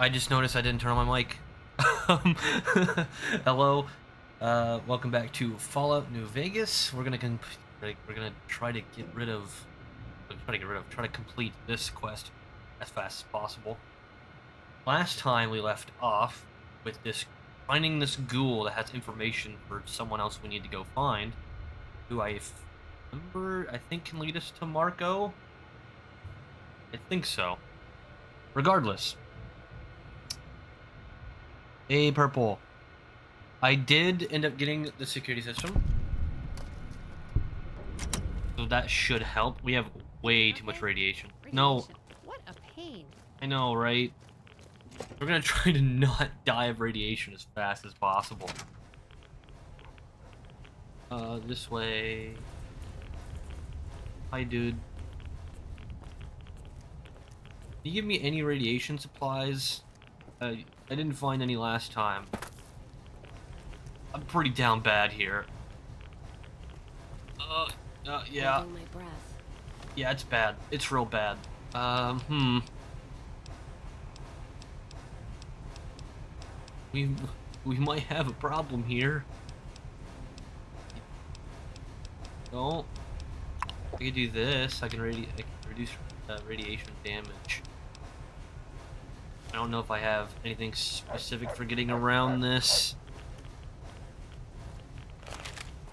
I just noticed I didn't turn on my mic. Um, Hello, welcome back to Fallout New Vegas. We're gonna try to complete this quest as fast as possible. Last time we left off with finding this ghoul that has information for someone else we need to go find, who I think can lead us to Marco. I think so. Regardless. Hey, Purple. I did end up getting the security system. So that should help. We have way too much radiation. No. What a pain. I know, right? We're gonna try to not die of radiation as fast as possible. This way. Hi, dude. Can you give me any radiation supplies? I didn't find any last time. I'm pretty down bad here. Yeah. Yeah, it's bad. It's real bad. We might have a problem here. No. I can do this. I can reduce radiation damage. I don't know if I have anything specific for getting around this.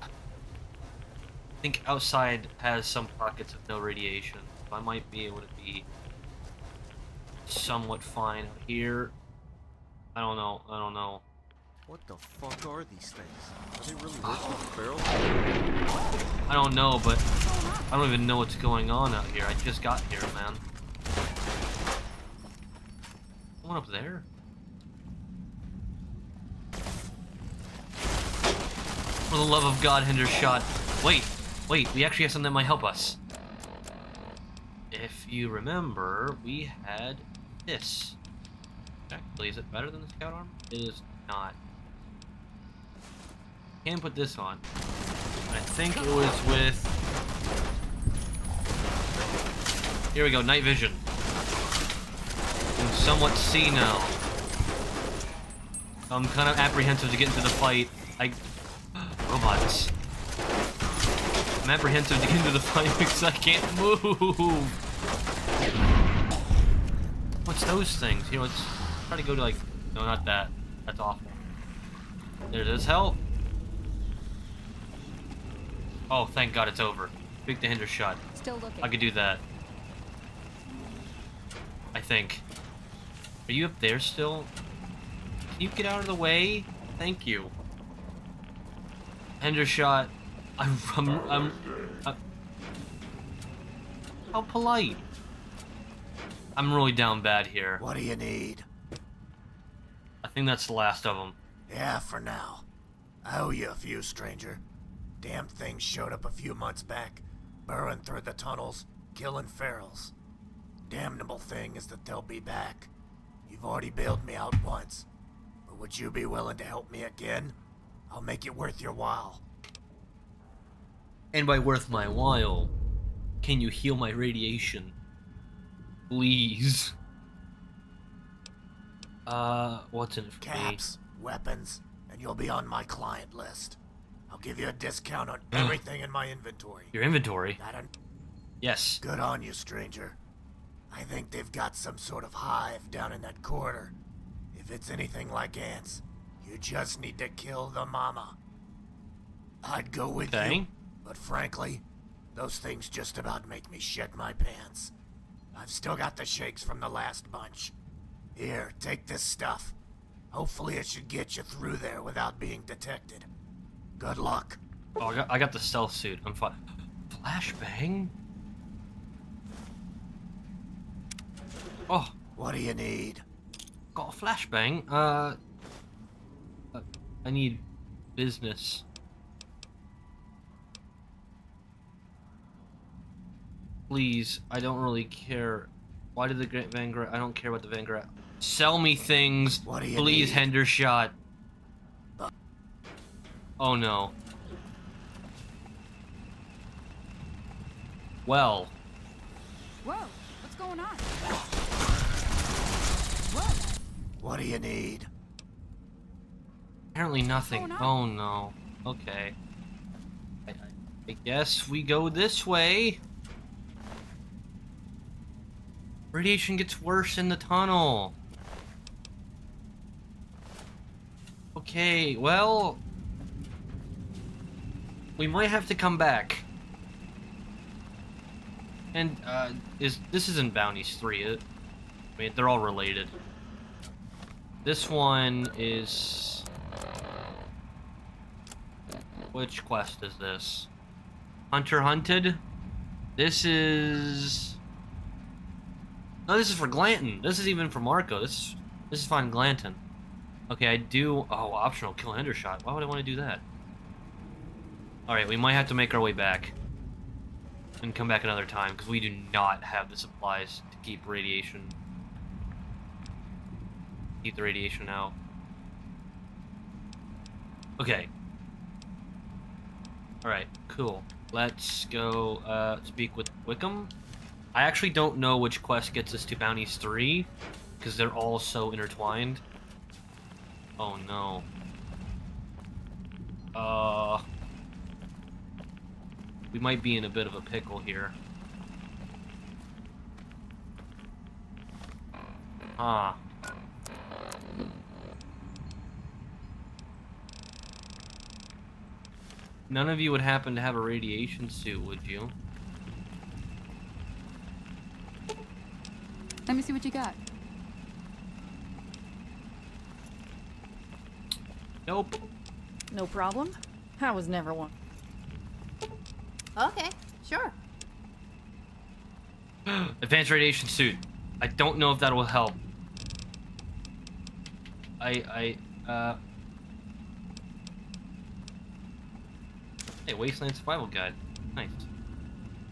I think outside has some pockets of no radiation, so I might be able to be somewhat fine out here. I don't know. What the fuck are these things? Are they really working on barrels? I don't know, but I don't even know what's going on out here. I just got here, man. Someone up there? For the love of God, Hendershot. Wait, we actually have something that might help us. If you remember, we had this. Actually, is it better than the scout armor? It is not. Can put this on. I think it was with... Here we go, night vision. I'm somewhat see now. I'm kind of apprehensive to get into the fight. Robots. I'm apprehensive to get into the fight because I can't move. What's those things? Here, let's try to go to, like... No, not that. That's awful. There it is. Help! Oh, thank God it's over. Pick the Hendershot. Still looking. I could do that. I think. Are you up there still? Can you get out of the way? Thank you. Hendershot. I'm how polite. I'm really down bad here. What do you need? I think that's the last of them. Yeah, for now. I owe you a few, stranger. Damn thing showed up a few months back, burrowing through the tunnels, killing ferals. Damnable thing is that they'll be back. You've already bailed me out once, but would you be willing to help me again? I'll make it worth your while. And by worth my while, can you heal my radiation? Please. What's in it for me? Caps, weapons, and you'll be on my client list. I'll give you a discount on everything in my inventory. Your inventory? Yes. Good on you, stranger. I think they've got some sort of hive down in that corridor. If it's anything like ants, you just need to kill the mama. I'd go with you, but frankly, those things just about make me shit my pants. I've still got the shakes from the last bunch. Here, take this stuff. Hopefully it should get you through there without being detected. Good luck. Oh, I got the stealth suit. I'm fine. Flashbang? Oh. What do you need? Got a flashbang. I need business. Please, I don't really care. Why did the Great Vanguard? I don't care about the Vanguard. Sell me things, what do you please, need? Hendershot. Oh no. Well. Whoa, what's going on? Whoa. What do you need? Apparently nothing. Oh no. Okay. I guess we go this way. Radiation gets worse in the tunnel. Okay, well... we might have to come back. And, this isn't Bounties 3, I mean, they're all related. This one is... which quest is this? Hunter Hunted? This is... no, this is for Glanton. This is even for Marco. This is fine Glanton. Okay, I do... oh, optional. Kill Hendershot. Why would I want to do that? Alright, we might have to make our way back. And come back another time, because we do not have the supplies to keep radiation... keep the radiation out. Okay. Alright, cool. Let's go, speak with Wickham. I actually don't know which quest gets us to Bounties 3, because they're all so intertwined. Oh no. We might be in a bit of a pickle here. Ah. None of you would happen to have a radiation suit, would you? Let me see what you got. Nope. No problem. I was never one. Okay, sure. Advanced radiation suit. I don't know if that will help. Hey, Wasteland Survival Guide. Nice.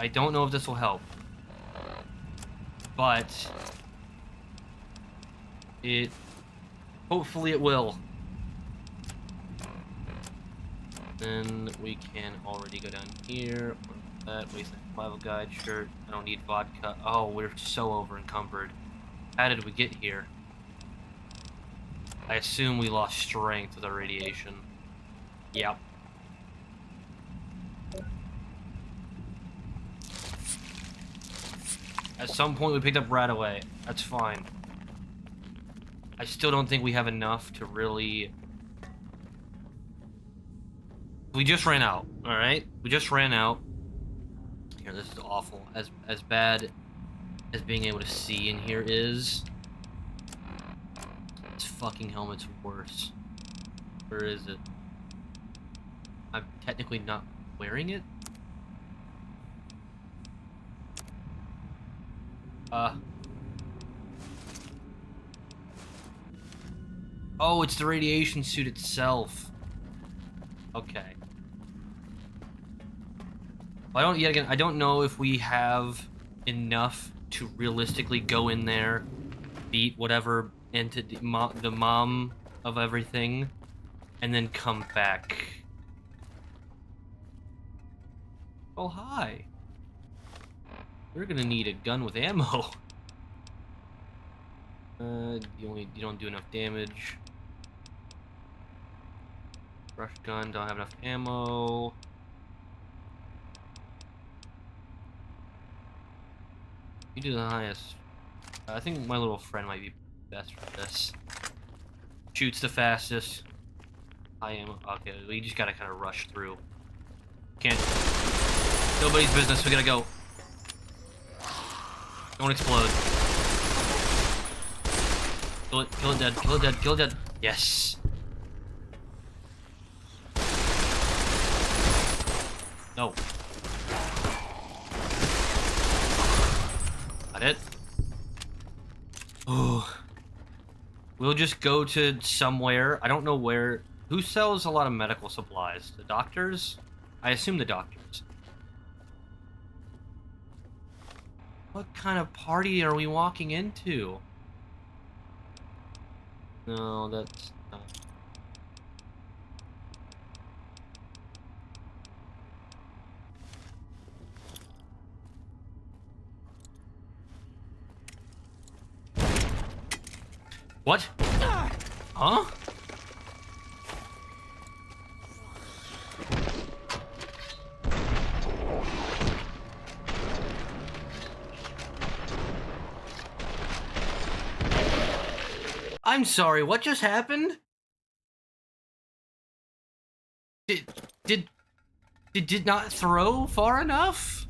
I don't know if this will help. But... hopefully it will. Then we can already go down here. That Wasteland Survival Guide shirt. I don't need vodka. Oh, we're so over encumbered. How did we get here? I assume we lost strength with our radiation. Yep. At some point we picked up Radaway. That's fine. I still don't think we have enough to really... we just ran out, alright? We just ran out. Here, this is awful. As bad as being able to see in here is... this fucking helmet's worse. Where is it? I'm technically not wearing it? Oh, it's the radiation suit itself. Okay. Well, yet again, I don't know if we have enough to realistically go in there, beat whatever entity, the mom of everything, and then come back. Oh, hi. We're gonna need a gun with ammo. You don't do enough damage. Rush gun, don't have enough ammo. You do the highest. I think my little friend might be best for this. Shoots the fastest. High ammo. Okay, we just gotta kind of rush through. Can't. Nobody's business. We gotta go. Don't explode. Kill it. Kill it dead. Kill it dead. Kill it dead. Yes. No. Got it. Oh. We'll just go to somewhere. I don't know where. Who sells a lot of medical supplies? The doctors? I assume the doctors. What kind of party are we walking into? No, that's not. What? Huh? I'm sorry, what just happened? Did did did not throw far enough?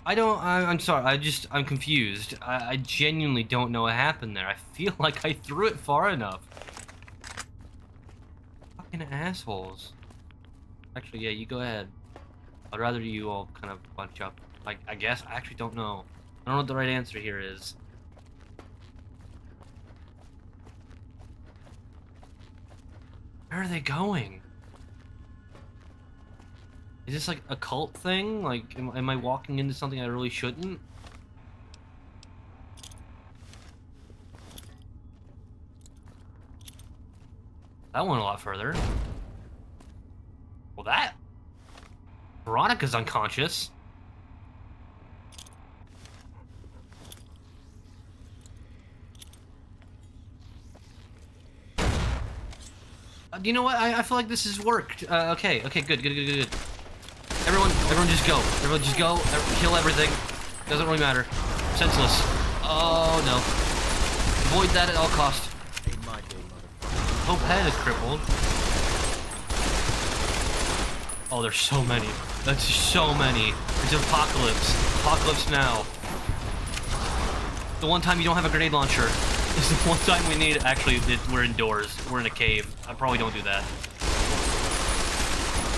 I'm sorry, I'm confused. I genuinely don't know what happened there. I feel like I threw it far enough. Fucking assholes. Actually, yeah, you go ahead. I'd rather you all kind of bunch up. I guess, I actually don't know. I don't know what the right answer here is. Where are they going? Is this like a cult thing? Like, am I walking into something I really shouldn't? That went a lot further. Well, that... Veronica's unconscious. You know what? I feel like this has worked. Okay, good. Everyone just go. Everyone just go. Kill everything. Doesn't really matter. Senseless. Oh, no. Avoid that at all cost. Hope head is crippled. Oh, there's so many. That's so many. It's apocalypse. Apocalypse now. The one time you don't have a grenade launcher. This is the one time we need. Actually, we're indoors. We're in a cave. I probably don't do that.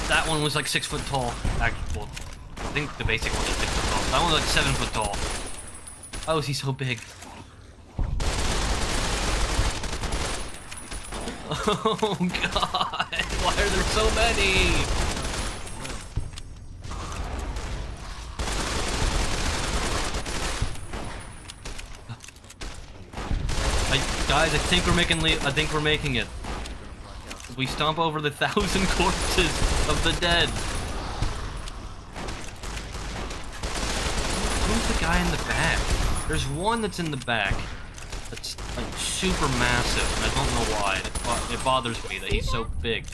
That one was like 6 foot tall. Actually, well, I think the basic one is 6 foot tall. That one was like 7 foot tall. How is he so big? Oh god! Why are there so many? Guys, I think we're making it. We stomp over the 1,000 corpses of the dead. Who's the guy in the back? There's one that's in the back. That's like super massive, and I don't know why. It bothers me that he's so big.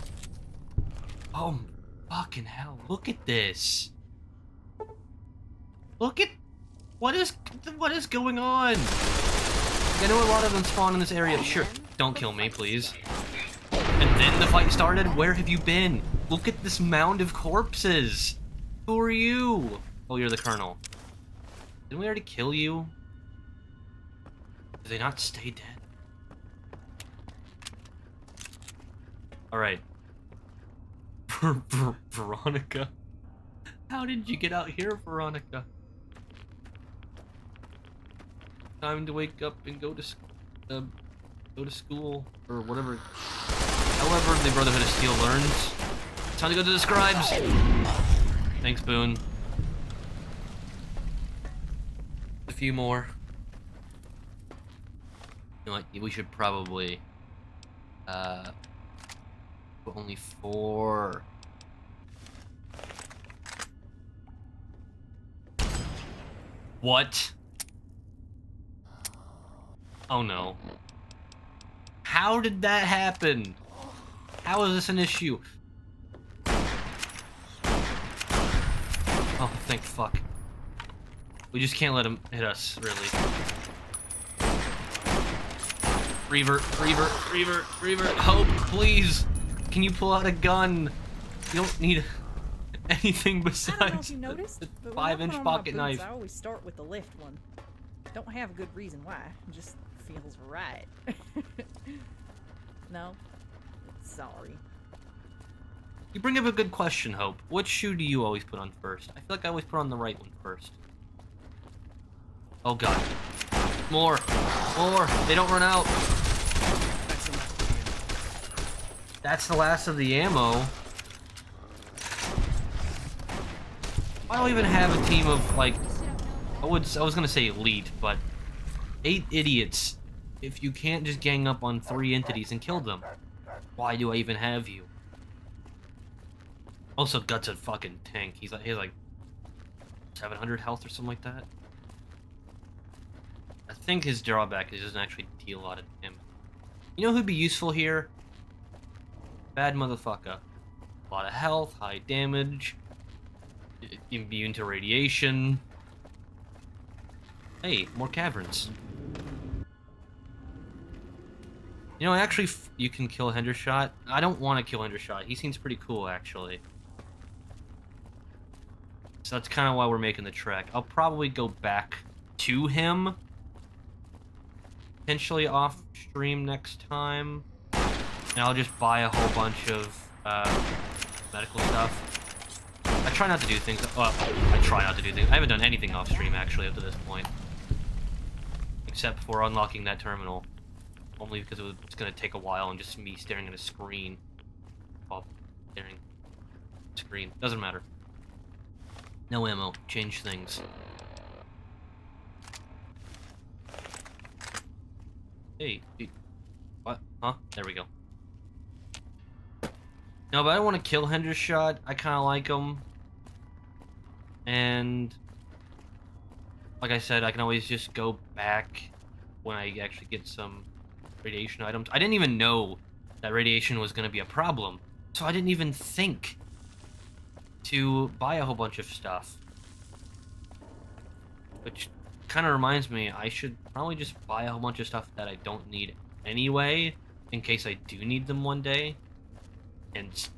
Oh, fucking hell! Look at this. Look at what is going on. I know a lot of them spawn in this area. Sure, don't kill me, please. And then the fight started? Where have you been? Look at this mound of corpses. Who are you? Oh, you're the colonel. Didn't we already kill you? Did they not stay dead? Alright. Veronica. How did you get out here, Veronica? Time to wake up and go to school or whatever. However, the Brotherhood of Steel learns. Time to go to the scribes. Thanks, Boone. A few more. You know what? We should probably only 4. What? Oh no. How did that happen? How is this an issue? Oh, thank fuck. We just can't let him hit us, really. Reaver. Hope, please. Can you pull out a gun? You don't need anything besides I don't know if you noticed, the but when I 5-inch put on my pocket boots, knife. I always start with the left one. Don't have a good reason why. It just feels right. No? Sorry. You bring up a good question, Hope. Which shoe do you always put on first? I feel like I always put on the right one first. Oh god. More! They don't run out! That's the last of the ammo. I don't even have a team of, like... I was gonna say elite, but... 8 idiots. If you can't just gang up on 3 entities and kill them, why do I even have you? Also, Guts a fucking tank. He has like 700 health or something like that. I think his drawback is he doesn't actually deal a lot of damage. You know who'd be useful here? Bad motherfucker. A lot of health, high damage, immune to radiation. Hey, more caverns. You know, actually, you can kill Hendershot. I don't want to kill Hendershot. He seems pretty cool, actually. So that's kind of why we're making the trek. I'll probably go back to him. Potentially off stream next time. And I'll just buy a whole bunch of medical stuff. I try not to do things. Well, I try not to do things. I haven't done anything off stream, actually, up to this point. Except for unlocking that terminal. Only because it's going to take a while and just me staring at a screen. While staring at a screen. Doesn't matter. No ammo. Change things. Hey. What? Huh? There we go. No, but I don't want to kill Hendershot. I kind of like him. And... like I said, I can always just go back when I actually get some radiation items. I didn't even know that radiation was going to be a problem. So I didn't even think to buy a whole bunch of stuff. Which kind of reminds me, I should probably just buy a whole bunch of stuff that I don't need anyway, in case I do need them one day. In this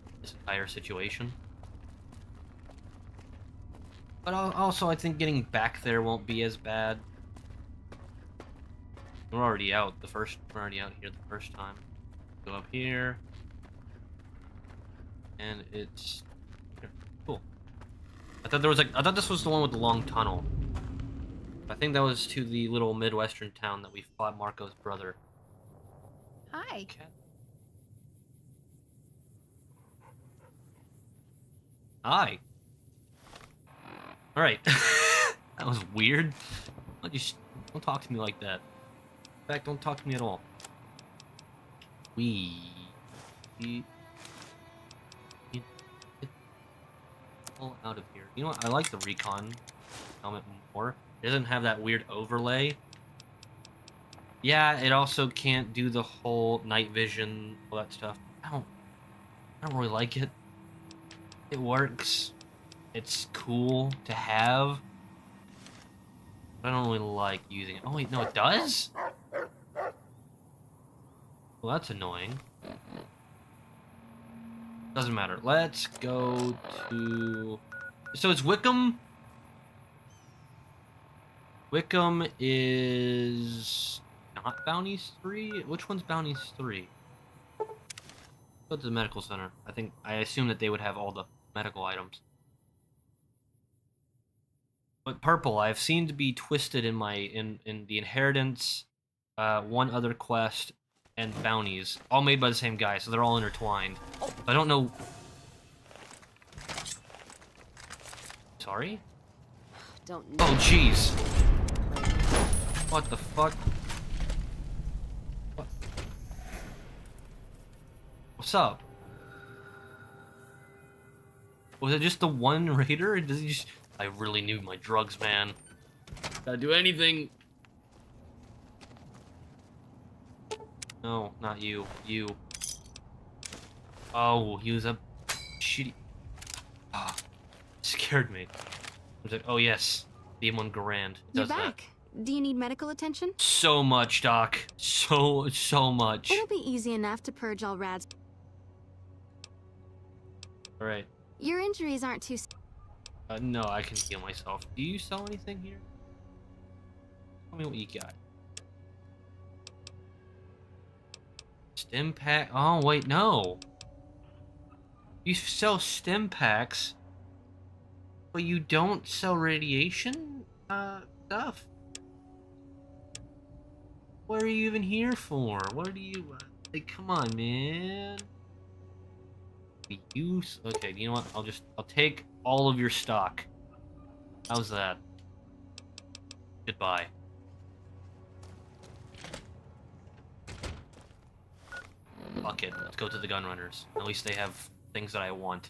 entire situation. But also, I think getting back there won't be as bad. We're already out we're already out here the first time. Go up here. And it's here. Cool. I thought this was the one with the long tunnel. I think that was to the little Midwestern town that we fought Marco's brother. Hi. Okay. Hi. Alright. That was weird. Don't talk to me like that. In fact, don't talk to me at all. Get all out of here. You know what? I like the recon helmet more. It doesn't have that weird overlay. Yeah, it also can't do the whole night vision, all that stuff. I don't really like it. It works. It's cool to have. But I don't really like using it. Oh wait, no, it does? Well, that's annoying. Doesn't matter. Let's go to... so it's Wickham? Wickham is... not Bounties 3? Which one's Bounties 3? Go to the medical center. I assume that they would have all the medical items. But purple, I've seen to be twisted in the Inheritance, one other quest, and Bounties, all made by the same guy, so they're all intertwined. I don't know. Sorry? Don't Oh, jeez. What the fuck? What? What's up? Was it just the one raider? Does he just... I really need my drugs, man. Gotta do anything. No, not you. You. Oh, he was a shitty... ah, scared me. I was like, oh yes, the M1 Garand. You're Does that. back. Do you need medical attention? So much, Doc. So much. It'll be easy enough to purge all rads. Alright. Your injuries aren't too... No, I can heal myself. Do you sell anything here? Tell me what you got. Stim pack. Oh, wait, no. You sell stim packs, but you don't sell radiation stuff. What are you even here for? What do you... like, come on, man. Okay, you know what? I'll take all of your stock. How's that? Goodbye. Fuck it. Let's go to the gun runners. At least they have things that I want.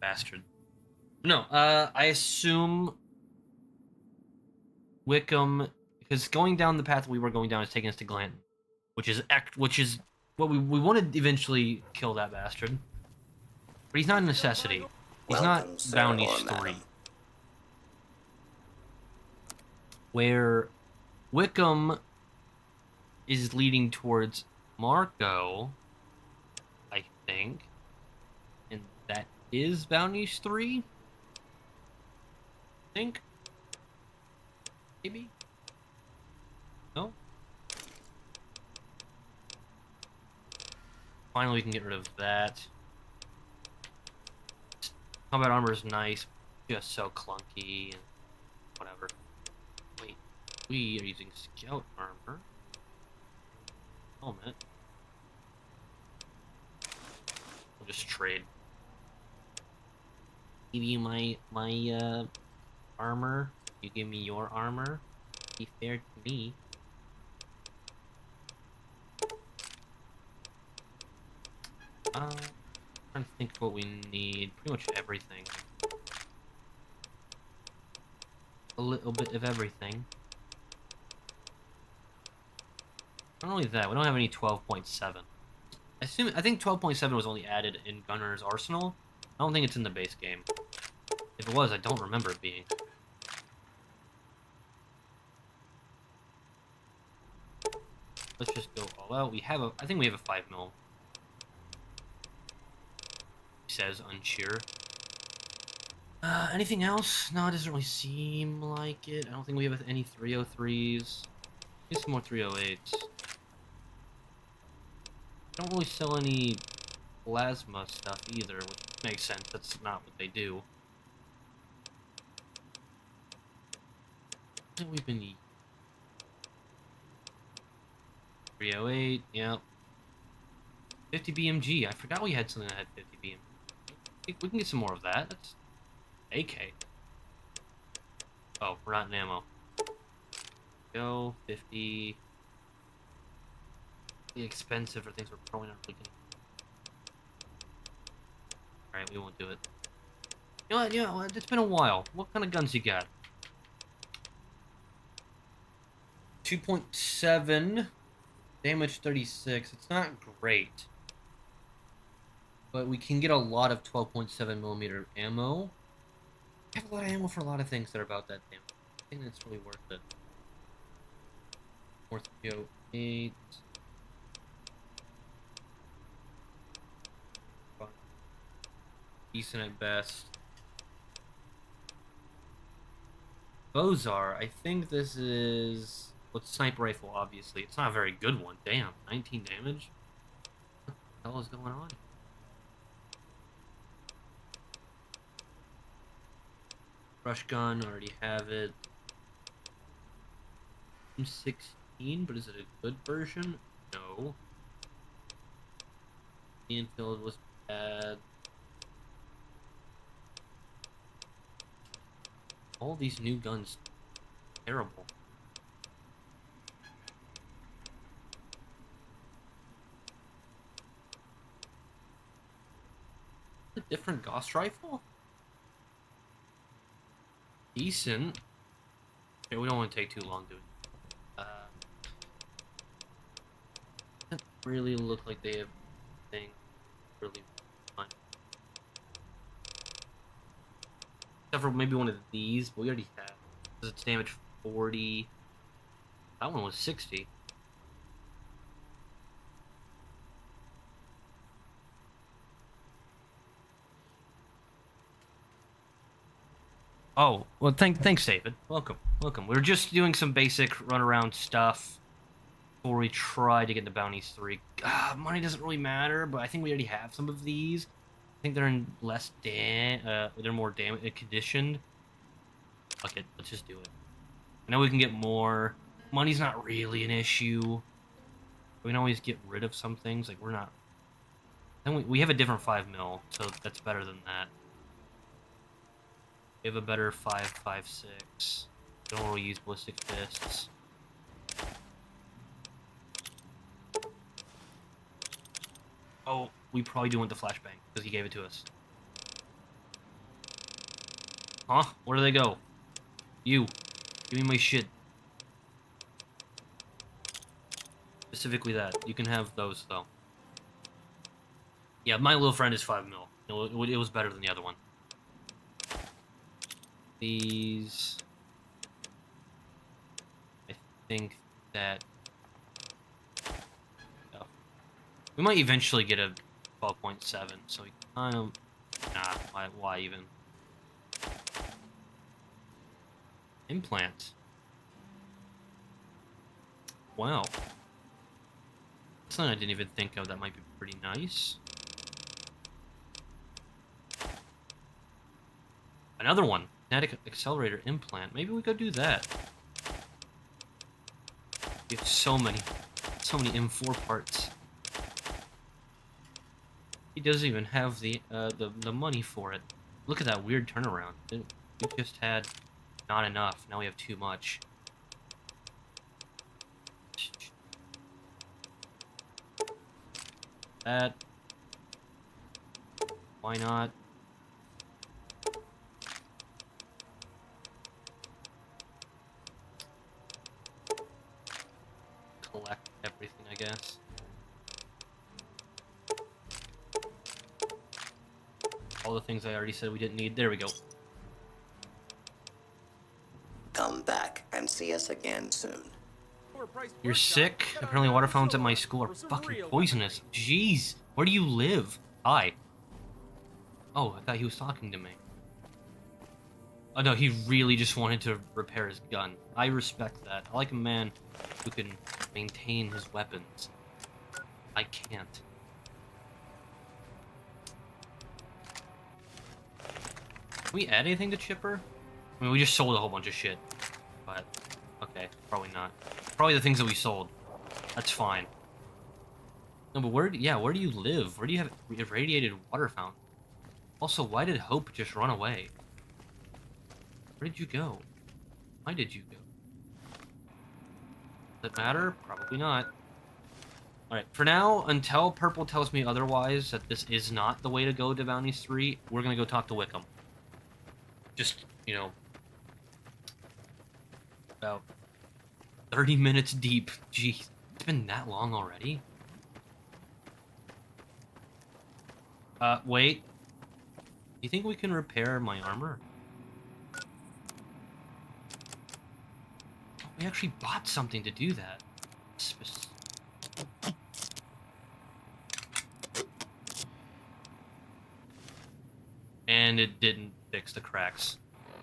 Bastard. No, I assume Wickham, because going down the path we were going down is taking us to Glanton. which is what we want to eventually kill that bastard. But he's not a necessity. He's not Welcome, sir Bounties or 3. madam. Where Wickham is leading towards Marco, I think. And that is Bounties 3? I think? Maybe? No? Finally, we can get rid of that. Combat armor is nice, just so clunky and whatever. Wait, we are using scout armor. Helmet. We'll just trade. Give you my armor. You give me your armor. Be fair to me. Trying to think of what we need. Pretty much everything. A little bit of everything. Not only that, we don't have any 12.7. I think 12.7 was only added in Gunner's Arsenal. I don't think it's in the base game. If it was, I don't remember it being. Let's just go all out. I think we have a 5mm. Says unsure. Anything else? No, it doesn't really seem like it. I don't think we have any 303s. Get some more 308s. Don't really sell any plasma stuff either, which makes sense. That's not what they do. I think we've been 308. Yep. 50 BMG. I forgot we had something that had 50 BMG. We can get some more of that. That's AK. Oh, we're not in ammo. Go 50. The expensive for things we're probably not really gonna. Alright, we won't do it. You know what? You know, it's been a while. What kind of guns you got? 2.7 damage 36. It's not great. But we can get a lot of 12.7mm ammo. We have a lot of ammo for a lot of things that are about that damage. I think that's really worth it. More 308. Decent at best. Bozar, I think this is... Well, it's sniper rifle, obviously. It's not a very good one. Damn, 19 damage? What the hell is going on? Rush gun, already have it. M16, but is it a good version? No. The infield was bad. All these new guns, terrible. A different Gauss rifle? Decent. Okay, we don't want to take too long doing it. Doesn't really look like they have anything really fun. Except for maybe one of these, but we already have. Because it's damage 40. That one was 60. Oh, well, thanks, David. Welcome. We were just doing some basic runaround stuff before we try to get the Bounties 3. Money doesn't really matter, but I think we already have some of these. I think they're in less they're more conditioned. Fuck it, let's just do it. I know we can get more. Money's not really an issue. We can always get rid of some things. Like, we're not... Then we have a different 5mm, so that's better than that. We have a better 5.56. Don't really use ballistic fists. Oh, we probably do want the flashbang because he gave it to us. Huh? Where do they go? You. Give me my shit. Specifically that. You can have those, though. Yeah, my little friend is 5 mil. It was better than the other one. These... I think that... Oh. We might eventually get a 12.7, so we kind of... Nah, why even? Implant. Wow. Something I didn't even think of that might be pretty nice. Another one. Kinetic accelerator implant. Maybe we could do that. We have so many M4 parts. He doesn't even have the money for it. Look at that weird turnaround. We just had not enough. Now we have too much. That. Why not? Collect everything, I guess. All the things I already said we didn't need. There we go. Come back and see us again soon. You're sick? Apparently water fountains at my school are fucking poisonous. Jeez. Where do you live? Hi. Oh, I thought he was talking to me. Oh no, he really just wanted to repair his gun. I respect that. I like a man who can maintain his weapons. I can't. Can we add anything to Chipper? I mean, we just sold a whole bunch of shit. But, okay, probably not. Probably the things that we sold. That's fine. No, but where do you live? Where do you have irradiated water fountain? Also, why did Hope just run away? Where did you go? Why did you go? Does it matter? Probably not. Alright, for now, until Purple tells me otherwise, that this is not the way to go to Bounties 3, we're gonna go talk to Wickham. Just, you know, about 30 minutes deep. Jeez, it's been that long already? Wait. You think we can repair my armor? We actually bought something to do that. And it didn't fix the cracks.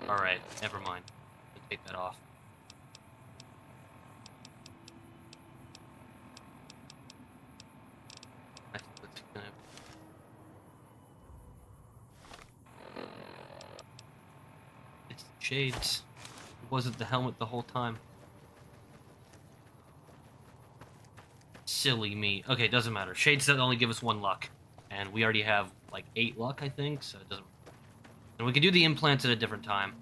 Alright, never mind. I'll take that off. I think that's gonna... It's the shades. It wasn't the helmet the whole time. Silly me. Okay, doesn't matter. Shades doesn't only give us 1 luck. And we already have, like, 8 luck, I think, so it doesn't... And we can do the implants at a different time.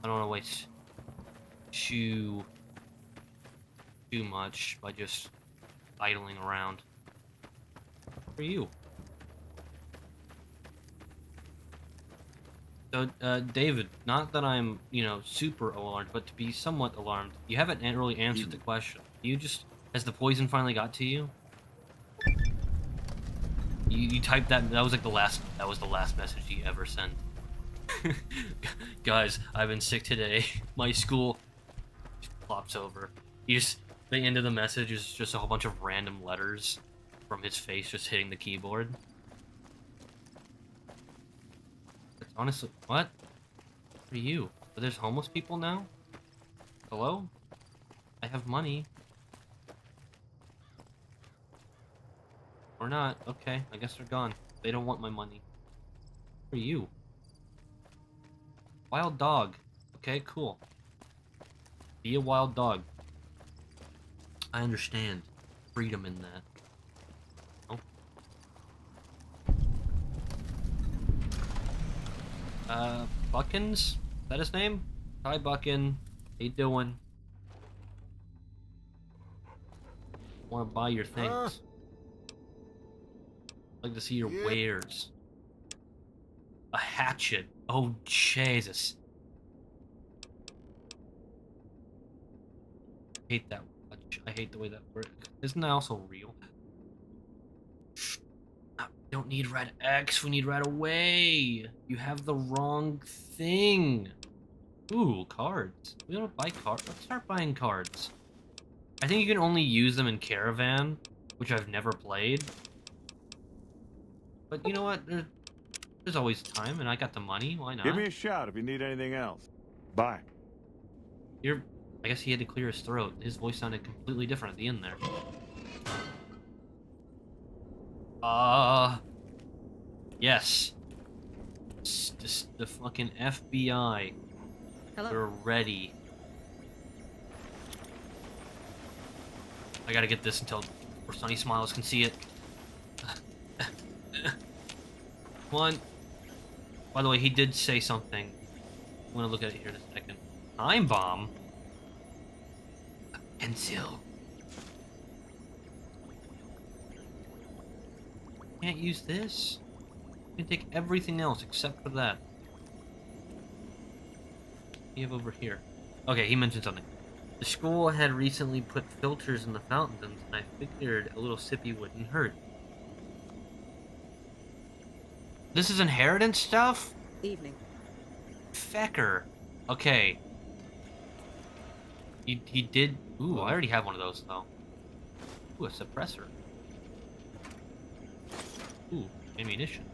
I don't want to waste too much by just idling around. For you. So, David, not that I'm, you know, super alarmed, but to be somewhat alarmed, you haven't really answered the question. You just... Has the poison finally got to you? You typed that... That was like the last... That was the last message you ever sent. Guys, I've been sick today. My school flops over. The end of the message is just a whole bunch of random letters from his face just hitting the keyboard. It's honestly, what? What are you? Are there homeless people now? Hello? I have money. Or not. Okay, I guess they're gone. They don't want my money. Who are you? Wild dog. Okay, cool. Be a wild dog. I understand. Freedom in that. Oh. Buckins? Is that his name? Hi, Buckin. How you doing? Want to buy your things. I'd like to see your wares. A hatchet. Oh, Jesus. I hate that much. I hate the way that works. Isn't that also real? We don't need red X, we need red away. You have the wrong thing. Ooh, cards. We don't buy cards. Let's start buying cards. I think you can only use them in Caravan, which I've never played. But you know what? There's always time, and I got the money. Why not? Give me a shout if you need anything else. Bye. I guess he had to clear his throat. His voice sounded completely different at the end there. Yes. Just the fucking FBI. Hello. We're ready. I gotta get this until Sunny Smiles can see it. Come on. By the way, he did say something. I'm gonna look at it here in a second. Time bomb? Pencil. Can't use this. You can take everything else except for that. What do you have over here? Okay, he mentioned something. The school had recently put filters in the fountains, and I figured a little sippy wouldn't hurt. This is inheritance stuff? Evening. Fecker. Okay. He did... Ooh, I already have one of those, though. Ooh, a suppressor. Ooh, ammunition.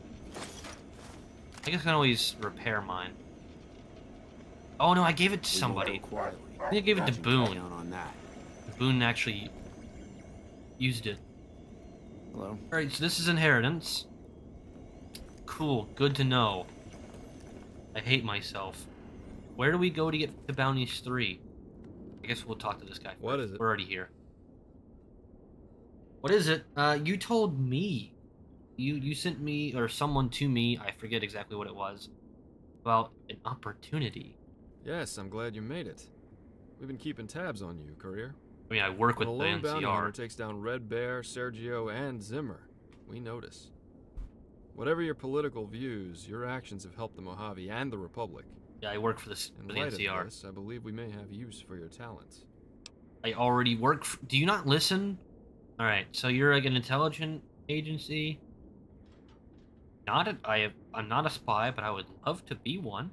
I guess I can always repair mine. Oh no, I gave it to somebody. I think I gave it to Boone. Boone actually used it. Hello. Alright, so this is inheritance. Cool, good to know. I hate myself. Where do we go to get to Bounties 3? I guess we'll talk to this guy. What is it? We're already here. What is it? You told me. You sent me, or someone to me, I forget exactly what it was, about an opportunity. Yes, I'm glad you made it. We've been keeping tabs on you, Courier. I mean, I work with When the a lone bounty hunter NCR. takes down Red Bear, Sergio, and Zimmer, we notice. Whatever your political views, your actions have helped the Mojave and the Republic. Yeah, I work for the In for the light NCR. of this, I believe we may have use for your talents. I already work for... Do you not listen? Alright, so you're like an intelligence agency? I'm not a spy, but I would love to be one.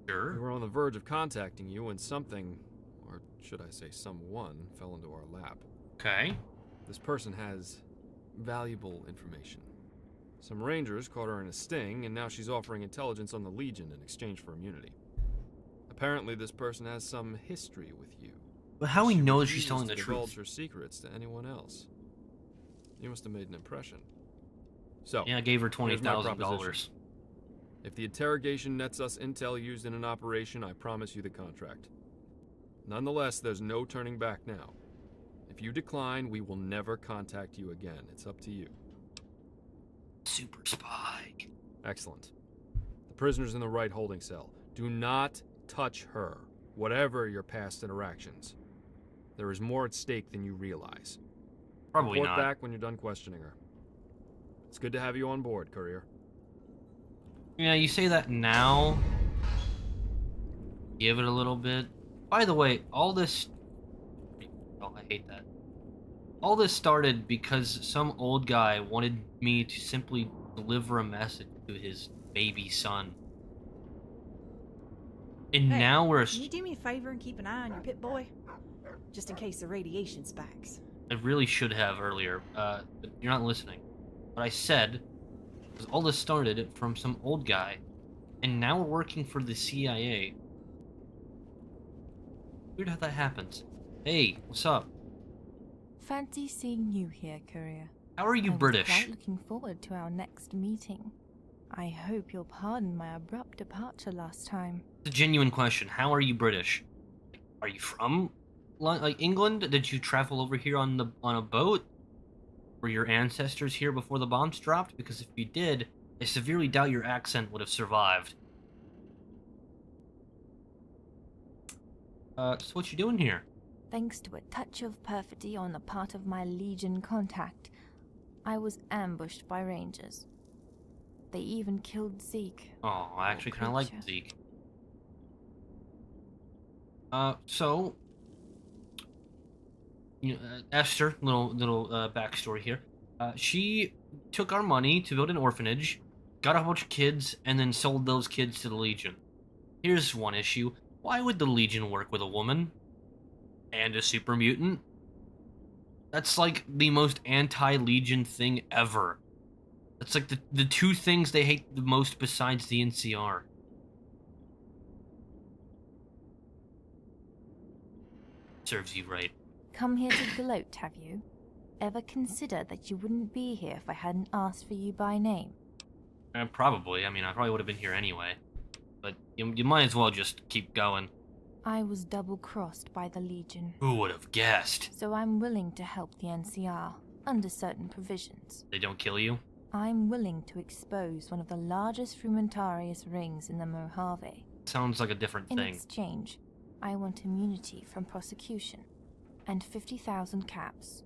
We Sure. were on the verge of contacting you when something, or should I say someone, fell into our lap. Okay. This person has valuable information. Some rangers caught her in a sting, and now she's offering intelligence on the Legion in exchange for immunity. Apparently, this person has some history with you. But how we She know that she's refused telling to the divulge truth? her secrets to anyone else. You must have made an impression. So, Yeah, I gave her here's my $20,000. proposition. If the interrogation nets us intel used in an operation, I promise you the contract. Nonetheless, there's no turning back now. If you decline, we will never contact you again. It's up to you. Super spy. Excellent. The prisoner's in the right holding cell. Do not touch her, whatever your past interactions. There is more at stake than you realize. Probably Report not. back when you're done questioning her. It's good to have you on board, Courier. Yeah, you say that now. Give it a little bit. By the way, all this... Oh, I hate that. All this started because some old guy wanted me to simply deliver a message to his baby son. And Hey, now we're... Can you do me a favor and keep an eye on your pit boy? Just in case the radiation spikes. I really should have earlier, but you're not listening. What I said was all this started from some old guy, and now we're working for the CIA. Weird how that happens. Hey, what's up? Fancy seeing you here, Courier. How are you I was British? quite looking forward to our next meeting. I hope you'll pardon my abrupt departure last time. It's a genuine question. How are you British? Are you from like England? Did you travel over here on a boat? Were your ancestors here before the bombs dropped? Because if you did, I severely doubt your accent would have survived. So what you doing here? Thanks to a touch of perfidy on the part of my Legion contact, I was ambushed by Rangers. They even killed Zeke. Oh, I actually kind of like creature. Zeke. So you know, Esther, little backstory here. She took our money to build an orphanage, got a bunch of kids, and then sold those kids to the Legion. Here's one issue: why would the Legion work with a woman and a super mutant? That's like the most anti-Legion thing ever. That's like the two things they hate the most besides the NCR. Serves you right. Come here to gloat, have you? Ever consider that you wouldn't be here if I hadn't asked for you by name? Probably. I mean, I probably would have been here anyway. But you might as well just keep going. I was double-crossed by the Legion, Who would have guessed? so I'm willing to help the NCR, under certain provisions. They don't kill you? I'm willing to expose one of the largest frumentarius rings in the Mojave. Sounds like a different In thing. exchange, I want immunity from prosecution, and 50,000 caps.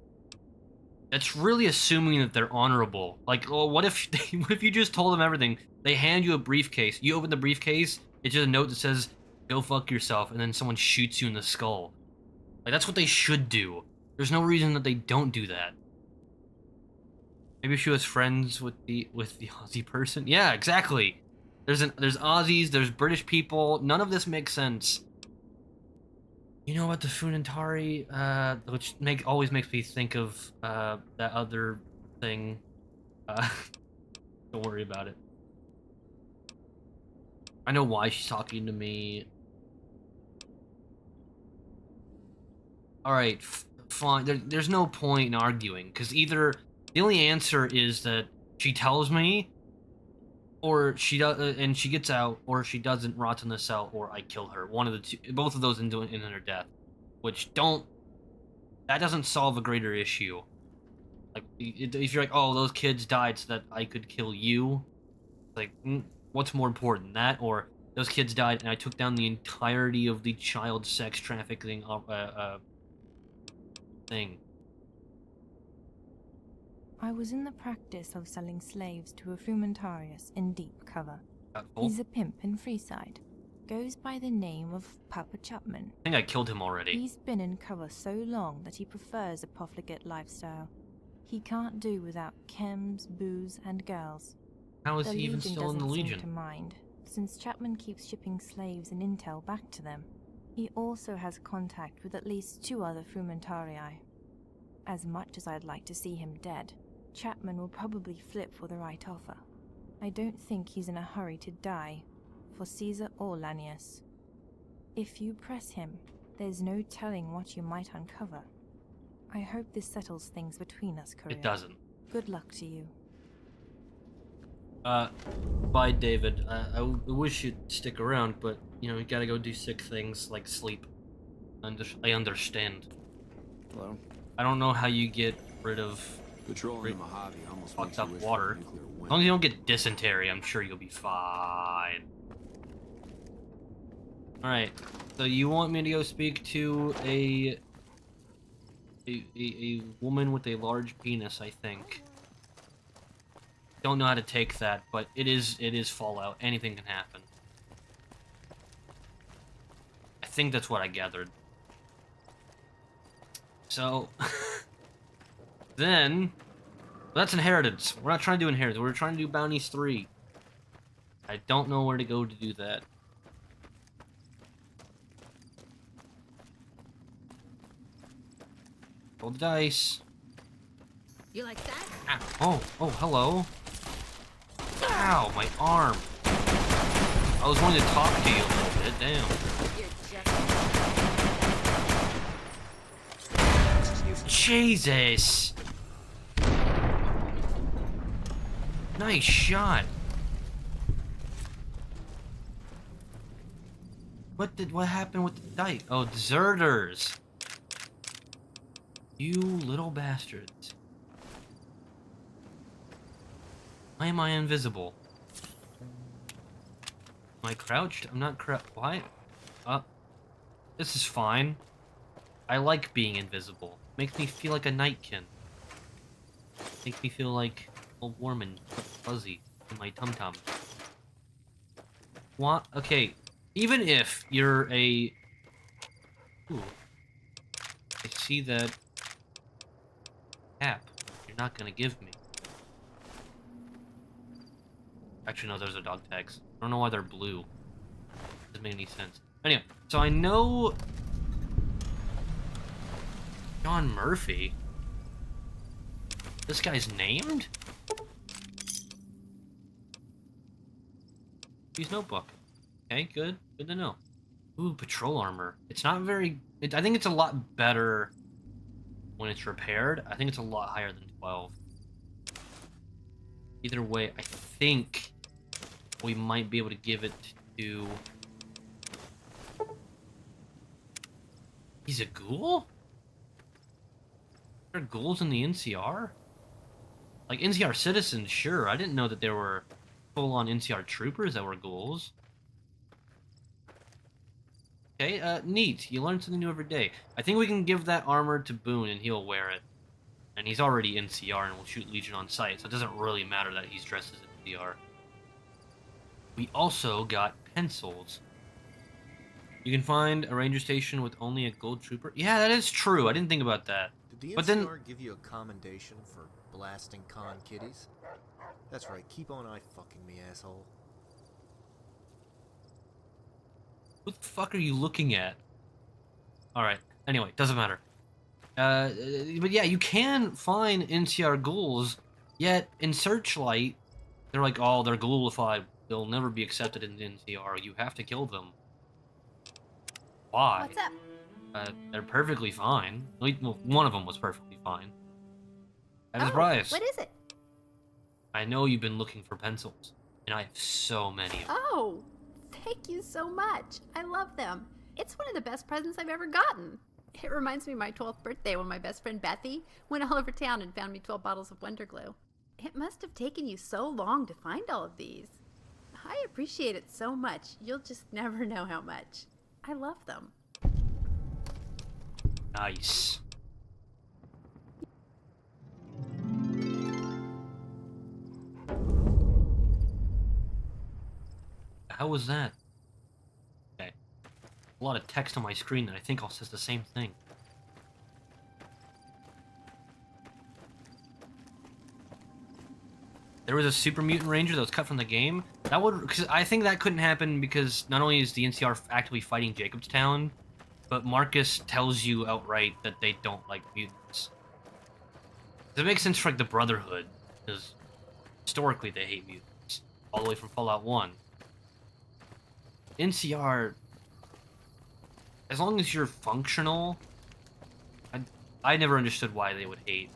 That's really assuming that they're honorable. Like, well, what if what if you just told them everything? They hand you a briefcase. You open the briefcase, it's just a note that says, "Go fuck yourself," and then someone shoots you in the skull. Like, that's what they should do. There's no reason that they don't do that. Maybe she was friends with the Aussie person. Yeah, exactly. There's Aussies, there's British people. None of this makes sense. You know what, the Funantari, which always makes me think of that other thing. Don't worry about it. I know why she's talking to me. All right, fine. There's no point in arguing, because either the only answer is that she tells me, or she does, and she gets out, or she doesn't, rots in the cell, or I kill her. One of the two. Both of those end in her death, which that doesn't solve a greater issue. Like, if you're like, oh, those kids died so that I could kill you, like, what's more important, that or those kids died and I took down the entirety of the child sex trafficking thing? I was in the practice of selling slaves to a frumentarius in deep cover. Doubtful. He's a pimp in Freeside. Goes by the name of Papa Chapman. I think I killed him already. He's been in cover so long that he prefers a profligate lifestyle. He can't do without chems, booze, and girls. How is The he even Legion still in the doesn't seem Legion? to mind, since Chapman keeps shipping slaves and intel back to them. He also has contact with at least 2 other frumentarii. As much as I'd like to see him dead, Chapman will probably flip for the right offer. I don't think he's in a hurry to die, for Caesar or Lanius. If you press him, there's no telling what you might uncover. I hope this settles things between us, Courier. It doesn't. Good luck to you. Bye, David. I wish you'd stick around, but, you know, you gotta go do sick things like sleep. I understand. Hello. I don't know how you get rid of Patrolling the Mojave almost fucked makes you up wish for water. a nuclear As winter. long as you don't get dysentery, I'm sure you'll be fine. Alright, so you want me to go speak to a woman with a large penis, I think. Don't know how to take that, but it is Fallout. Anything can happen. I think that's what I gathered. So, then, that's Inheritance. We're not trying to do Inheritance. We're trying to do Bounties 3. I don't know where to go to do that. Roll the dice. You like that? Ah, oh, hello. Ow, my arm. I was wanting to talk to you a little bit, damn. You're just... Jesus! Nice shot. What happened with the dice? Oh, deserters. You little bastards. Why am I invisible? Am I crouched? I'm not why? This is fine. I like being invisible. Makes me feel like a nightkin. Makes me feel like all warm and fuzzy in my tum-tum. What? Okay, even if you're a Ooh. I see that cap you're not gonna give me. Actually, no, those are dog tags. I don't know why they're blue. Doesn't make any sense. Anyway, so I know John Murphy. This guy's named? His notebook. Okay, good. Good to know. Ooh, patrol armor. It's not very... I think it's a lot better when it's repaired. I think it's a lot higher than 12. Either way, I think we might be able to give it to... He's a ghoul? There are ghouls in the NCR? Like, NCR citizens, sure. I didn't know that there were full-on NCR troopers that were ghouls. Okay, neat. You learn something new every day. I think we can give that armor to Boone and he'll wear it. And he's already NCR and will shoot Legion on sight, so it doesn't really matter that he's dressed as NCR. We also got pencils. You can find a ranger station with only a gold trooper. Yeah, that is true. I didn't think about that. Did the But NCR then... give you a commendation for blasting con kitties? That's right, keep on eye-fucking me, asshole. What the fuck are you looking at? Alright, anyway, doesn't matter. But yeah, you can find NCR ghouls, yet in Searchlight, they're like, oh, they're ghoulified. They'll never be accepted in the NCR. You have to kill them. Why? What's up? They're perfectly fine. Well, one of them was perfectly fine. I have a Oh, surprise. what is it? I know you've been looking for pencils, and I have so many of them. Oh, thank you so much. I love them. It's one of the best presents I've ever gotten. It reminds me of my 12th birthday when my best friend Bethy went all over town and found me 12 bottles of Wonder Glue. It must have taken you so long to find all of these. I appreciate it so much. You'll just never know how much. I love them. Nice. How was that? Okay. A lot of text on my screen that I think all says the same thing. There was a super mutant ranger that was cut from the game. That would, because I think that couldn't happen because not only is the NCR actively fighting Jacobstown, but Marcus tells you outright that they don't like mutants. It makes sense for like the Brotherhood, because historically they hate mutants, all the way from Fallout 1. NCR, as long as you're functional, I never understood why they would hate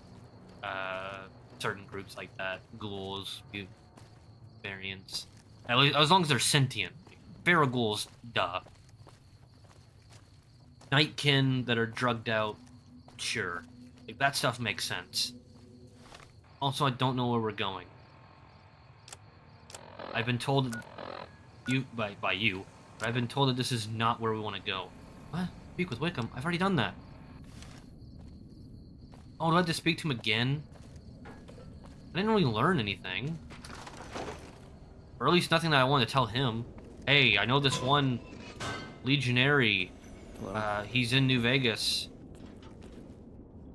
certain groups like that. Ghouls, mutant variants. At least, as long as they're sentient. Feral ghouls, duh. Nightkin that are drugged out, sure. Like, that stuff makes sense. Also, I don't know where we're going. I've been told by you, but I've been told that this is not where we want to go. What? Speak with Wickham? I've already done that. Oh, do I have to speak to him again? I didn't really learn anything. Or at least nothing that I wanted to tell him. Hey, I know this one legionary. He's in New Vegas.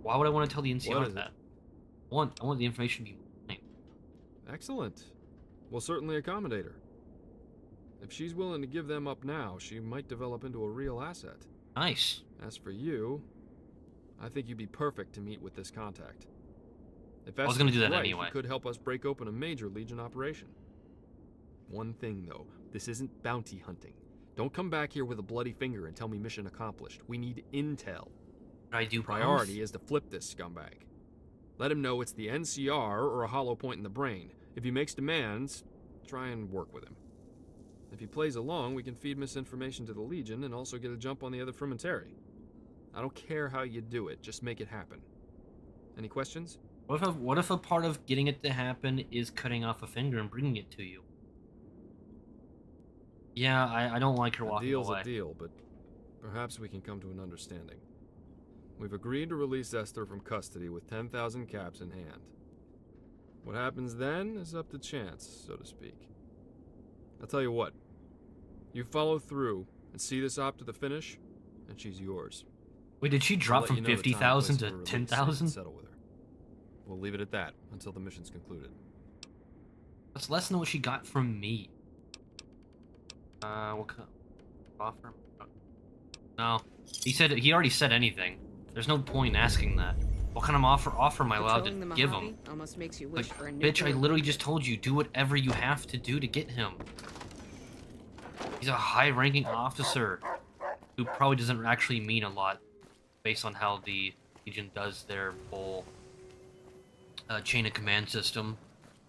Why would I want to tell the NCR that? I want the information to be mine. Excellent. We'll certainly accommodate her. If she's willing to give them up now, she might develop into a real asset. Nice. As for you, I think you'd be perfect to meet with this contact. If I was going to do that right, anyway. He could help us break open a major Legion operation. One thing, though, this isn't bounty hunting. Don't come back here with a bloody finger and tell me mission accomplished. We need intel. I do Priority is to flip this scumbag. Let him know it's the NCR or a hollow point in the brain. If he makes demands, try and work with him. If he plays along, we can feed misinformation to the Legion and also get a jump on the other Frumentary. I don't care how you do it, just make it happen. Any questions? What if a part of getting it to happen is cutting off a finger and bringing it to you? Yeah, I don't like her walking away. A deal's a deal, but perhaps we can come to an understanding. We've agreed to release Esther from custody with 10,000 caps in hand. What happens then is up to chance, so to speak. I'll tell you what. You follow through and see this op to the finish, and she's yours. Wait, did she I'll drop let from you know the time, 50,000 place, to and her release, so you can 10,000? settle with her. We'll leave it at that until the mission's concluded. That's less than what she got from me. What kind of offer? No, he already said anything. There's no point in asking that. What kind of offer am I allowed to Patrolling the give Mojave him? almost makes you Like, wish for a bitch, I nuclear literally bunker. just told you, do whatever you have to do to get him. He's a high-ranking officer who probably doesn't actually mean a lot based on how the Legion does their whole chain of command system.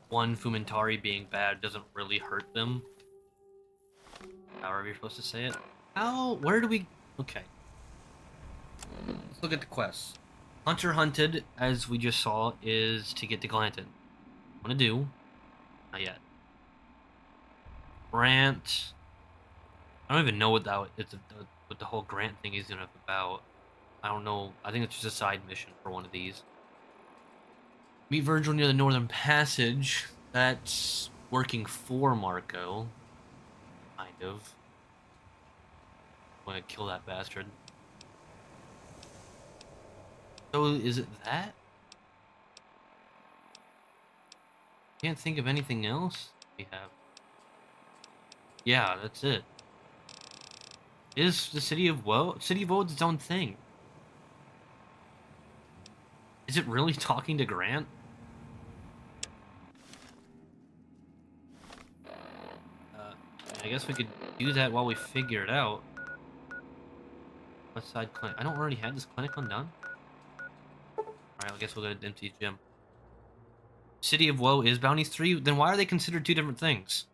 One Fumentari being bad doesn't really hurt them. However you're supposed to say it. Where do we... Okay. Let's look at the quests. Hunter Hunted, as we just saw, is to get to Glanton. Want to do? Not yet. Grant. I don't even know what what the whole Grant thing is gonna be about. I don't know. I think it's just a side mission for one of these. Meet Virgil near the Northern Passage. That's working for Marco. Kind of. I'm gonna kill that bastard. So is it that? Can't think of anything else we have. Yeah, that's it. Is the City of Woe? City of Woe its own thing. Is it really talking to Grant? I guess we could do that while we figure it out. West Side Clinic. I don't already have this clinic undone? Alright, I guess we'll go to Empty Gym. City of Woe is Bounties 3? Then why are they considered two different things?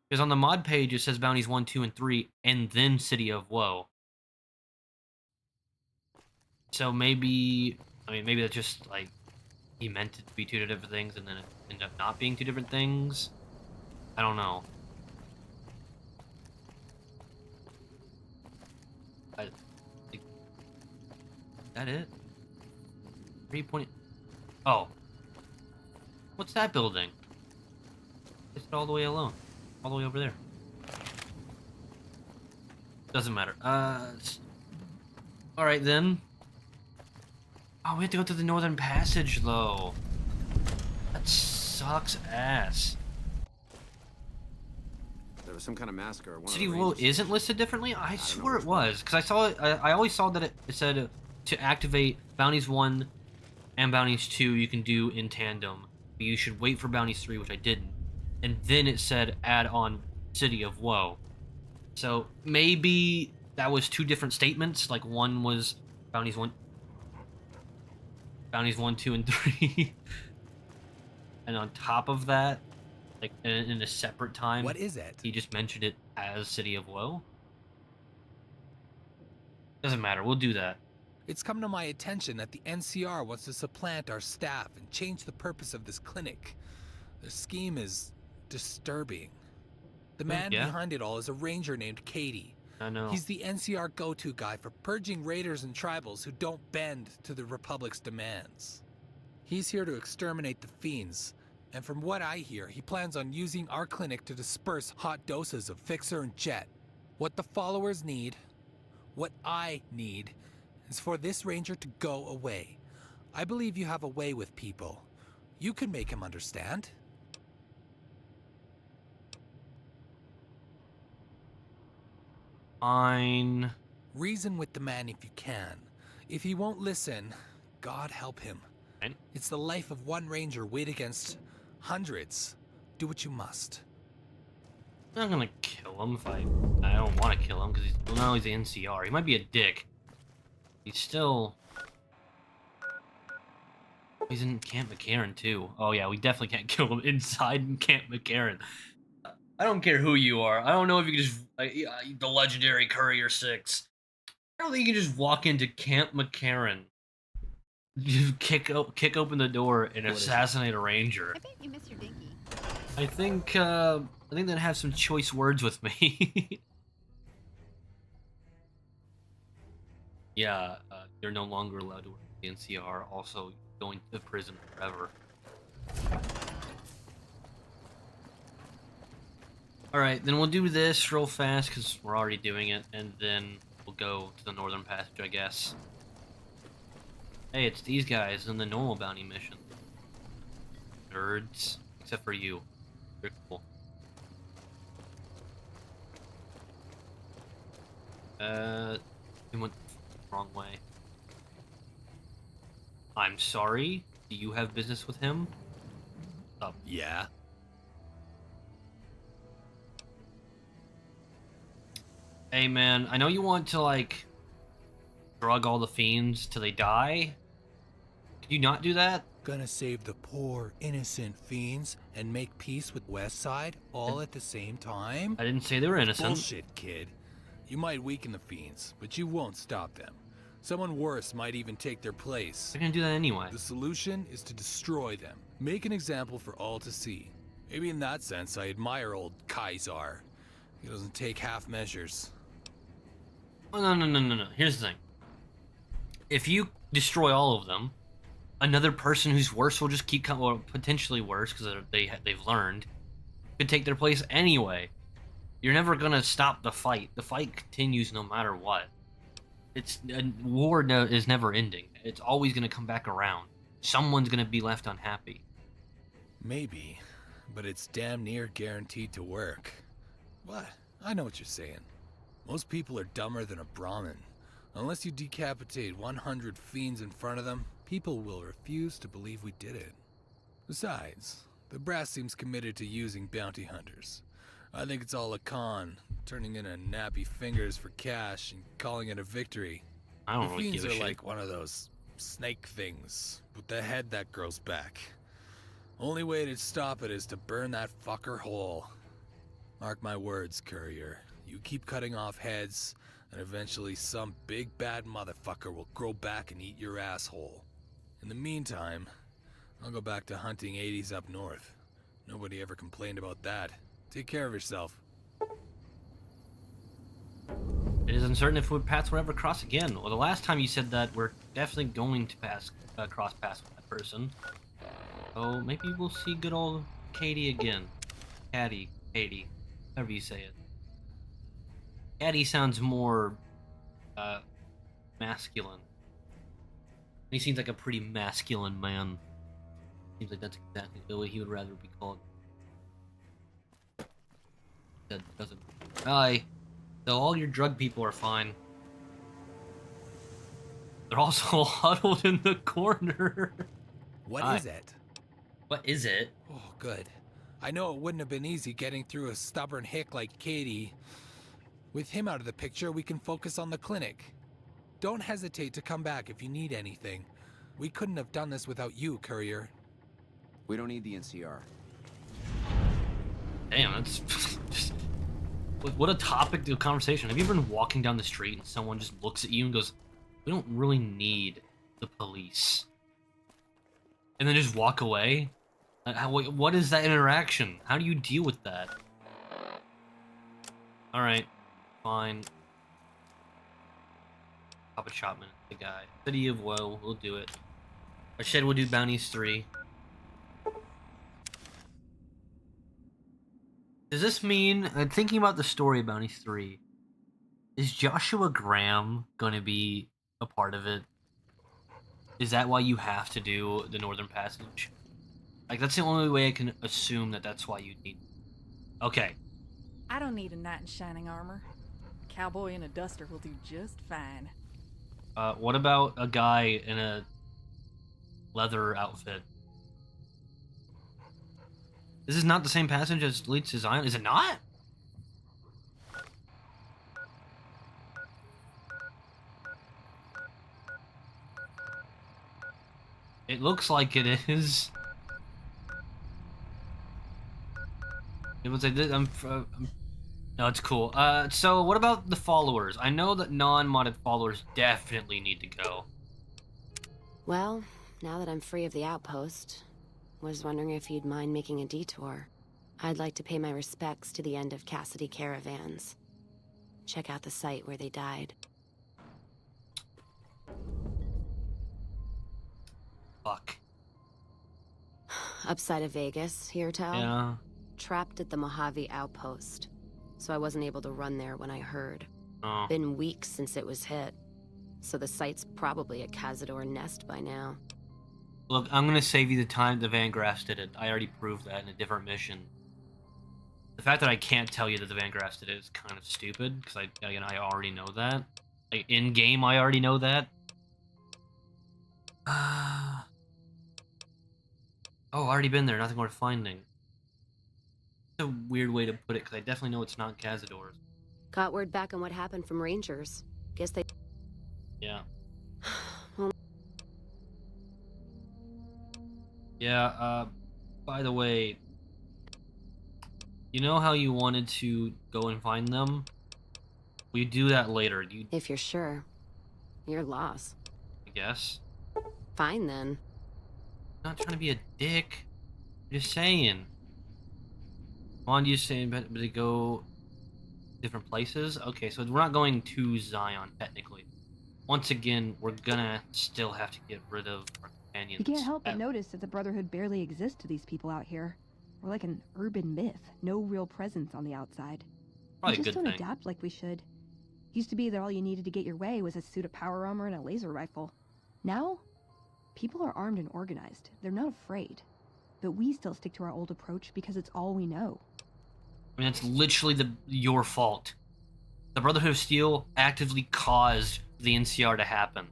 Because on the mod page it says Bounties 1, 2, and 3, and then City of Woe. So maybe... I mean, maybe that's just, like, he meant it to be two different things, and then it ended up not being two different things? I don't know. Is that it? 3 Oh. What's that building? It's all the way alone. All the way over there. Doesn't matter. Alright then. Oh, we have to go to the Northern Passage, though. That sucks ass. There was some kind of massacre. City of Woe isn't listed differently? I swear it was. Because I saw it, I always saw that it said to activate Bounties 1 and Bounties 2 you can do in tandem. But you should wait for Bounties 3, which I didn't. And then it said add on City of Woe. So maybe that was two different statements. Like one was Bounties 1, 2, and 3. And on top of that, like in a separate time, what is it? He just mentioned it as City of Woe. Doesn't matter. We'll do that. It's come to my attention that the NCR wants to supplant our staff and change the purpose of this clinic. Their scheme is disturbing. The man behind it all is a ranger named Katie. I know. He's the NCR go-to guy for purging raiders and tribals who don't bend to the Republic's demands. He's here to exterminate the fiends, and from what I hear, he plans on using our clinic to disperse hot doses of Fixer and Jet. What the followers need, what I need, is for this ranger to go away. I believe you have a way with people. You can make him understand. Fine. Reason with the man if you can. If he won't listen, God help him. Fine. It's the life of one ranger weighed against hundreds. Do what you must. I'm not gonna kill him if I don't want to kill him, because he's the NCR. He might be a dick. He's still... He's in Camp McCarran, too. Oh, yeah, we definitely can't kill him inside Camp McCarran. I don't care who you are. I don't know if you can just... the legendary Courier 6. I don't think you can just walk into Camp McCarran. Just kick open the door and assassinate a ranger. I bet you miss your dinghy. I think they'd have some choice words with me. Yeah, you're no longer allowed to work at the NCR, also going to prison forever. Alright, then we'll do this real fast, because we're already doing it, and then go to the Northern Passage, I guess. Hey, it's these guys in the normal bounty mission. Nerds. Except for you. You're cool. He went the wrong way. I'm sorry. Do you have business with him? Oh. Yeah. Hey man, I know you want to like drug all the fiends till they die. Could you not do that? Gonna save the poor, innocent fiends and make peace with Westside all at the same time? I didn't say they were innocent. Bullshit, kid. You might weaken the fiends, but you won't stop them. Someone worse might even take their place. They're gonna do that anyway. The solution is to destroy them. Make an example for all to see. Maybe in that sense, I admire old Kaiser. He doesn't take half measures. Oh, no. Here's the thing. If you destroy all of them, another person who's worse will just keep coming, or potentially worse, because they've learned, could take their place anyway. You're never gonna stop the fight. The fight continues no matter what. War is never ending. It's always gonna come back around. Someone's gonna be left unhappy. Maybe, but it's damn near guaranteed to work. What? I know what you're saying. Most people are dumber than a Brahmin. Unless you decapitate 100 fiends in front of them, people will refuse to believe we did it. Besides, the brass seems committed to using bounty hunters. I think it's all a con, turning in a nappy fingers for cash and calling it a victory. I don't the really fiends give a are shit. like one of those snake things with the head that grows back. Only way to stop it is to burn that fucker whole. Mark my words, courier. You keep cutting off heads, and eventually some big bad motherfucker will grow back and eat your asshole. In the meantime, I'll go back to hunting 80s up north. Nobody ever complained about that. Take care of yourself. It is uncertain if paths will ever cross again. Well, the last time you said that, we're definitely going to cross paths with that person. So maybe we'll see good old Katie again. Katie, however you say it. Katie sounds more masculine. He seems like a pretty masculine man. Seems like that's exactly the way he would rather be called. That doesn't. Hi. So all your drug people are fine. They're also huddled in the corner. What is it? What is it? Oh, good. I know it wouldn't have been easy getting through a stubborn hick like Katie. With him out of the picture, we can focus on the clinic. Don't hesitate to come back if you need anything. We couldn't have done this without you, courier. We don't need the NCR. Damn, that's just, what a topic of conversation. Have you ever been walking down the street and someone just looks at you and goes, "We don't really need the police," and then just walk away? What is that interaction? How do you deal with that? All right, fine. Papa Chopman, the guy. City of Woe, we'll do it. I said we'll do Bounties 3. Does this mean, thinking about the story of Bounties 3, is Joshua Graham gonna be a part of it? Is that why you have to do the Northern Passage? Like, that's the only way I can assume that that's why you need. Okay. I don't need a knight in shining armor. A cowboy in a duster will do just fine. What about a guy in a leather outfit? This is not the same passage as Leeds Design, is it not? It looks like it is. It was like this. No, it's cool. So what about the followers? I know that non-modded followers definitely need to go. Well, now that I'm free of the outpost, was wondering if you'd mind making a detour. I'd like to pay my respects to the end of Cassidy caravans. Check out the site where they died. Fuck. Upside of Vegas, here, Tal? Yeah. Trapped at the Mojave outpost, so I wasn't able to run there when I heard. Oh. Been weeks since it was hit, so the site's probably a Cazador nest by now. Look, I'm gonna save you the time the Van Graffs did it. I already proved that in a different mission. The fact that I can't tell you that the Van Graffs did it is kind of stupid, because I already know that. Like, in-game, I already know that. Oh, already been there, nothing worth finding. It's a weird way to put it, because I definitely know it's not Cazadors. Got word back on what happened from Rangers. Guess they... Yeah. Well... Yeah, by the way, you know how you wanted to go and find them? We do that later. If you're sure. Your loss. I guess. Fine, then. I'm not trying to be a dick. I'm just saying. Wanda's saying, but to go different places? Okay, so we're not going to Zion, technically. Once again, we're gonna still have to get rid of our companions. You can't help but notice that the Brotherhood barely exists to these people out here. We're like an urban myth, no real presence on the outside. Probably We a just good don't thing. adapt like we should. Used to be that all you needed to get your way was a suit of power armor and a laser rifle. Now, people are armed and organized. They're not afraid. But we still stick to our old approach because it's all we know. I mean, it's literally your fault. The Brotherhood of Steel actively caused the NCR to happen.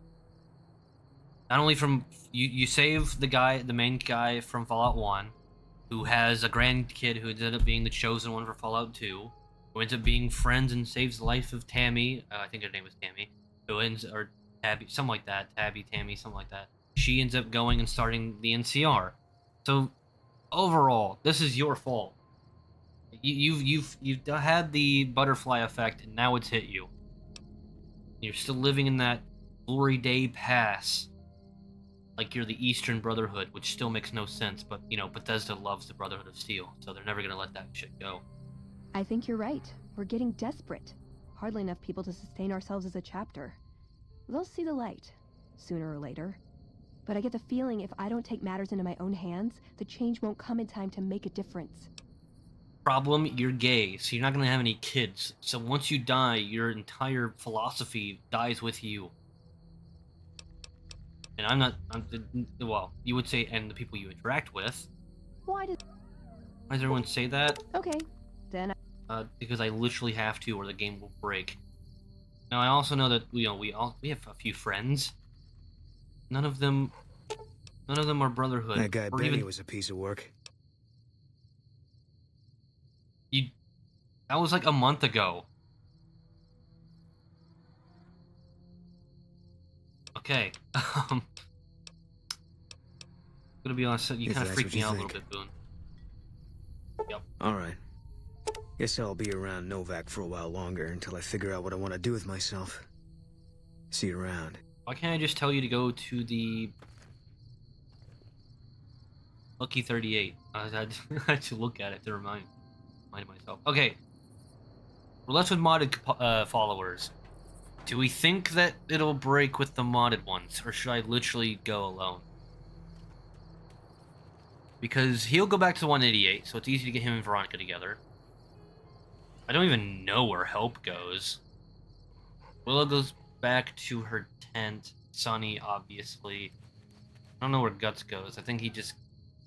Not only from... You save the main guy from Fallout 1, who has a grandkid who ended up being the chosen one for Fallout 2, who ends up being friends and saves the life of Tammy. I think her name was Tammy. Or Tabby, something like that. Tabby, Tammy, something like that. She ends up going and starting the NCR. So, overall, this is your fault. You've had the butterfly effect, and now it's hit you. You're still living in that glory day pass, like you're the Eastern Brotherhood, which still makes no sense. But you know, Bethesda loves the Brotherhood of Steel, so they're never gonna let that shit go. I think you're right. We're getting desperate. Hardly enough people to sustain ourselves as a chapter. They'll see the light, sooner or later. But I get the feeling if I don't take matters into my own hands, the change won't come in time to make a difference. Problem, you're gay, so you're not gonna have any kids. So once you die, your entire philosophy dies with you. And well, you would say, and the people you interact with. Why does everyone say that? Okay, then because I literally have to, or the game will break. Now, I also know that, you know, we have a few friends. None of them are Brotherhood. That guy or Benny even, was a piece of work. That was like a month ago. Okay. Gonna be honest, you If kind of that's freaked what me you out a think. little bit, Boone. Yep. Alright. Guess I'll be around Novak for a while longer until I figure out what I want to do with myself. See you around. Why can't I just tell you to go to the Lucky 38? I had to look at it to remind myself. Okay. We're left with modded followers. Do we think that it'll break with the modded ones, or should I literally go alone? Because he'll go back to 188, so it's easy to get him and Veronica together. I don't even know where Help goes. Willow goes back to her tent. Sunny, obviously. I don't know where Guts goes. I think he just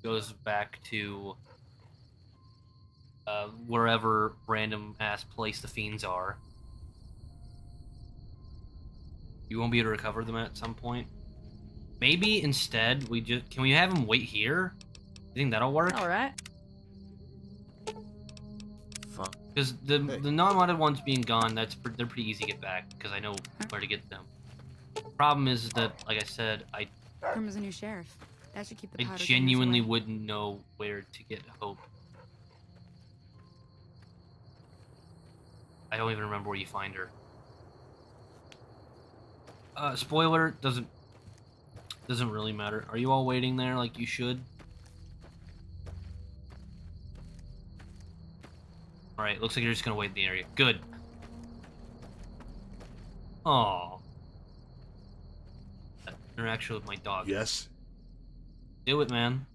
goes back to wherever random-ass place the fiends are. You won't be able to recover them at some point. Maybe instead can we have him wait here? You think that'll work? All right. Fuck. Because the non-modded ones being gone, they're pretty easy to get back because I know where to get them. Problem is that, like I said, I From as a new sheriff. That should keep the powder genuinely wouldn't know where to get Hope. I don't even remember where you find her. Spoiler, doesn't really matter. Are you all waiting there like you should? Alright, looks like you're just gonna wait in the area. Good. Aww. That interaction with my dog. Yes? Do it, man.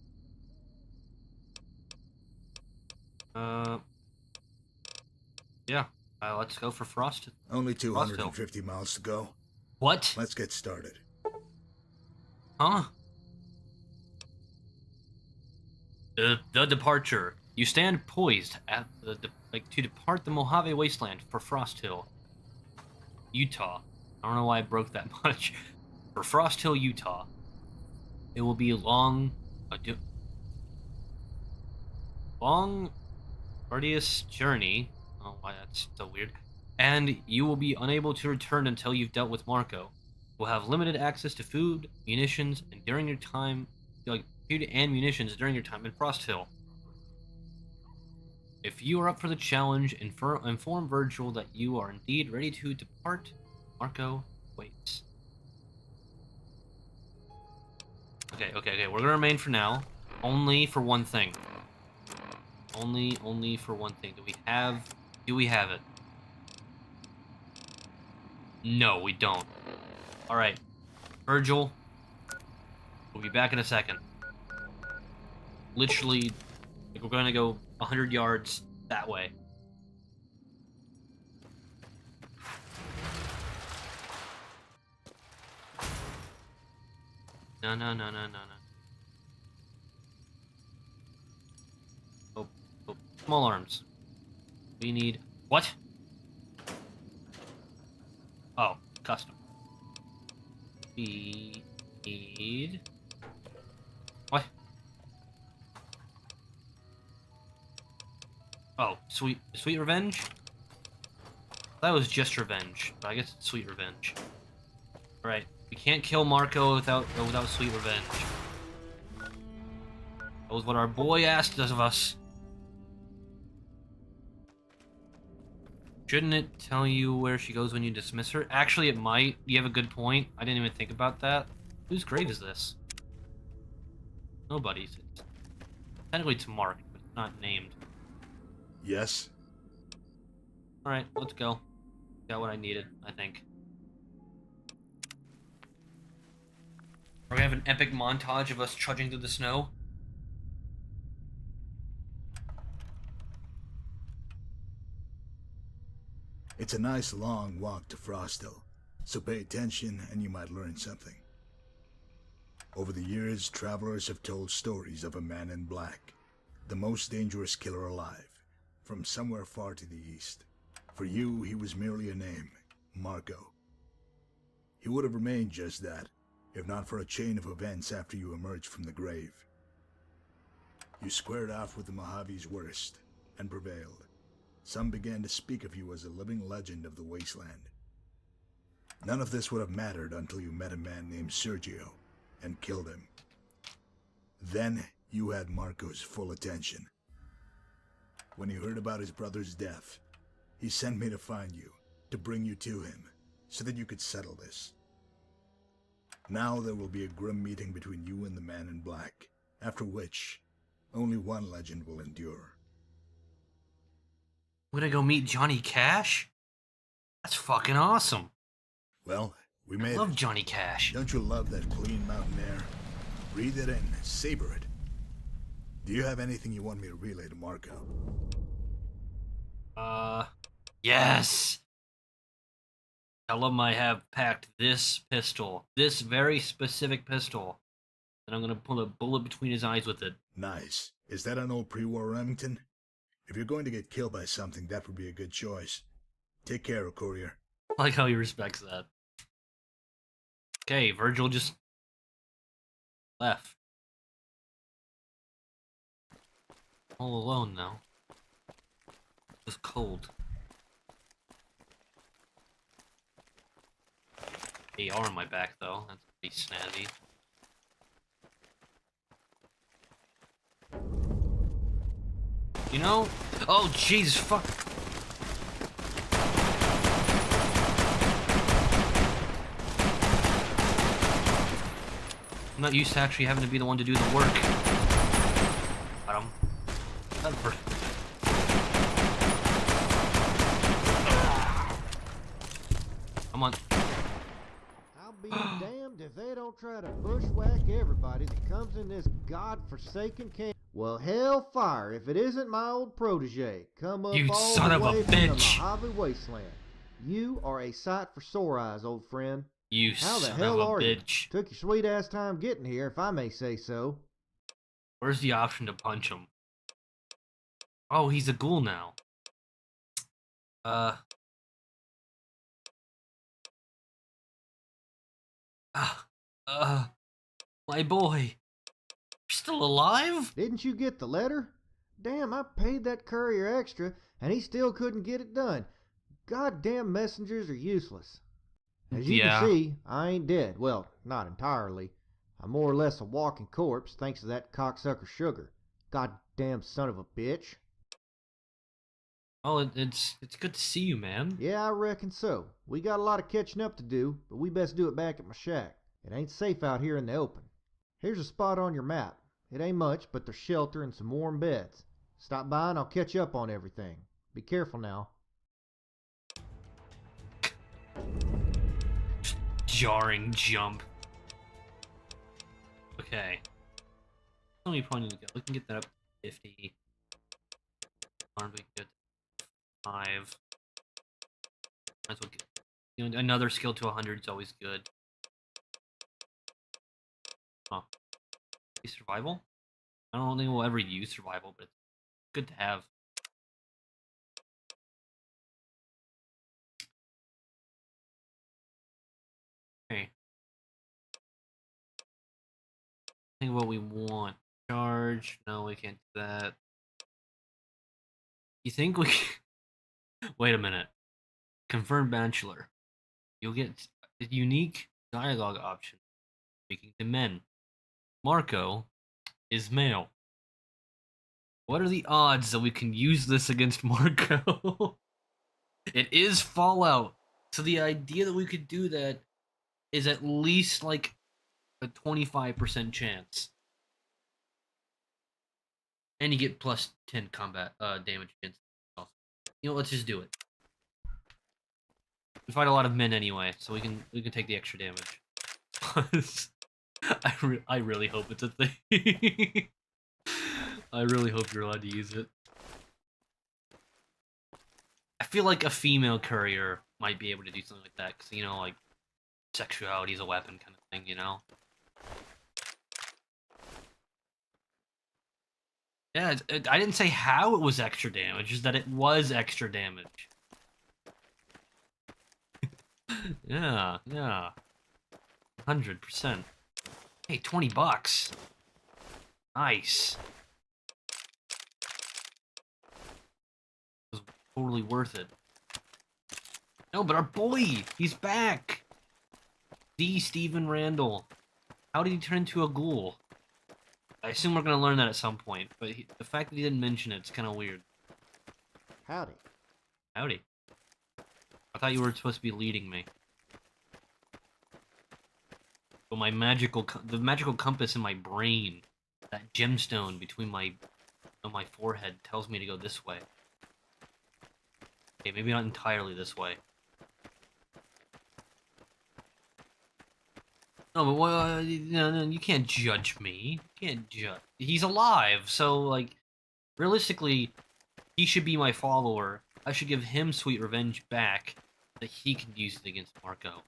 Yeah. Let's go for Frost. Only Frost Hill. 250 miles to go. What? Let's get started. Huh? The departure. You stand poised at to depart the Mojave Wasteland for Frost Hill, Utah. I don't know why I broke that much. For Frost Hill, Utah. It will be a long, arduous journey. Oh, why that's so weird. And you will be unable to return until you've dealt with Marco. Will have limited access to food, munitions, and during your time, food and munitions during your time in Frost Hill. If you are up for the challenge, inform Virgil that you are indeed ready to depart. Marco waits. Okay. We're gonna remain for now. Only for one thing. Only for one thing. Do we have it? No, we don't. Alright. Virgil. We'll be back in a second. Literally, we're gonna go 100 yards that way. No. Oh, small arms. We need... What? Oh, custom. We need... What? Oh, sweet revenge? That was just revenge, but I guess it's sweet revenge. Alright, we can't kill Marco without sweet revenge. That was what our boy asked of us. Shouldn't it tell you where she goes when you dismiss her? Actually, it might. You have a good point. I didn't even think about that. Whose grave is this? Nobody's. It's technically it's marked, but it's not named. Yes? Alright, let's go. Got what I needed, I think. We're gonna have an epic montage of us trudging through the snow. It's a nice long walk to Frost Hill, so pay attention and you might learn something. Over the years, travelers have told stories of a man in black, the most dangerous killer alive, from somewhere far to the east. For you, he was merely a name, Marco. He would have remained just that, if not for a chain of events after you emerged from the grave. You squared off with the Mojave's worst, and prevailed. Some began to speak of you as a living legend of the wasteland. None of this would have mattered until you met a man named Sergio, and killed him. Then, you had Marco's full attention. When he heard about his brother's death, he sent me to find you, to bring you to him, so that you could settle this. Now there will be a grim meeting between you and the man in black, after which, only one legend will endure. We're gonna go meet Johnny Cash? That's fucking awesome. Well, we made it. I love Johnny Cash. Don't you love that clean mountain air? Breathe it in, savor it. Do you have anything you want me to relay to Marco? Yes! Tell him I have packed this pistol. This very specific pistol. And I'm gonna put a bullet between his eyes with it. Nice. Is that an old pre-war Remington? If you're going to get killed by something, that would be a good choice. Take care, Courier. I like how he respects that. Okay, Virgil just left. All alone now. It's cold. AR on my back though. That's pretty snazzy. You know? Oh Jesus fuck. I'm not used to actually having to be the one to do the work. Got him. Come on. I'll be damned if they don't try to bushwhack everybody that comes in this godforsaken camp. Well, hellfire if it isn't my old protege. Come up You all son the of a way from the bitch. Mojave Wasteland. You are a sight for sore eyes, old friend. You How the son hell of a are you? bitch. Took your sweet ass time getting here, if I may say so. Where's the option to punch him? Oh, he's a ghoul now. Uh. My boy. You're still alive? Didn't you get the letter? Damn, I paid that courier extra, and he still couldn't get it done. Goddamn messengers are useless. As you can see, I ain't dead. Well, not entirely. I'm more or less a walking corpse thanks to that cocksucker Sugar. Goddamn son of a bitch. Oh, it's good to see you, man. Yeah, I reckon so. We got a lot of catching up to do, but we best do it back at my shack. It ain't safe out here in the open. Here's a spot on your map. It ain't much, but there's shelter and some warm beds. Stop by and I'll catch up on everything. Be careful now. Jarring jump. Okay. Let me point to go. We can get that up to 50. Aren't we good? 5. Might as well get, you know, another skill to 100 is always good. Oh. Survival? I don't think we'll ever use survival, but it's good to have. Okay. Think what we want. Charge. No, we can't do that. You think we can... Wait a minute. Confirmed bachelor. You'll get a unique dialogue option. Speaking to men. Marco is male. What are the odds that we can use this against Marco? It is Fallout. So the idea that we could do that is at least like a 25% chance. And you get plus 10 combat damage against it. You know, let's just do it. We fight a lot of men anyway, so we can take the extra damage. I really hope it's a thing. I really hope you're allowed to use it. I feel like a female courier might be able to do something like that, because, you know, like, sexuality is a weapon kind of thing, you know? Yeah, I didn't say how it was extra damage, just that it was extra damage. Yeah. 100%. Hey, $20. Nice. It was totally worth it. No, but our boy, he's back. D. Stephen Randall. How did he turn into a ghoul? I assume we're gonna learn that at some point, but the fact that he didn't mention it's kind of weird. Howdy. Howdy. I thought you were supposed to be leading me. But my the magical compass in my brain, that gemstone between on my forehead tells me to go this way. Okay, maybe not entirely this way. No, but well, no, you can't judge me. You can't judge. He's alive, so like, realistically, he should be my follower. I should give him sweet revenge back, that he can use it against Marco.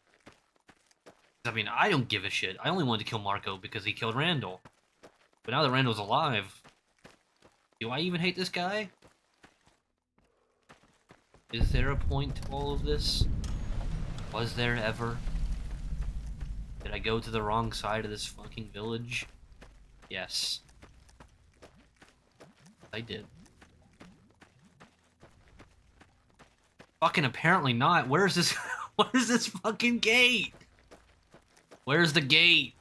I mean, I don't give a shit. I only wanted to kill Marco because he killed Randall. But now that Randall's alive, do I even hate this guy? Is there a point to all of this? Was there ever? Did I go to the wrong side of this fucking village? Yes. I did. Fucking apparently not. Where's this where's this fucking gate? Where's the gate?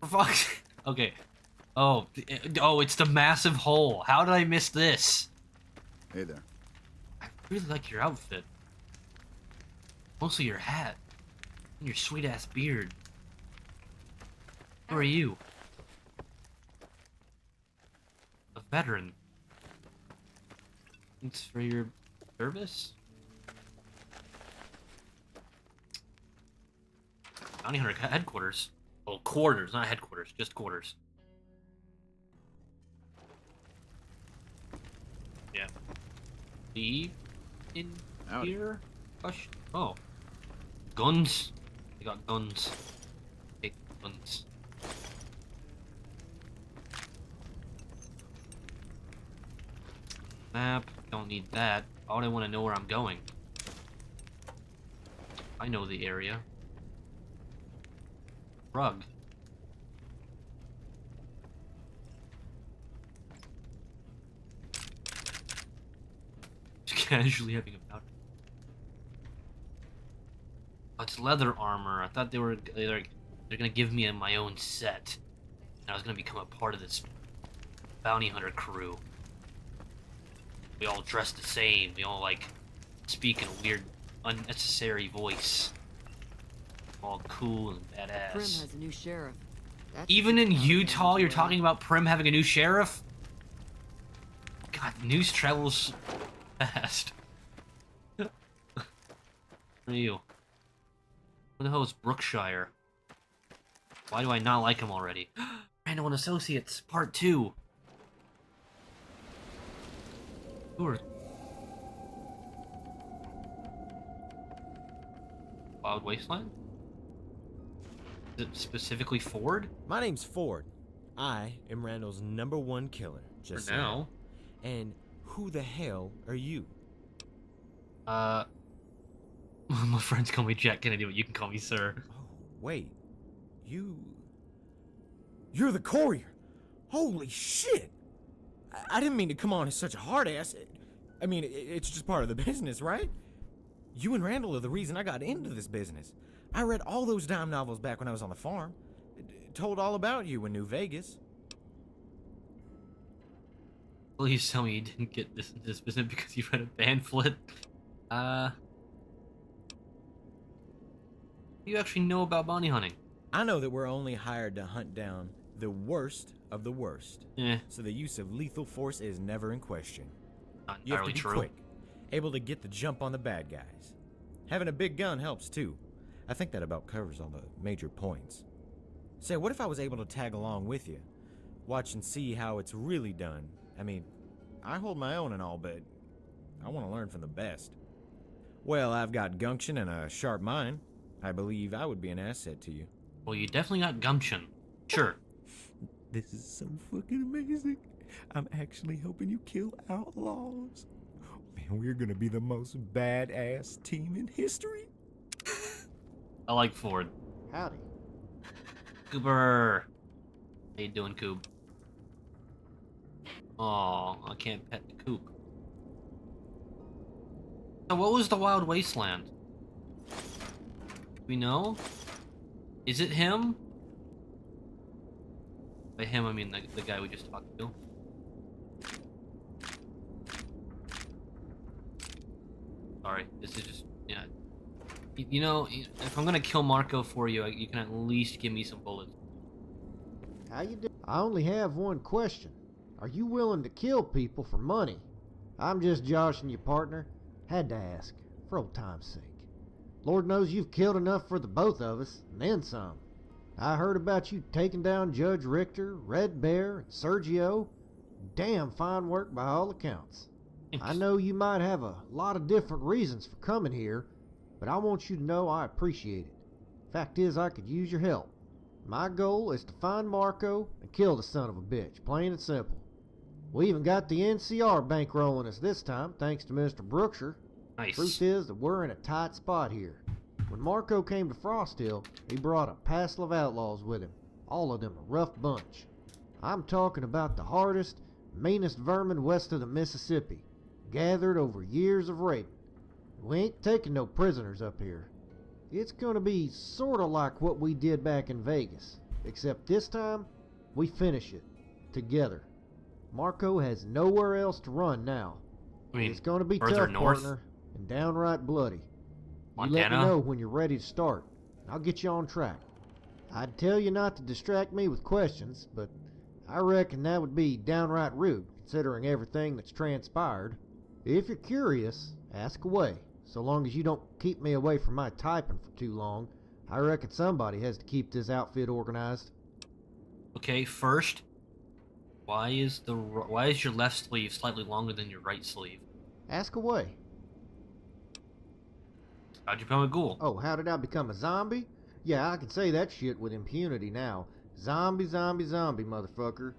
For fuck's okay. Oh, it's the massive hole. How did I miss this? Hey there. I really like your outfit. Mostly your hat. And your sweet ass beard. Who are you? A veteran. Thanks for your service? Bounty Hunter headquarters. Well, quarters, not headquarters, just quarters. Yeah. Leave in here? Oh. Guns. They got guns. Big guns. Map. Don't need that. I don't want to know where I'm going. I know the area. Rug. Just casually having a powder. Oh, it's leather armor. I thought they're gonna give me my own set, and I was gonna become a part of this bounty hunter crew. We all dress the same. We all like speak in a weird, unnecessary voice. All cool and badass. Prim has a new sheriff. Even in Utah, you're talking about Prim having a new sheriff? God, news travels fast. Where are you? Where the hell is Brookshire? Why do I not like him already? Randall and Associates, Part 2. Who are... Wild Wasteland? Is it specifically Ford? My name's Ford. I am Randall's #1 killer, just For now. And who the hell are you? My friends call me Jack Kennedy, but you can call me sir. Oh, wait. You're the courier. Holy shit! I didn't mean to come on as such a hard ass. I mean, it's just part of the business, right? You and Randall are the reason I got into this business. I read all those dime novels back when I was on the farm. Told all about you in New Vegas. Please tell me you didn't get this business because you read a pamphlet. You actually know about bounty hunting? I know that we're only hired to hunt down the worst of the worst. Yeah. So the use of lethal force is never in question. Not You have to entirely be true. quick, able to get the jump on the bad guys. Having a big gun helps too. I think that about covers all the major points. Say, what if I was able to tag along with you? Watch and see how it's really done. I mean, I hold my own and all, but I want to learn from the best. Well, I've got gumption and a sharp mind. I believe I would be an asset to you. Well, you definitely got gumption. Sure. This is so fucking amazing. I'm actually helping you kill outlaws. Man, we're gonna be the most badass team in history. I like Ford. Howdy. Cooper. How you doing, Coop? Oh, I can't pet the Coop. So what was the Wild Wasteland? We know? Is it him? By him, I mean the guy we just talked to. Sorry, this is just, yeah. You know, if I'm gonna kill Marco for you, you can at least give me some bullets. How you doing? I only have one question. Are you willing to kill people for money? I'm just joshing you, partner. Had to ask, for old time's sake. Lord knows you've killed enough for the both of us, and then some. I heard about you taking down Judge Richter, Red Bear, and Sergio. Damn fine work by all accounts. I know you might have a lot of different reasons for coming here, but I want you to know I appreciate it. Fact is, I could use your help. My goal is to find Marco and kill the son of a bitch, plain and simple. We even got the NCR bankrolling us this time, thanks to Mr. Brookshire. Nice. Truth is that we're in a tight spot here. When Marco came to Frost Hill, he brought a passel of outlaws with him. All of them a rough bunch. I'm talking about the hardest, meanest vermin west of the Mississippi, gathered over years of raiding. We ain't taking no prisoners up here. It's gonna be sorta like what we did back in Vegas, except this time, we finish it. Together. Marco has nowhere else to run now. I mean, it's gonna be further tough, north? partner, and downright bloody. You let Montana? me know when you're ready to start. I'll get you on track. I'd tell you not to distract me with questions, but I reckon that would be downright rude, considering everything that's transpired. If you're curious, ask away, so long as you don't keep me away from my typing for too long, I reckon somebody has to keep this outfit organized. Okay, first, why is your left sleeve slightly longer than your right sleeve? Ask away. How'd you become a ghoul? Oh, how did I become a zombie? Yeah, I can say that shit with impunity now. Zombie, zombie, zombie, motherfucker.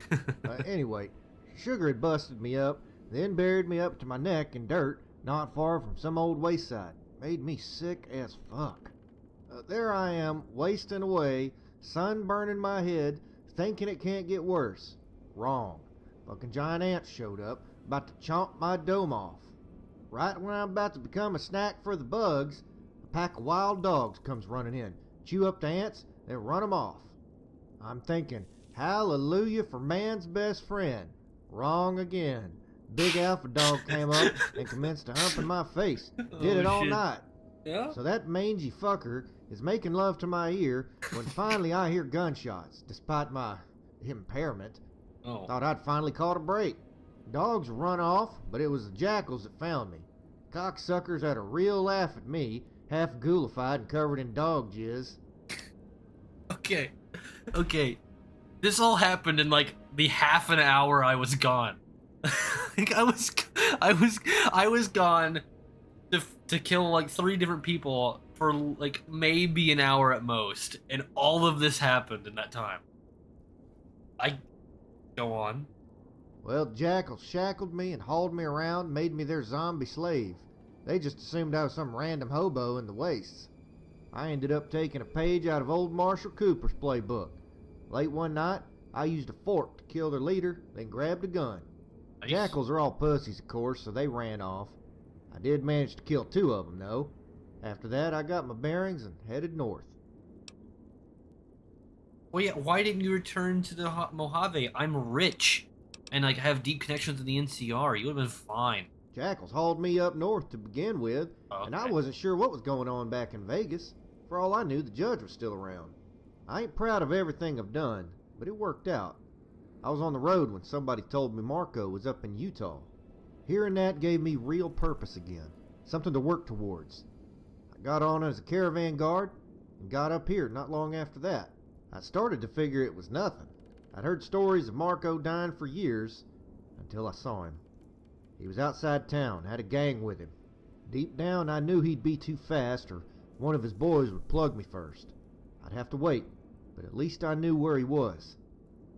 Anyway, Sugar had busted me up, then buried me up to my neck in dirt not far from some old wayside. Made me sick as fuck. There I am, wasting away, sun burning my head, thinking it can't get worse. Wrong. Fucking giant ants showed up, about to chomp my dome off. Right when I'm about to become a snack for the bugs, a pack of wild dogs comes running in, chew up the ants, then run 'em off. I'm thinking, hallelujah for man's best friend. Wrong again. Big alpha dog came up and commenced to humping my face. Did it all shit. night. Yeah? So that mangy fucker is making love to my ear when finally I hear gunshots, despite my impairment. Oh. Thought I'd finally caught a break. Dogs run off, but it was the jackals that found me. Cocksuckers had a real laugh at me, half ghoulified and covered in dog jizz. Okay. This all happened in like the half an hour I was gone. Like I was gone to kill like 3 different people for like maybe an hour at most, and all of this happened in that time. Go on. Well, jackals shackled me and hauled me around, made me their zombie slave. They just assumed I was some random hobo in the wastes. I ended up taking a page out of old Marshall Cooper's playbook. Late one night, I used a fork to kill their leader, then grabbed a gun. Nice. Jackals are all pussies, of course, so they ran off. I did manage to kill 2 of them, though. After that, I got my bearings and headed north. Well, yeah, why didn't you return to the Mojave? I'm rich, and like have deep connections to the NCR. You would have been fine. Jackals hauled me up north to begin with, and I wasn't sure what was going on back in Vegas. For all I knew, the judge was still around. I ain't proud of everything I've done, but it worked out. I was on the road when somebody told me Marco was up in Utah. Hearing that gave me real purpose again, something to work towards. I got on as a caravan guard and got up here not long after that. I started to figure it was nothing. I'd heard stories of Marco dying for years until I saw him. He was outside town, had a gang with him. Deep down, I knew he'd be too fast, or one of his boys would plug me first. I'd have to wait, but at least I knew where he was.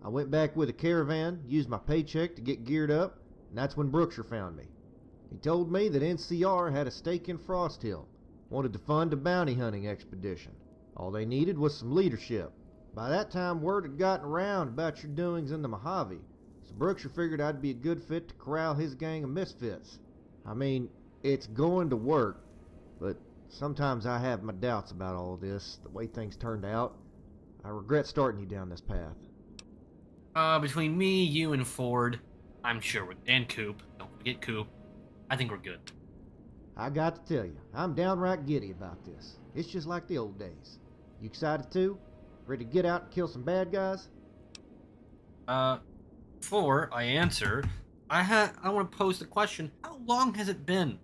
I went back with a caravan, used my paycheck to get geared up, and that's when Brookshire found me. He told me that NCR had a stake in Frost Hill, wanted to fund a bounty hunting expedition. All they needed was some leadership. By that time, word had gotten around about your doings in the Mojave, so Brookshire figured I'd be a good fit to corral his gang of misfits. I mean, it's going to work, but sometimes I have my doubts about all of this, the way things turned out. I regret starting you down this path. Between me, you, and Ford, I'm sure and Coop, don't forget Coop, I think we're good. I got to tell you, I'm downright giddy about this. It's just like the old days. You excited too? Ready to get out and kill some bad guys? Before I answer, I want to pose the question, how long has it been?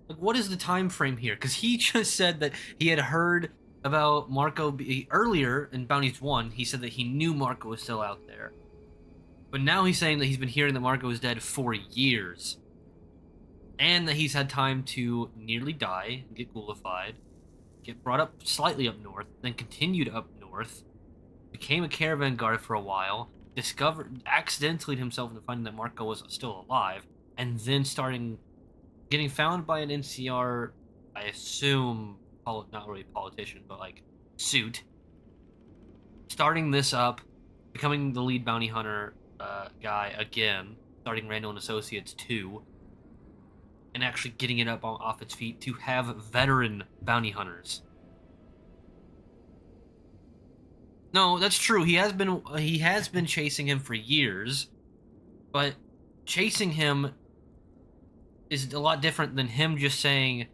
Like, what is the time frame here? Because he just said that he had heard about Marco earlier in Bounties 1. He said that he knew Marco was still out there. But now he's saying that he's been hearing that Marco is dead for years. And that he's had time to nearly die, get ghoulified, get brought up slightly up north, then continued up north, became a caravan guard for a while, accidentally himself into finding that Marco was still alive, and then getting found by an NCR, I assume, not really politician, but like, suit, starting this up, becoming the lead bounty hunter guy again, starting Randall and Associates 2, and actually getting it up off its feet to have veteran bounty hunters. No, that's true. He has been chasing him for years, but chasing him is a lot different than him just saying,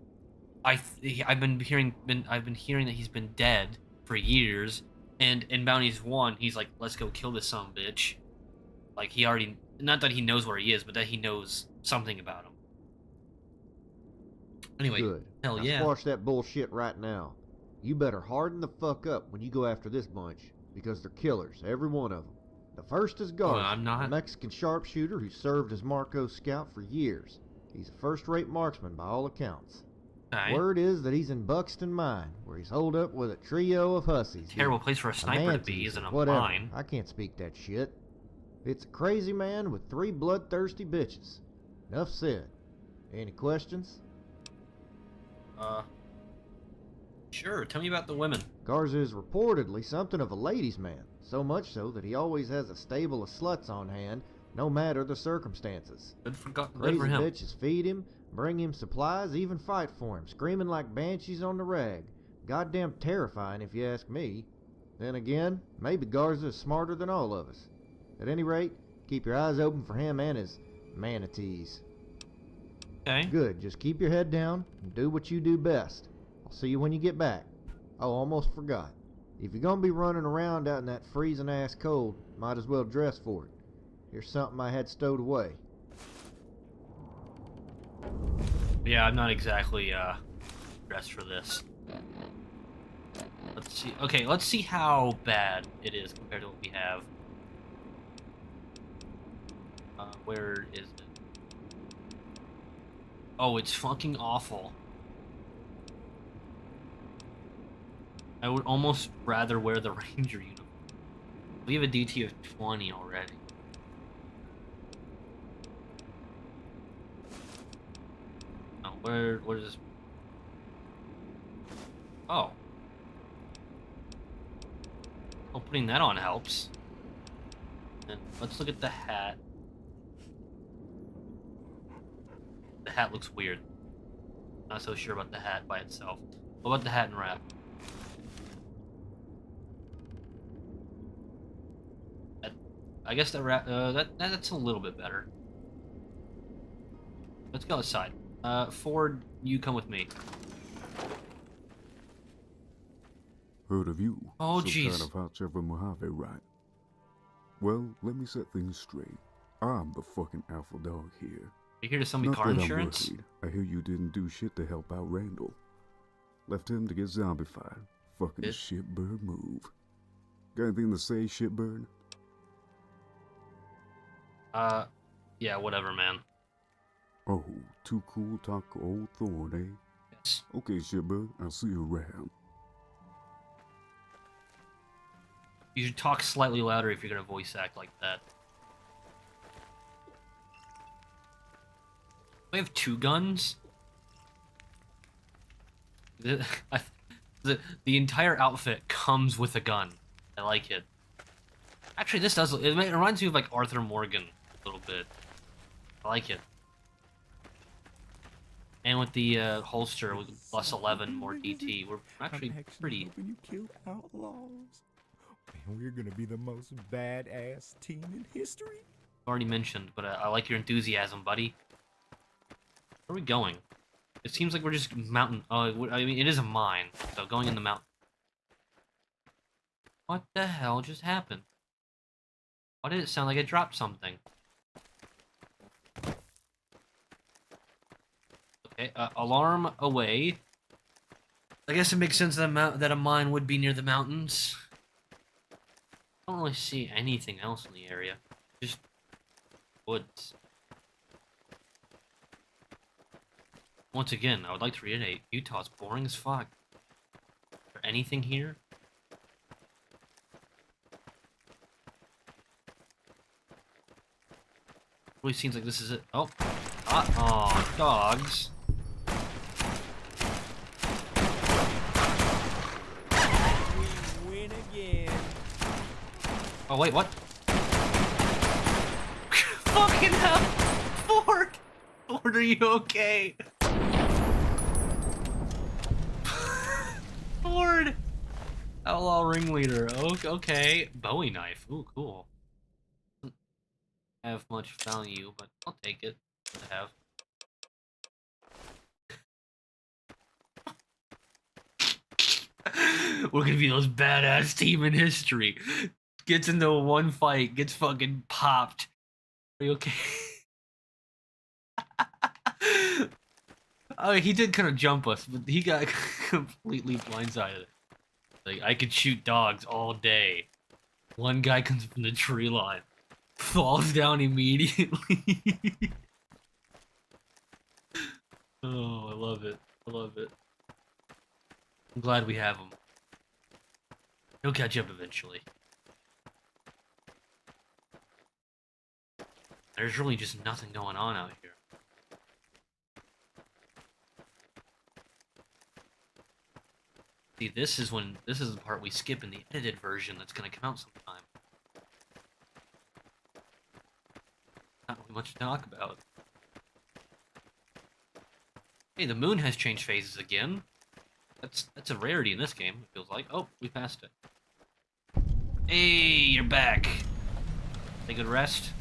I've been hearing that he's been dead for years, and in Bounties 1, he's like, let's go kill this son of a bitch. Like, he already, not that he knows where he is, but that he knows something about him. Anyway, Good. hell now yeah. Squash that bullshit right now. You better harden the fuck up when you go after this bunch, because they're killers, every one of them. The first is Garza, I'm not. a Mexican sharpshooter who served as Marco's scout for years. He's a first-rate marksman by all accounts. Okay. Word is that he's in Buxton Mine, where he's holed up with a trio of hussies. Terrible place for a sniper to be, isn't a mine. I can't speak that shit. It's a crazy man with 3 bloodthirsty bitches. Enough said. Any questions? Sure, tell me about the women. Garza is reportedly something of a ladies' man, so much so that he always has a stable of sluts on hand, no matter the circumstances. Good for Crazy him. bitches feed him, bring him supplies, even fight for him, screaming like banshees on the rag. Goddamn terrifying if you ask me. Then again, maybe Garza is smarter than all of us. At any rate, keep your eyes open for him and his manatees. Okay. Good, just keep your head down and do what you do best. I'll see you when you get back. Oh, almost forgot. If you're gonna be running around out in that freezing ass cold, might as well dress for it. Here's something I had stowed away. Yeah, I'm not exactly dressed for this. Let's see. Okay, let's see how bad it is compared to what we have. Where is it? Oh, it's fucking awful. I would almost rather wear the Ranger uniform. We have a DT of 20 already. Oh, what is this? Oh. Well, putting that on helps. And let's look at the hat. The hat looks weird. Not so sure about the hat by itself. What about the hat and wrap? I guess the wrap, that's a little bit better. Let's go outside. Ford, you come with me. Heard of you. Oh, Some jeez. kind of hot shot from Mojave, right? Well, let me set things straight. I'm the fucking alpha dog here. You here to sell me Not car that I'm insurance? worried. I hear you didn't do shit to help out Randall. Left him to get zombified. Fucking shitbird move. Got anything to say, shitbird? Yeah, whatever, man. Oh, too cool to talk to old Thorn, eh? Yes. Okay, shitbird, I'll see you around. You should talk slightly louder if you're gonna voice act like that. We have 2 guns? The entire outfit comes with a gun. I like it. Actually, this does. It reminds me of like Arthur Morgan a little bit. I like it. And with the holster with plus 11 more DT, we're actually pretty. When you killed outlaws, man, we're gonna be the most badass team in history. Already mentioned, but I like your enthusiasm, buddy. Where are we going? It seems like we're just mountain. Oh, I mean, it is a mine, so going in the mountain. What the hell just happened? Why did it sound like I dropped something? Okay, alarm away. I guess it makes sense that a mine would be near the mountains. I don't really see anything else in the area. Just woods. Once again, I would like to reiterate, Utah's boring as fuck. Is there anything here? Really seems like this is it. Oh. Oh, dogs. We win again. Oh, wait, what? Fucking hell! Ford! Ford, are you okay? Ford! Outlaw ringleader. Okay. Bowie knife. Ooh, cool. Doesn't have much value, but I'll take it to have. We're gonna be the most badass team in history. Gets into one fight, gets fucking popped. Are you okay? Oh, he did kind of jump us, but he got completely blindsided. Like, I could shoot dogs all day. One guy comes from the tree line. Falls down immediately. Oh, I love it. I love it. I'm glad we have him. He'll catch up eventually. There's really just nothing going on out here. See, this is the part we skip in the edited version that's gonna come out sometime. Not really much to talk about. Hey, the moon has changed phases again. That's a rarity in this game, it feels like. Oh, we passed it. Hey, you're back. Take a good rest.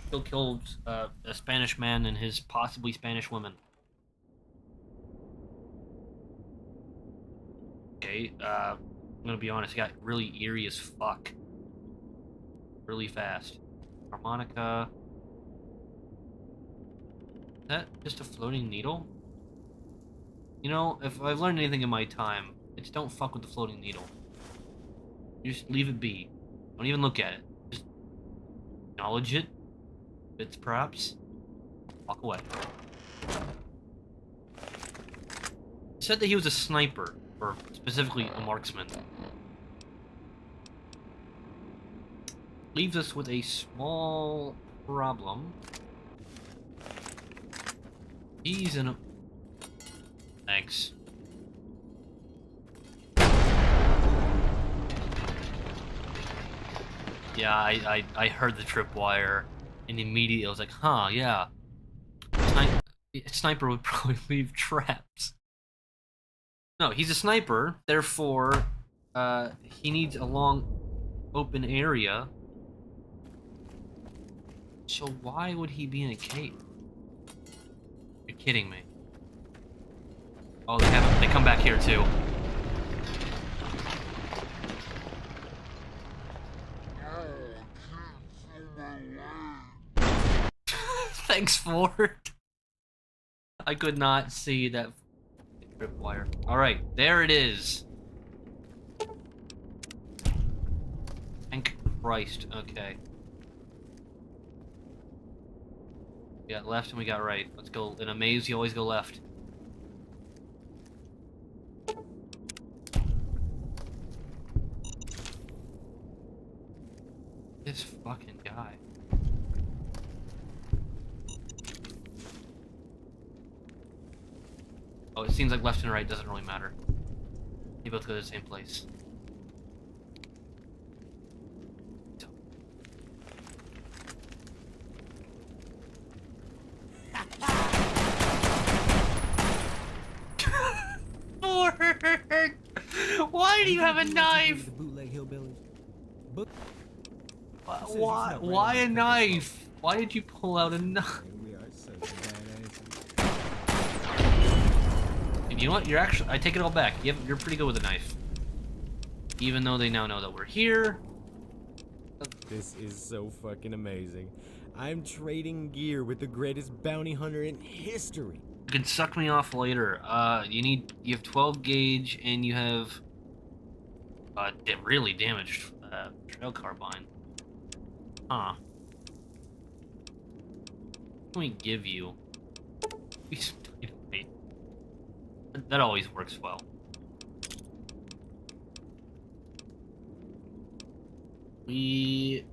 Still killed a Spanish man and his possibly Spanish woman. Okay, I'm gonna be honest, it got really eerie as fuck. Really fast. Harmonica. Is that just a floating needle? You know, if I've learned anything in my time, it's don't fuck with the floating needle. You just leave it be. Don't even look at it. Just acknowledge it. Bits perhaps. Walk away. He said that he was a sniper, or specifically a marksman. Leaves us with a small problem. He's in a... Thanks. Yeah, I heard the tripwire, and immediately I was like, huh, yeah. Sniper would probably leave traps. No, he's a sniper, therefore, he needs a long, open area. So why would he be in a cave? You're kidding me. Oh, they come back here too. Thanks, Ford. I could not see that tripwire. Alright, there it is. Thank Christ. Okay. We got left and we got right. Let's go. In a maze, you always go left. This fucking guy. Oh, it seems like left and right doesn't really matter. They both go to the same place. Why do you have a knife? Why a knife? Why did you pull out a knife? You know what? You're actually... I take it all back. You're pretty good with a knife. Even though they now know that we're here. This is so fucking amazing. I'm trading gear with the greatest bounty hunter in history. You can suck me off later. You have 12 gauge and you have really damaged trail carbine. Huh. What can we give you? That always works well. We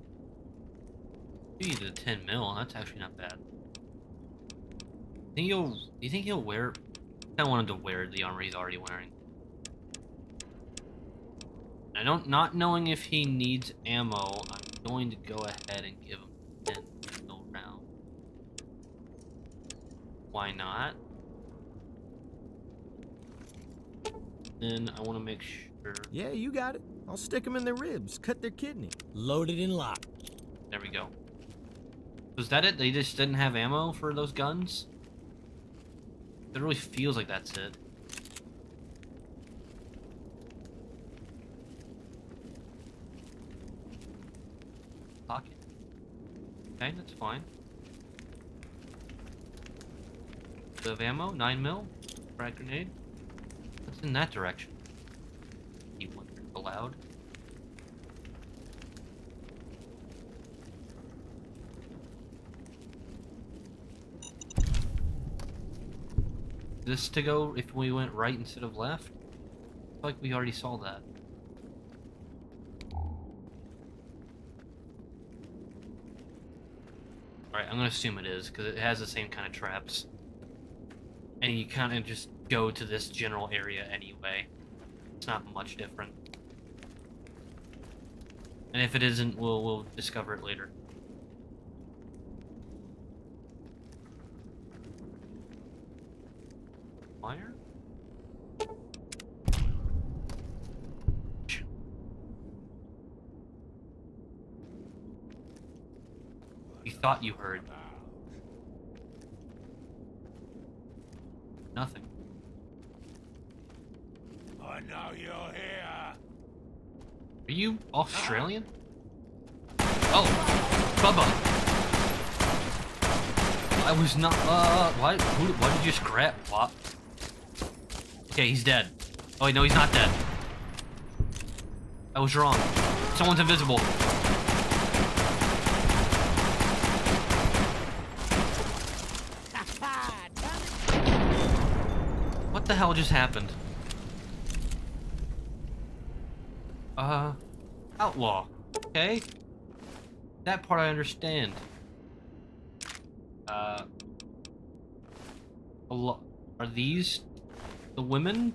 need a 10 mil. That's actually not bad. Do you think he'll wear? I don't want him to wear the armor he's already wearing. Not knowing if he needs ammo, I'm going to go ahead and give him 10 mil round. Why not? Then I want to make sure. Yeah, you got it. I'll stick them in their ribs, cut their kidney. Loaded and locked. There we go. Was that it? They just didn't have ammo for those guns? It really feels like that's it. Pocket. Okay, that's fine. Do you have ammo? 9 mil? Frag grenade? What's in that direction? loud. This to go if we went right instead of left? I feel like we already saw that. Alright, I'm gonna assume it is, because it has the same kind of traps. And you kind of just go to this general area anyway. It's not much different. And if it isn't, we'll discover it later. Fire? You thought you heard. Nothing. I know you're here. Are you Australian? Oh, Bubba. I was not. Why? Why did you just grab? What? Okay, he's dead. Oh wait, no, he's not dead. I was wrong. Someone's invisible. What the hell just happened? Outlaw. Okay. That part I understand. Are these the women?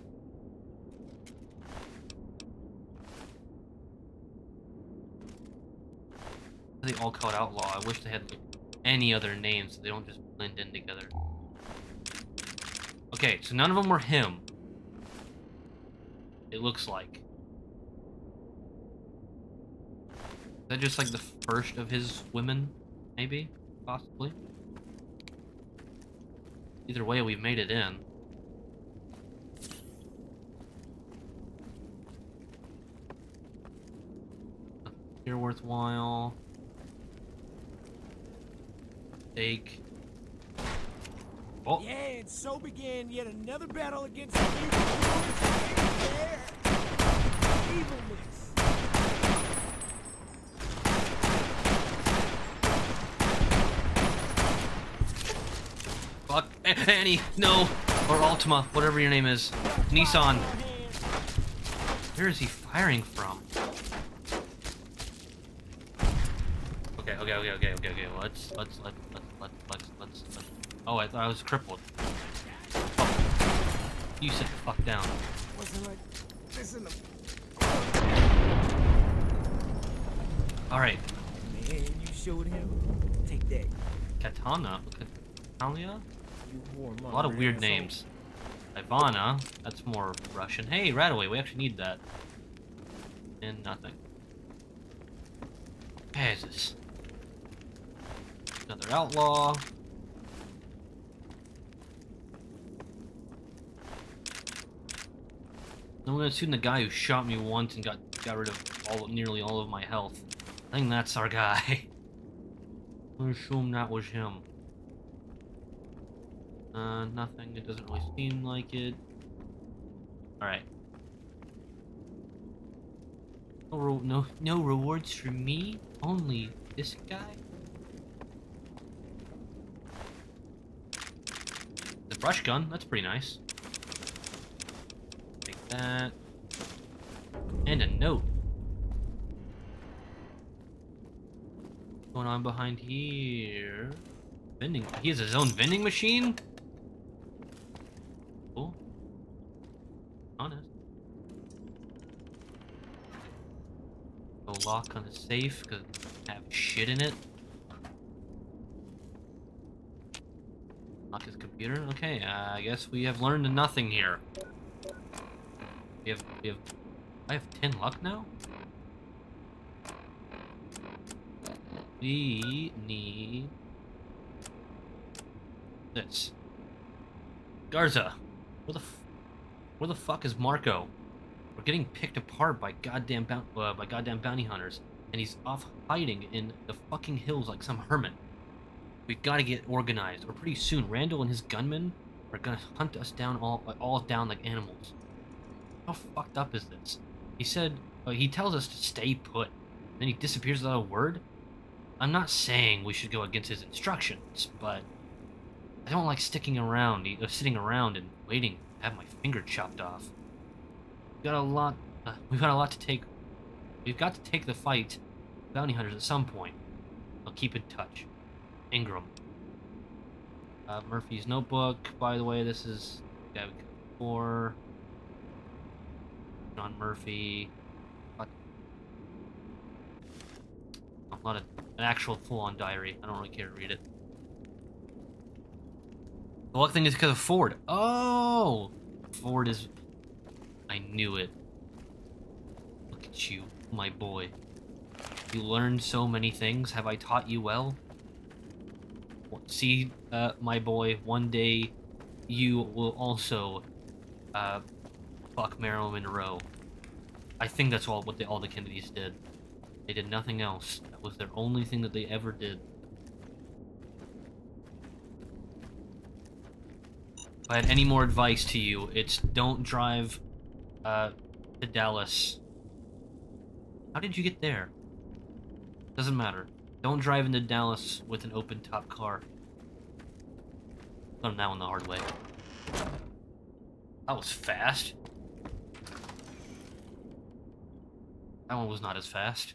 They all called outlaw. I wish they had like any other names so they don't just blend in together. Okay, so none of them were him. It looks like. Is that just like the first of his women? Maybe? Possibly? Either way, we've made it in. Here worthwhile. Take. Oh. Yeah, and so began yet another battle against the evilness. Fuck. Annie, no. Or Ultima, whatever your name is. Nissan. Where is he firing from? Okay. Let's. Oh, I thought I was crippled. Oh. You sit the fuck down. Wasn't like this in the. Alright. Man, you showed him. Take that. Katana? Katalia? A lot of weird names. Ivana, that's more Russian. Hey, Radaway, we actually need that. And nothing. Jesus. Another outlaw. I'm gonna assume the guy who shot me once and got rid of nearly all of my health. I think that's our guy. I'm gonna assume that was him. Nothing. It doesn't really seem like it. Alright. No rewards for me? Only this guy? The brush gun, that's pretty nice. Take that. And a note. What's going on behind here? Vending. He has his own vending machine? Cool. Honest. No lock on the safe because it have shit in it. Lock his computer. Okay, I guess we have learned nothing here. We have. I have 10 luck now. We need this. Garza, where the fuck is Marco? We're getting picked apart by goddamn bounty hunters, and he's off hiding in the fucking hills like some hermit. We gotta get organized, or pretty soon Randall and his gunmen are gonna hunt us down all down like animals. How fucked up is this? He said But he tells us to stay put. Then he disappears without a word? I'm not saying we should go against his instructions, but I don't like sitting around and waiting to have my finger chopped off. We've got a lot to take. We've got to take the fight with bounty hunters at some point. I'll keep in touch. Ingram. Murphy's notebook. By the way, this is the guy we killed before. John Murphy. Not an actual full-on diary. I don't really care to read it. The luck thing is because of Ford. Oh! Ford is... I knew it. Look at you, my boy. You learned so many things. Have I taught you well? See, my boy, one day you will also fuck Marilyn Monroe. I think that's all the Kennedys did. They did nothing else. That was their only thing that they ever did. If I had any more advice to you, it's don't drive to Dallas. How did you get there? Doesn't matter. Don't drive into Dallas with an open-top car. Learned that one the hard way. That was fast. That one was not as fast.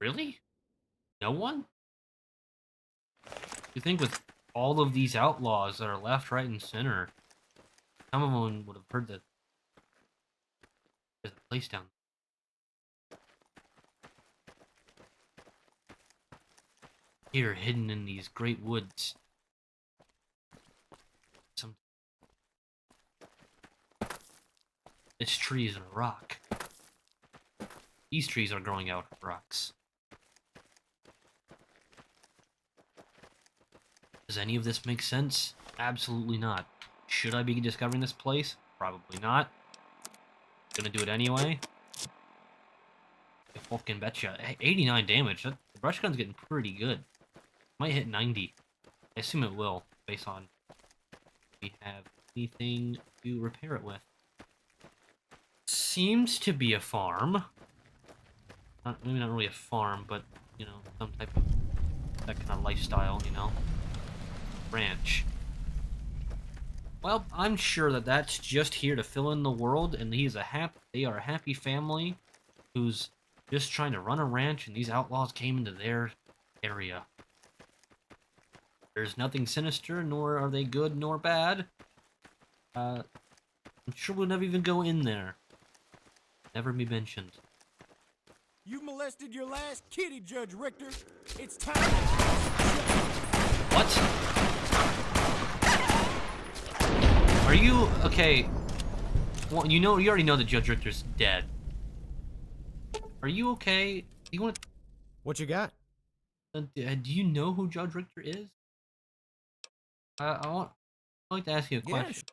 Really? No one? You think with all of these outlaws that are left, right, and center, some of them would have heard that there's a place down here, hidden in these great woods. This tree is a rock. These trees are growing out of rocks. Does any of this make sense? Absolutely not. Should I be discovering this place? Probably not. Gonna do it anyway. I fucking betcha. Hey, 89 damage. The brush gun's getting pretty good. Might hit 90. I assume it will, based on if we have anything to repair it with. Seems to be a farm. Maybe not really a farm, but, you know, some type of that kind of lifestyle, you know? Ranch. Well, I'm sure that that's just here to fill in the world, and they are a happy family who's just trying to run a ranch, and these outlaws came into their area. There's nothing sinister, nor are they good nor bad. I'm sure we'll never even go in there. Never be mentioned. You molested your last kitty, Judge Richter. It's time. What? Are you okay? Well, you already know that Judge Richter's dead. Are you okay? You want? What you got? Do you know who Judge Richter is? I'd like to ask you a question.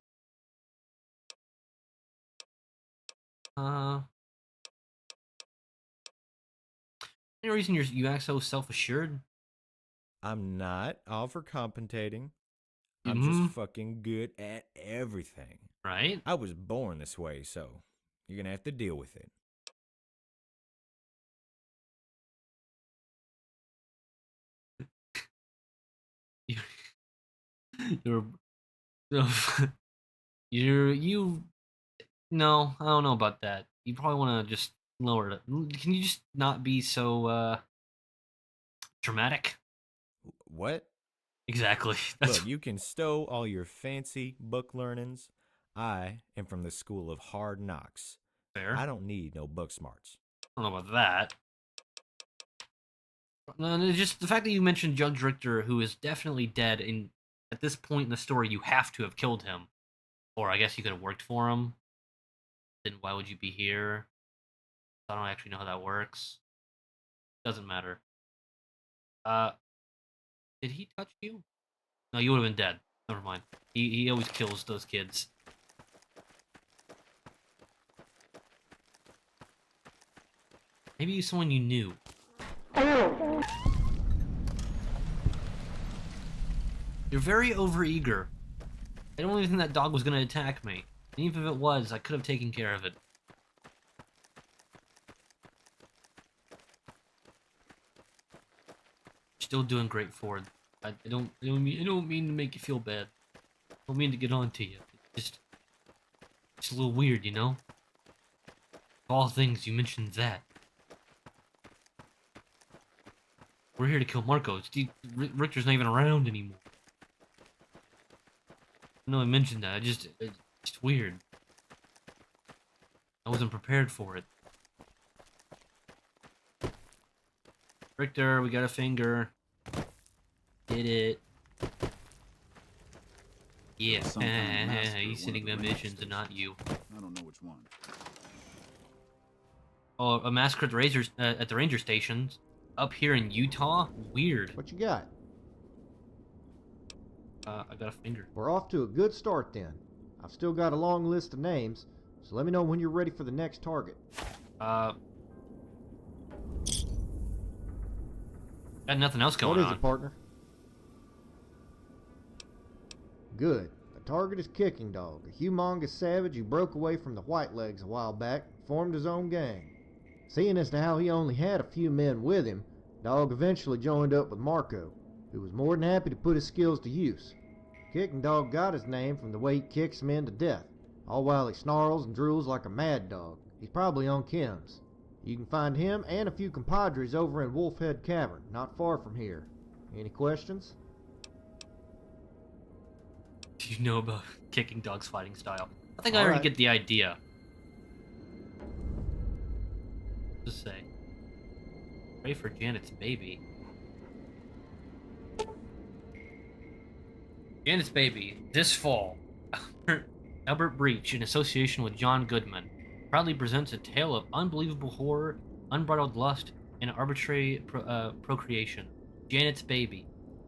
Any reason you act so self-assured? I'm not overcompensating. I'm just fucking good at everything. Right? I was born this way, so you're gonna have to deal with it. No, I don't know about that. You probably want to just lower it. Can you just not be so dramatic? What? Exactly. Look, you can stow all your fancy book learnings. I am from the school of hard knocks. Fair. I don't need no book smarts. I don't know about that. No, just the fact that you mentioned Judge Richter, who is definitely dead, and at this point in the story, you have to have killed him. Or I guess you could have worked for him. Then why would you be here? I don't actually know how that works. Doesn't matter. Did he touch you? No, you would have been dead. Never mind. He always kills those kids. Maybe he's someone you knew. You're very overeager. I don't even think that dog was gonna attack me. And even if it was, I could have taken care of it. Still doing great, Ford. I don't mean to make you feel bad. I don't mean to get on to you. It's a little weird, you know? Of all things, you mentioned that. We're here to kill Marcos. Richter's not even around anymore. I know I mentioned that. It's weird. I wasn't prepared for it. Richter, we got a finger. Did it. Yeah, he's sending them missions and not you. I don't know which one. Oh, a massacre at the ranger stations. Up here in Utah? Weird. What you got? I got a finger. We're off to a good start then. I've still got a long list of names, so let me know when you're ready for the next target. Got nothing else going on. What is it, partner? Good. The target is Kicking Dog, a humongous savage who broke away from the Whitelegs a while back and formed his own gang. Seeing as to how he only had a few men with him, Dog eventually joined up with Marco, who was more than happy to put his skills to use. Kicking Dog got his name from the way he kicks men to death, all while he snarls and drools like a mad dog. He's probably on chems. You can find him and a few compadres over in Wolfhead Cavern, not far from here. Any questions? Do you know about Kicking Dog's fighting style? I think I already get the idea. Just say. Pray for Janet's baby. Janet's Baby, this fall. Albert Breach, in association with John Goodman, proudly presents a tale of unbelievable horror, unbridled lust, and arbitrary procreation. Janet's Baby.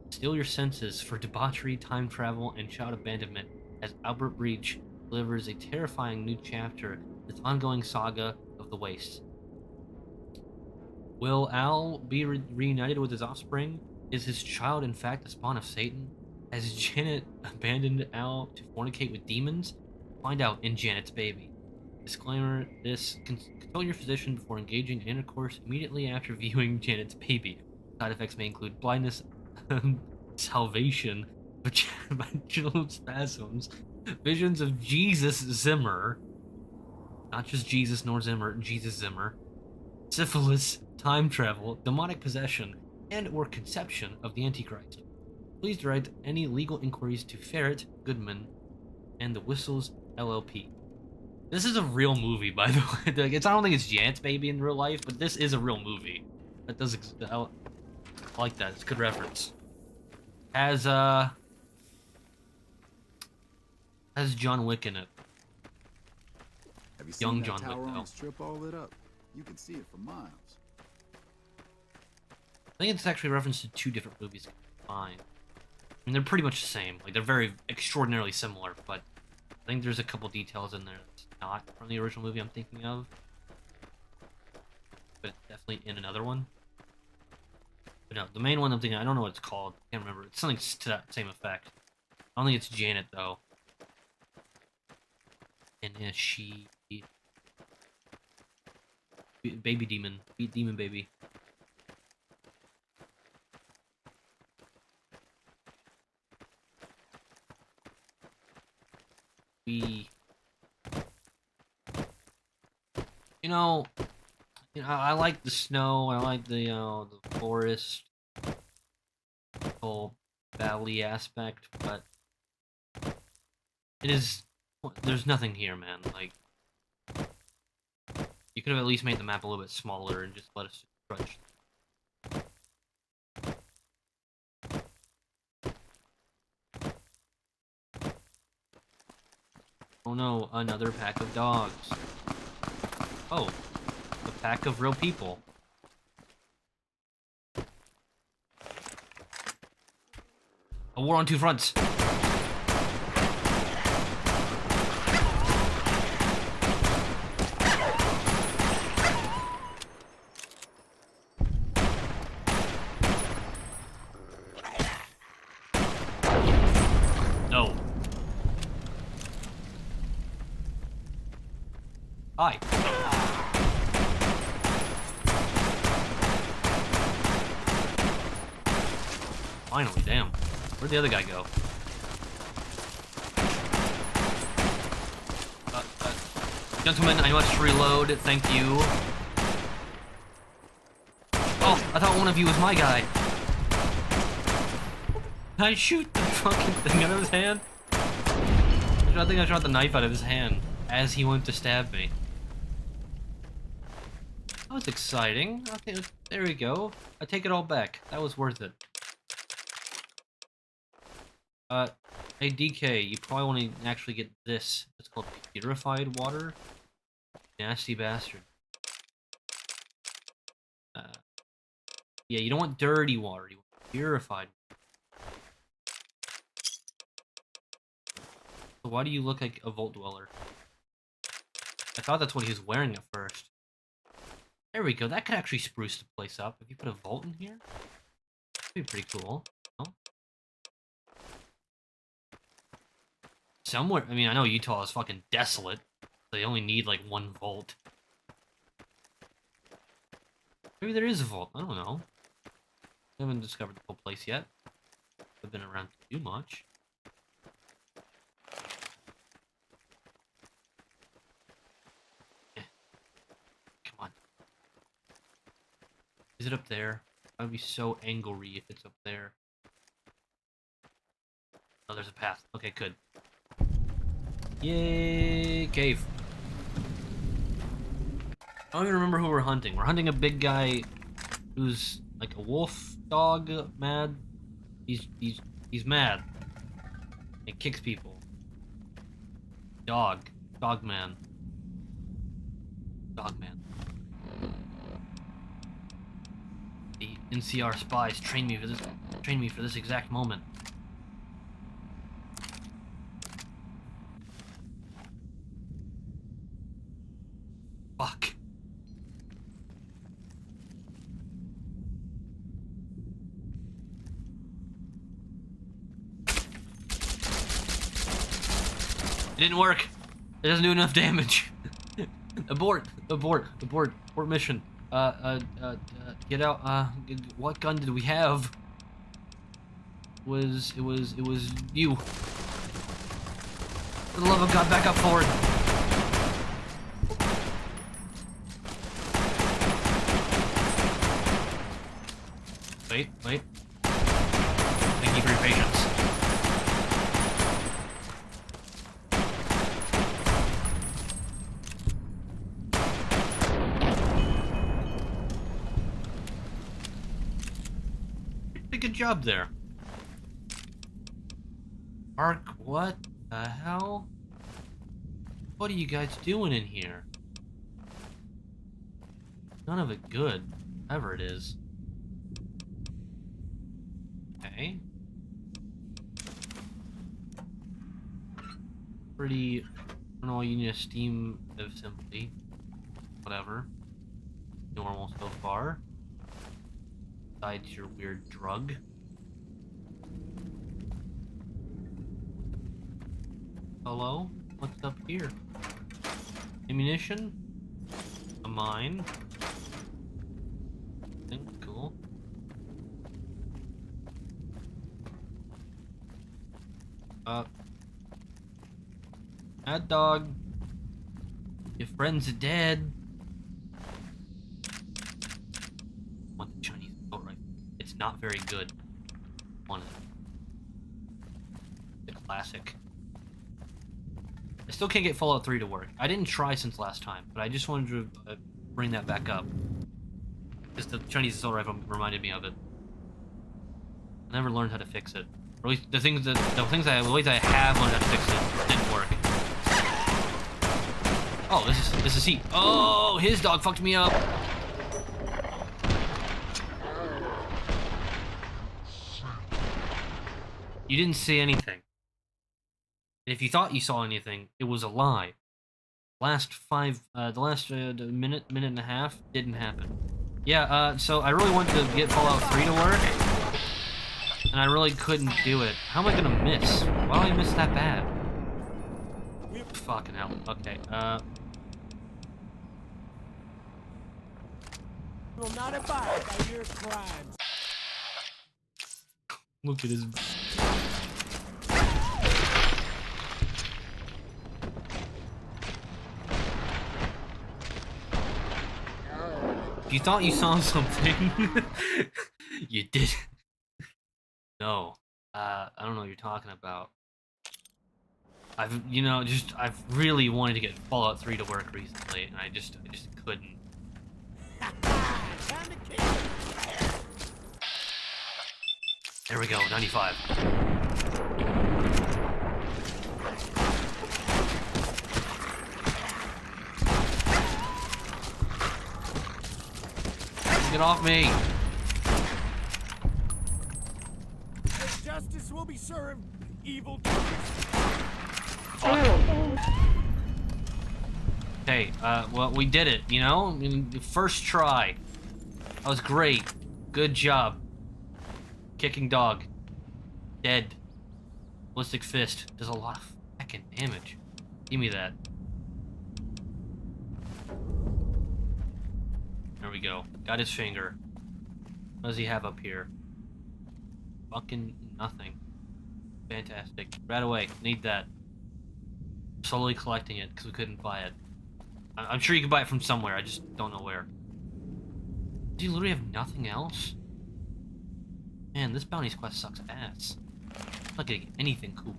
Still your senses for debauchery, time travel, and child abandonment as Albert Breach delivers a terrifying new chapter in its ongoing saga of the Waste. Will Al be reunited with his offspring? Is his child in fact the spawn of Satan? Has Janet abandoned Al to fornicate with demons? Find out in Janet's Baby. Disclaimer, consult your physician before engaging in intercourse immediately after viewing Janet's Baby. Side effects may include blindness, salvation, vaginal spasms, visions of Jesus Zimmer, not just Jesus nor Zimmer, Jesus Zimmer, syphilis, time travel, demonic possession, and or conception of the Antichrist. Please direct any legal inquiries to Ferret, Goodman, and the Whistles LLP. This is a real movie, by the way. I don't think it's Janet's Baby in real life, but this is a real movie. That does. I like that. It's a good reference. Has John Wick in it. Have you seen Young that John tower Wick, on though. the strip all lit up? You can see it for miles. I think it's actually a reference to two different movies combined. I mean, they're pretty much the same. Like, they're very extraordinarily similar, but I think there's a couple details in there that's not from the original movie I'm thinking of. But it's definitely in another one. But no, the main one I'm thinking, I don't know what it's called. I can't remember. It's something to that same effect. I don't think it's Janet, though. And she... Baby demon. Demon baby. I like the snow. I like the forest, whole valley aspect, but there's nothing here, man. Like, you could have at least made the map a little bit smaller and just let us crunch. Oh no, another pack of dogs. Oh, a pack of real people. A war on two fronts. No. Hi. Finally, damn. Where'd the other guy go? Gentlemen, I must reload. Thank you. Oh, I thought one of you was my guy. Can I shoot the fucking thing out of his hand? I think I shot the knife out of his hand as he went to stab me. That was exciting. Okay, there we go. I take it all back. That was worth it. Hey DK, you probably want to actually get this. It's called purified water. Nasty bastard. Yeah, you don't want dirty water. You want purified. So why do you look like a Vault Dweller? I thought that's what he was wearing at first. There we go. That could actually spruce the place up. If you put a vault in here, that'd be pretty cool. No? Somewhere, I mean, I know Utah is fucking desolate. So they only need like one vault. Maybe there is a vault. I don't know. I haven't discovered the whole place yet. I've been around too much. Come on. Is it up there? I'd be so angry if it's up there. Oh, there's a path. Okay, good. Yay, cave. I don't even remember who we're hunting. We're hunting a big guy who's like a wolf dog mad. He's mad. He kicks people. Dog man. Dog man. The NCR spies trained me for this exact moment. Fuck. It didn't work. It doesn't do enough damage. Abort mission. Get out. What gun did we have? It was you. For the love of God, back up forward. Wait. Thank you for your patience. Good job there. Mark, what the hell? What are you guys doing in here? None of it good, whatever it is. Okay. Pretty, I don't know, you need a steam of simply. Whatever. Normal so far. Besides your weird drug. Hello? What's up here? Ammunition? A mine? Cool. Mad dog. Your friend's dead. Want the Chinese boat rifle? It's not very good. Want it. The classic. I still can't get Fallout 3 to work. I didn't try since last time, but I just wanted to bring that back up. Just the Chinese assault rifle reminded me of it. I never learned how to fix it. Or at least the ways I have learned how to fix it didn't work. Oh, this is he. Oh, his dog fucked me up. You didn't say anything. And if you thought you saw anything, it was a lie. The last minute and a half didn't happen. Yeah, so I really wanted to get Fallout 3 to work, and I really couldn't do it. How am I gonna miss? Why do I miss that bad? Fucking hell. Okay, will not abide by your crimes. Look at his. You thought you saw something? You did. No. I don't know what you're talking about. I've really wanted to get Fallout 3 to work recently, and I just couldn't. There we go, 95. Get off me! Justice will be served, evil. Hey, well, we did it, you know? I mean, the first try. That was great. Good job. Kicking dog. Dead. Ballistic fist. Does a lot of fucking damage. Give me that. There we go. Got his finger. What does he have up here? Fucking nothing. Fantastic. Right away. Need that. Slowly collecting it because we couldn't buy it. I'm sure you can buy it from somewhere. I just don't know where. Do you literally have nothing else? Man, this bounties quest sucks ass. I'm not getting anything cool.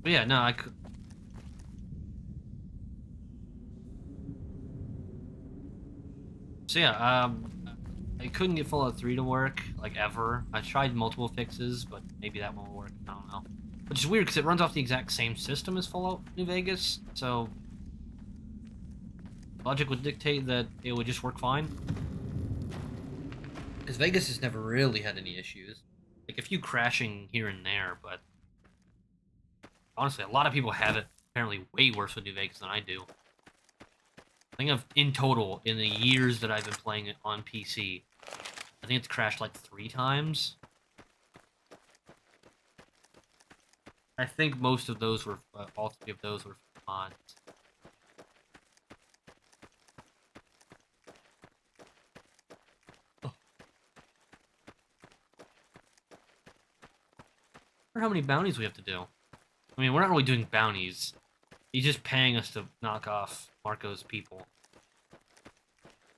But yeah, no, I could. So yeah, I couldn't get Fallout 3 to work, like, ever. I tried multiple fixes, but maybe that won't work, I don't know. Which is weird, because it runs off the exact same system as Fallout New Vegas, so... logic would dictate that it would just work fine. Because Vegas has never really had any issues. Like, a few crashing here and there, but... honestly, a lot of people have it apparently way worse with New Vegas than I do. I think in total, in the years that I've been playing it on PC, I think it's crashed like 3 times. I think most of those were, all 3 of those were mods. Oh. I wonder how many bounties we have to do. I mean, we're not really doing bounties. He's just paying us to knock off Marco's people.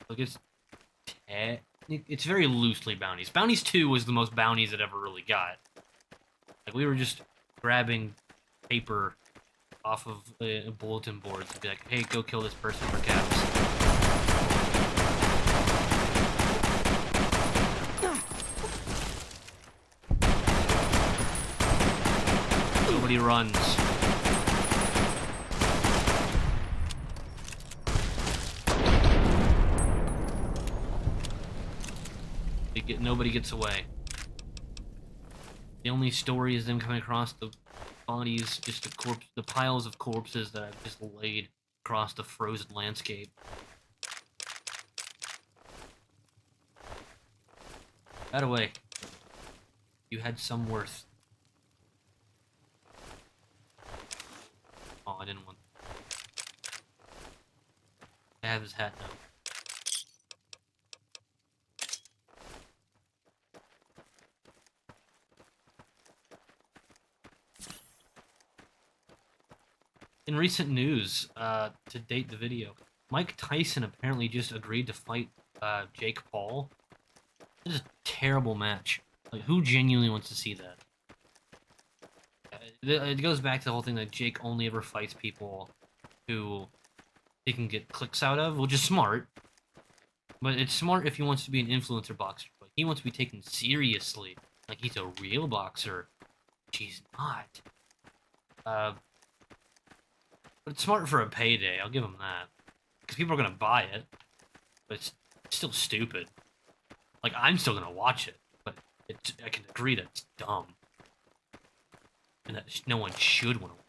Look, it's very loosely bounties. Bounties 2 was the most bounties it ever really got. Like, we were just grabbing paper off of bulletin boards and be like, hey, go kill this person for caps. Nobody runs. Nobody gets away. The only story is them coming across the bodies, just the piles of corpses that I've just laid across the frozen landscape. By the way, you had some worth. Oh, I didn't want. I have his hat now. In recent news, to date the video, Mike Tyson apparently just agreed to fight Jake Paul. This is a terrible match. Like, who genuinely wants to see that? It goes back to the whole thing that Jake only ever fights people who he can get clicks out of, which is smart. But it's smart if he wants to be an influencer boxer. But he wants to be taken seriously, like he's a real boxer, which he's not. But it's smart for a payday, I'll give him that. Because people are going to buy it, but it's still stupid. Like, I'm still going to watch it, but I can agree that it's dumb. And that no one should want to.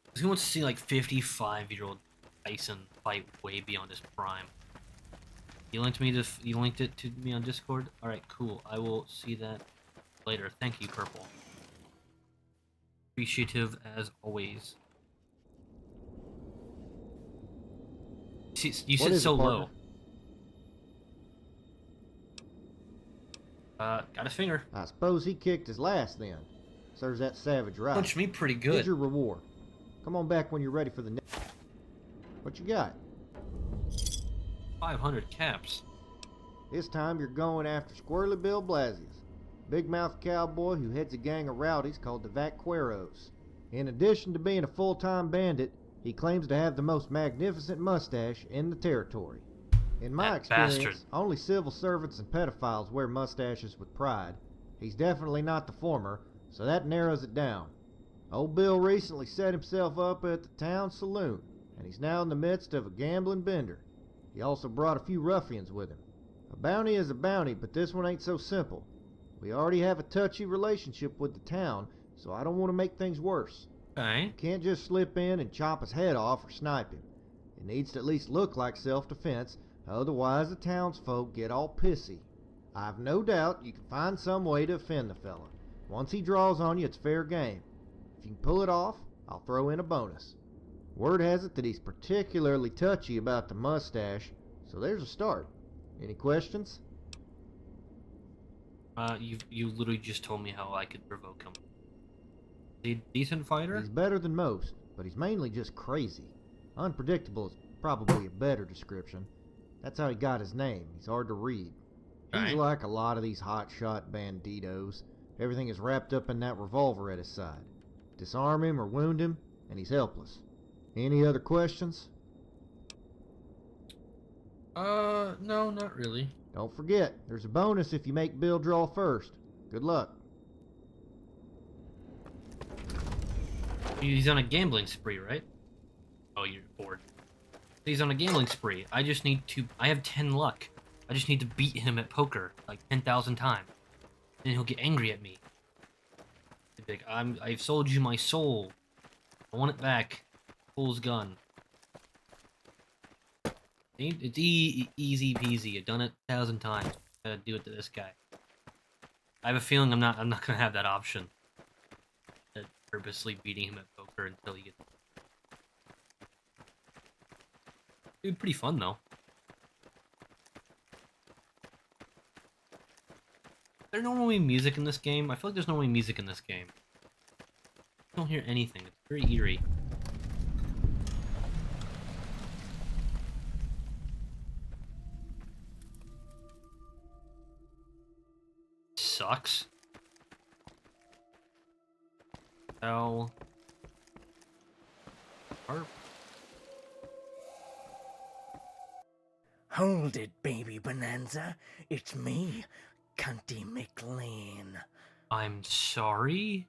Because who wants to see, like, 55-year-old Tyson fight way beyond his prime? You linked it to me on Discord? Alright, cool. I will see that later. Thank you, Purple. Appreciative as always. You sit so low. Got his finger. I suppose he kicked his last then. Serves that savage right. Punched me pretty good. Here's your reward. Come on back when you're ready for the next. What you got? 500 caps. This time you're going after Squirrely Bill Blasius, big mouth cowboy who heads a gang of rowdies called the Vaqueros. In addition to being a full-time bandit, he claims to have the most magnificent mustache in the territory. In my experience, only civil servants and pedophiles wear mustaches with pride. He's definitely not the former, so that narrows it down. Old Bill recently set himself up at the town saloon, and he's now in the midst of a gambling bender. He also brought a few ruffians with him. A bounty is a bounty, but this one ain't so simple. We already have a touchy relationship with the town, so I don't want to make things worse. Okay. You can't just slip in and chop his head off or snipe him. It needs to at least look like self-defense, otherwise the townsfolk get all pissy. I've no doubt you can find some way to offend the fella. Once he draws on you, it's fair game. If you can pull it off, I'll throw in a bonus. Word has it that he's particularly touchy about the mustache, so there's a start. Any questions? You literally just told me how I could provoke him. Is he a decent fighter? He's better than most, but he's mainly just crazy. Unpredictable is probably a better description. That's how he got his name. He's hard to read. He's like a lot of these hotshot banditos. Everything is wrapped up in that revolver at his side. Disarm him or wound him, and he's helpless. Any other questions? No, not really. Don't forget, there's a bonus if you make Bill draw first. Good luck. He's on a gambling spree, right? Oh, you're bored. He's on a gambling spree. I have 10 luck. I just need to beat him at poker like 10,000 times. Then he'll get angry at me. He'll be like, I've sold you my soul. I want it back. Pull his gun. It's easy peasy. I've done it 1,000 times. Gotta do it to this guy. I have a feeling I'm not gonna have that option. Purposely beating him at poker until he gets. Dude, pretty fun though. There's normally music in this game. I feel like there's normally music in this game. I don't hear anything. It's very eerie. Sucks. Hell. Hold it, baby Bonanza. It's me, Cunty McLean. I'm sorry?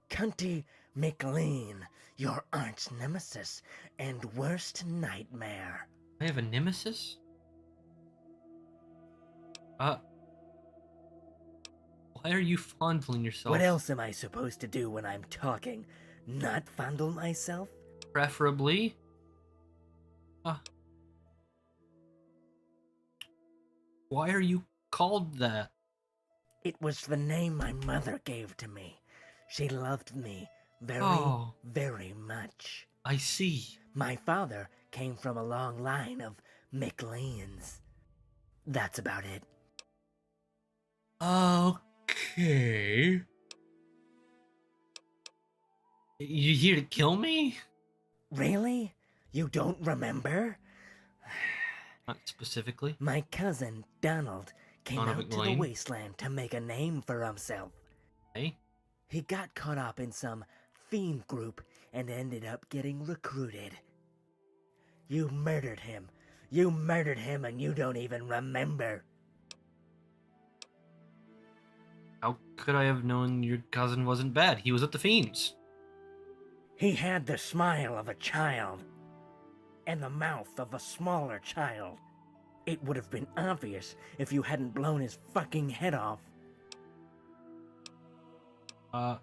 Cunty McLean, your arch nemesis and worst nightmare. I have a nemesis? Why are you fondling yourself? What else am I supposed to do when I'm talking? Not fondle myself? Preferably. Why are you called that? It was the name my mother gave to me. She loved me very, very much. I see. My father came from a long line of McLeans. That's about it. Okay. You here to kill me? Really? You don't remember? Not specifically. My cousin, Donald, came out to the McLean? wasteland to make a name for himself. Hey? He got caught up in some fiend group and ended up getting recruited. You murdered him. You murdered him and you don't even remember. How could I have known your cousin wasn't bad? He was at the Fiends. He had the smile of a child and the mouth of a smaller child. It would have been obvious if you hadn't blown his fucking head off. There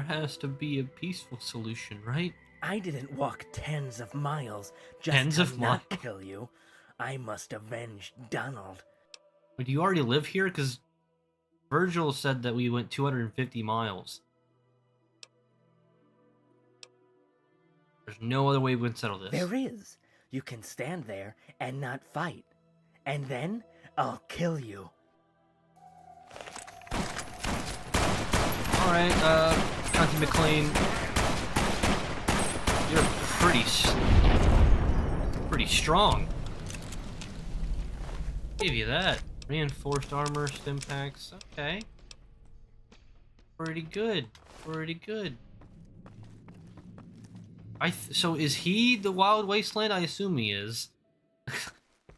has to be a peaceful solution, right? I didn't walk tens of miles just Tens to of not miles? kill you. I must avenge Donald. But do you already live here? Because Virgil said that we went 250 miles. There's no other way we can settle this. There is. You can stand there and not fight. And then I'll kill you. Alright, Conti McLean. You're pretty strong. Give you that. Reinforced armor, stim packs. Okay. Pretty good. Pretty good. So is he the Wild Wasteland? I assume he is.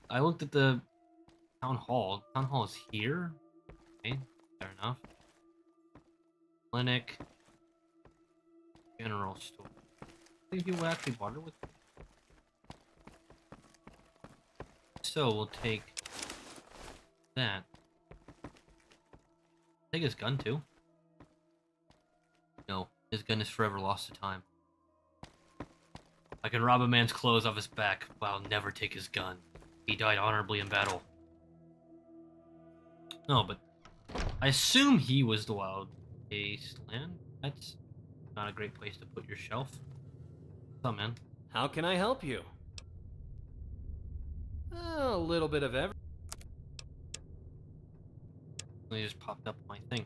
I looked at the town hall. Town hall is here. Okay, fair enough. Clinic. General store. I think you will actually barter with me. So we'll take that. Take his gun too. No, his gun is forever lost to time. I can rob a man's clothes off his back, but I'll never take his gun. He died honorably in battle. No, but I assume he was the Wild Wasteland. That's not a great place to put your shelf. What's up, man? How can I help you? A little bit of everything. They just popped up my thing.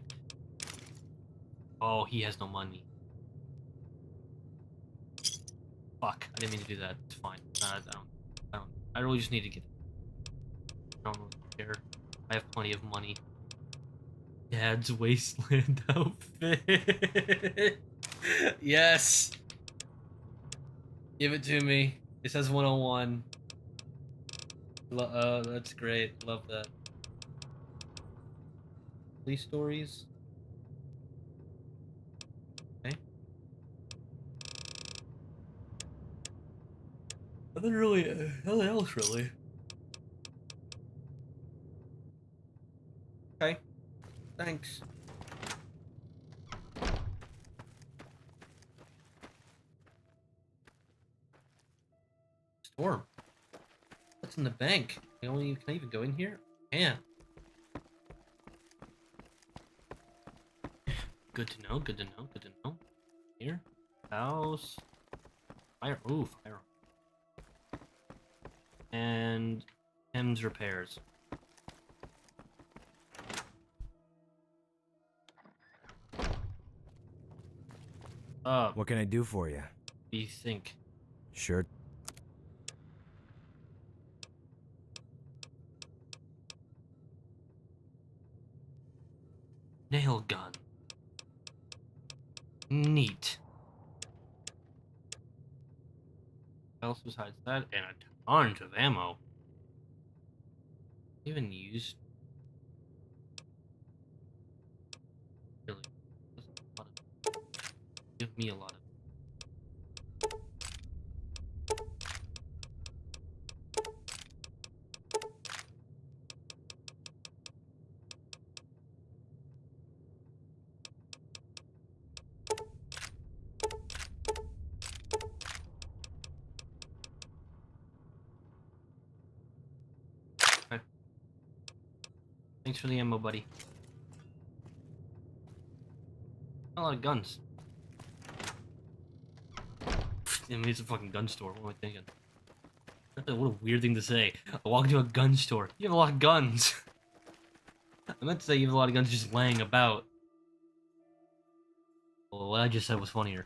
Oh, he has no money. Fuck, I didn't mean to do that. It's fine. I really just need to get. I don't really care. I have plenty of money. Dad's Wasteland outfit. Yes. Give it to me. It says 101. That's great. Love that. Police stories. Okay. Nothing really. Nothing else really. Okay. Thanks. Storm. What's in the bank? Can I even go in here? Yeah. Good to know, good to know, good to know. Here. House. Fire. Ooh, fire. And Tim's repairs. What can I do for you? What do you think? Sure. Nail gun. Neat. What else besides that? And a ton of ammo. Even used. Really. Give me a lot of. Thanks for the ammo, buddy. A lot of guns. I mean, it's a fucking gun store. What am I thinking? What a weird thing to say. I walk into a gun store. You have a lot of guns. I meant to say you have a lot of guns just laying about. Well, what I just said was funnier.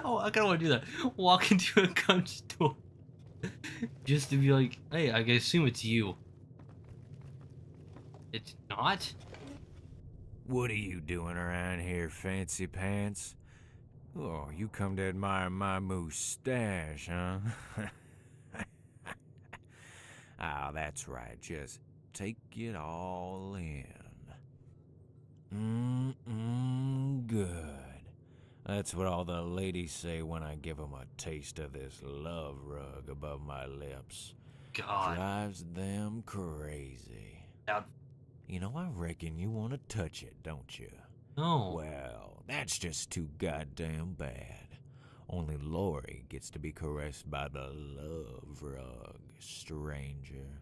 Oh, I kinda wanna do that. Walk into a gun store. Just to be like, hey, I assume it's you. It's not? What are you doing around here, fancy pants? Oh, you come to admire my moustache, huh? Ah, that's right. Just take it all in. Good. That's what all the ladies say when I give 'em a taste of this love rug above my lips. God. Drives them crazy. Now, you know, I reckon you want to touch it, don't you? No. Well, that's just too goddamn bad. Only Lori gets to be caressed by the love rug, stranger.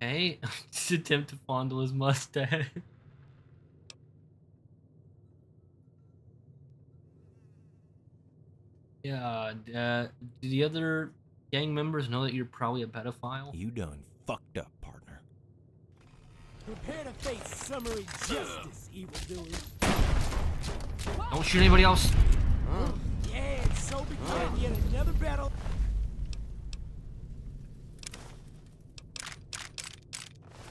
Hey, just attempt to fondle his mustache. Yeah, do the other gang members know that you're probably a pedophile? You done fucked up, partner. Prepare to face summary justice, evildoers. Don't shoot anybody else. Yeah, and so began yet another battle.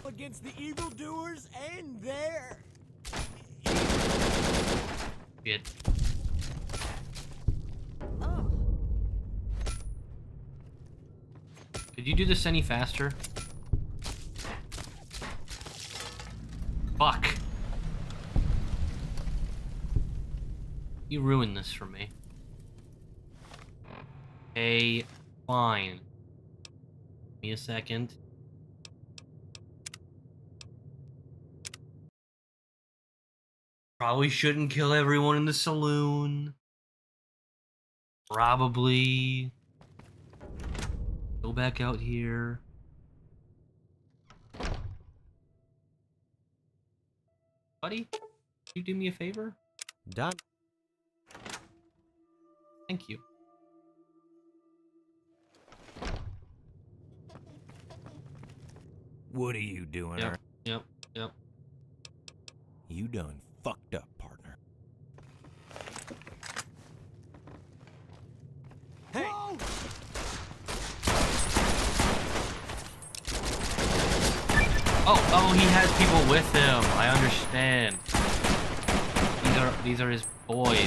Against the evildoers and their... Shit. Could you do this any faster? Fuck. You ruined this for me. Hey, fine. Give me a second. Probably shouldn't kill everyone in the saloon. Probably. Go back out here. Buddy, can you do me a favor? Done. Thank you. What are you doing? Yep. You done fucked up, partner. Hey! Oh, he has people with him. I understand. These are his boys.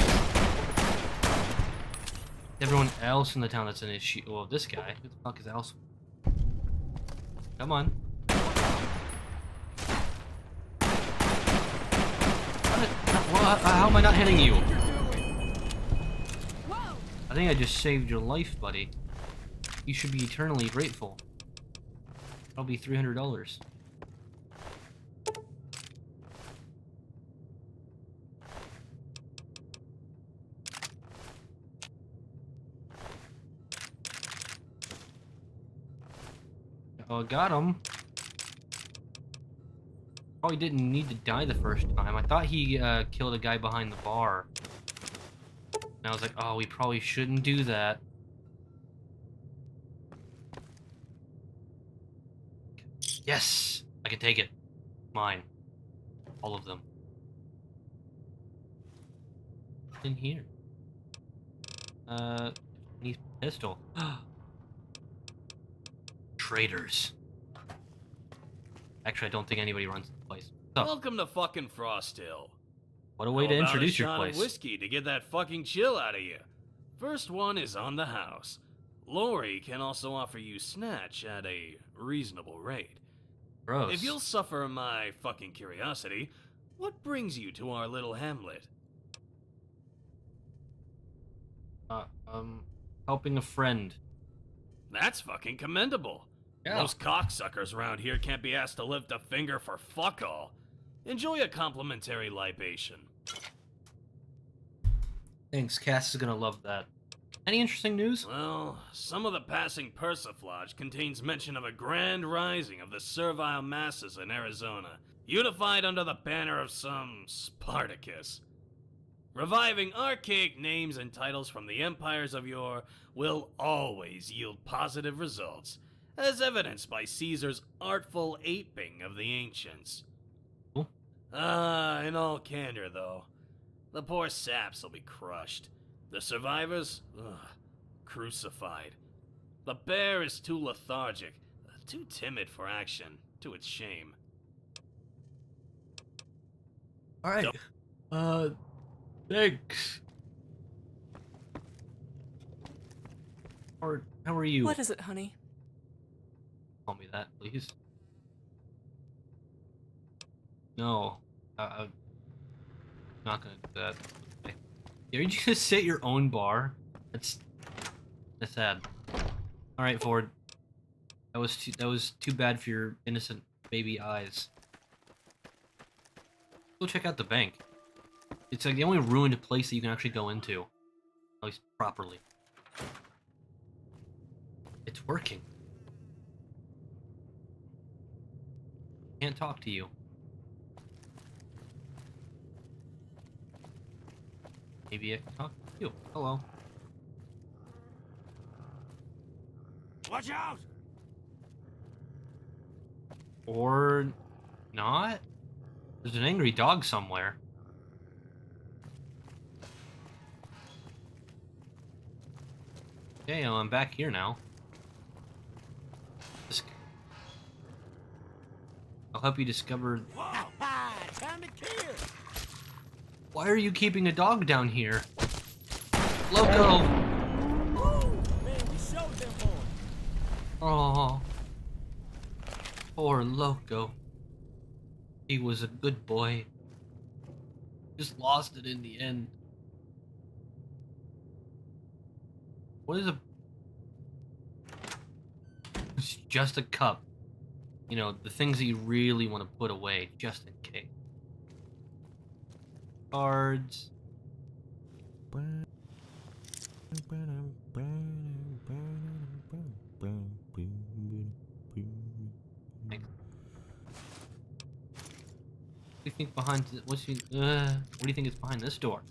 Everyone else in the town that's an issue. Well, this guy. Who the fuck is else? Come on. How am I not hitting you? I think I just saved your life, buddy. You should be eternally grateful. That'll be $300. Oh, got him. Probably didn't need to die the first time. I thought he killed a guy behind the bar. And I was like, oh, we probably shouldn't do that. Yes! I can take it. Mine. All of them. In here. He's pistol. Traitors. Actually, I don't think anybody runs the place. So, Welcome to fucking Frost Hill. what a way to How about introduce a your shot place. of whiskey to get that fucking chill out of you. First one is on the house. Lori can also offer you snatch at a reasonable rate. Gross. If you'll suffer my fucking curiosity, what brings you to our little hamlet? Helping a friend. That's fucking commendable. Yeah. Most cocksuckers around here can't be asked to lift a finger for fuck all. Enjoy a complimentary libation. Thanks, Cass is gonna love that. Any interesting news? Well, some of the passing persiflage contains mention of a grand rising of the servile masses in Arizona, unified under the banner of some Spartacus. Reviving archaic names and titles from the empires of yore will always yield positive results, as evidenced by Caesar's artful aping of the ancients. In all candor, though, the poor saps will be crushed. The survivors, crucified. The bear is too lethargic, too timid for action, to its shame. Alright. Thanks. Or how are you? What is it, honey? Call me that, please. No. I'm not gonna do that. Okay. Are you just sit your own bar? That's sad. Alright, Ford. That was too bad for your innocent baby eyes. Go check out the bank. It's like the only ruined place that you can actually go into. At least properly. It's working. Can't talk to you. Maybe I can talk to you. Hello. Watch out! Or not? There's an angry dog somewhere. Okay, I'm back here now. I'll help you discover... Time to kill! Why are you keeping a dog down here? Loco! Man, we showed them boys. Oh, poor Loco. He was a good boy. Just lost it in the end. What is a... It's just a cup. You know, the things that you really want to put away, just in case. Cards. What do you think behind? What do you think is behind this door?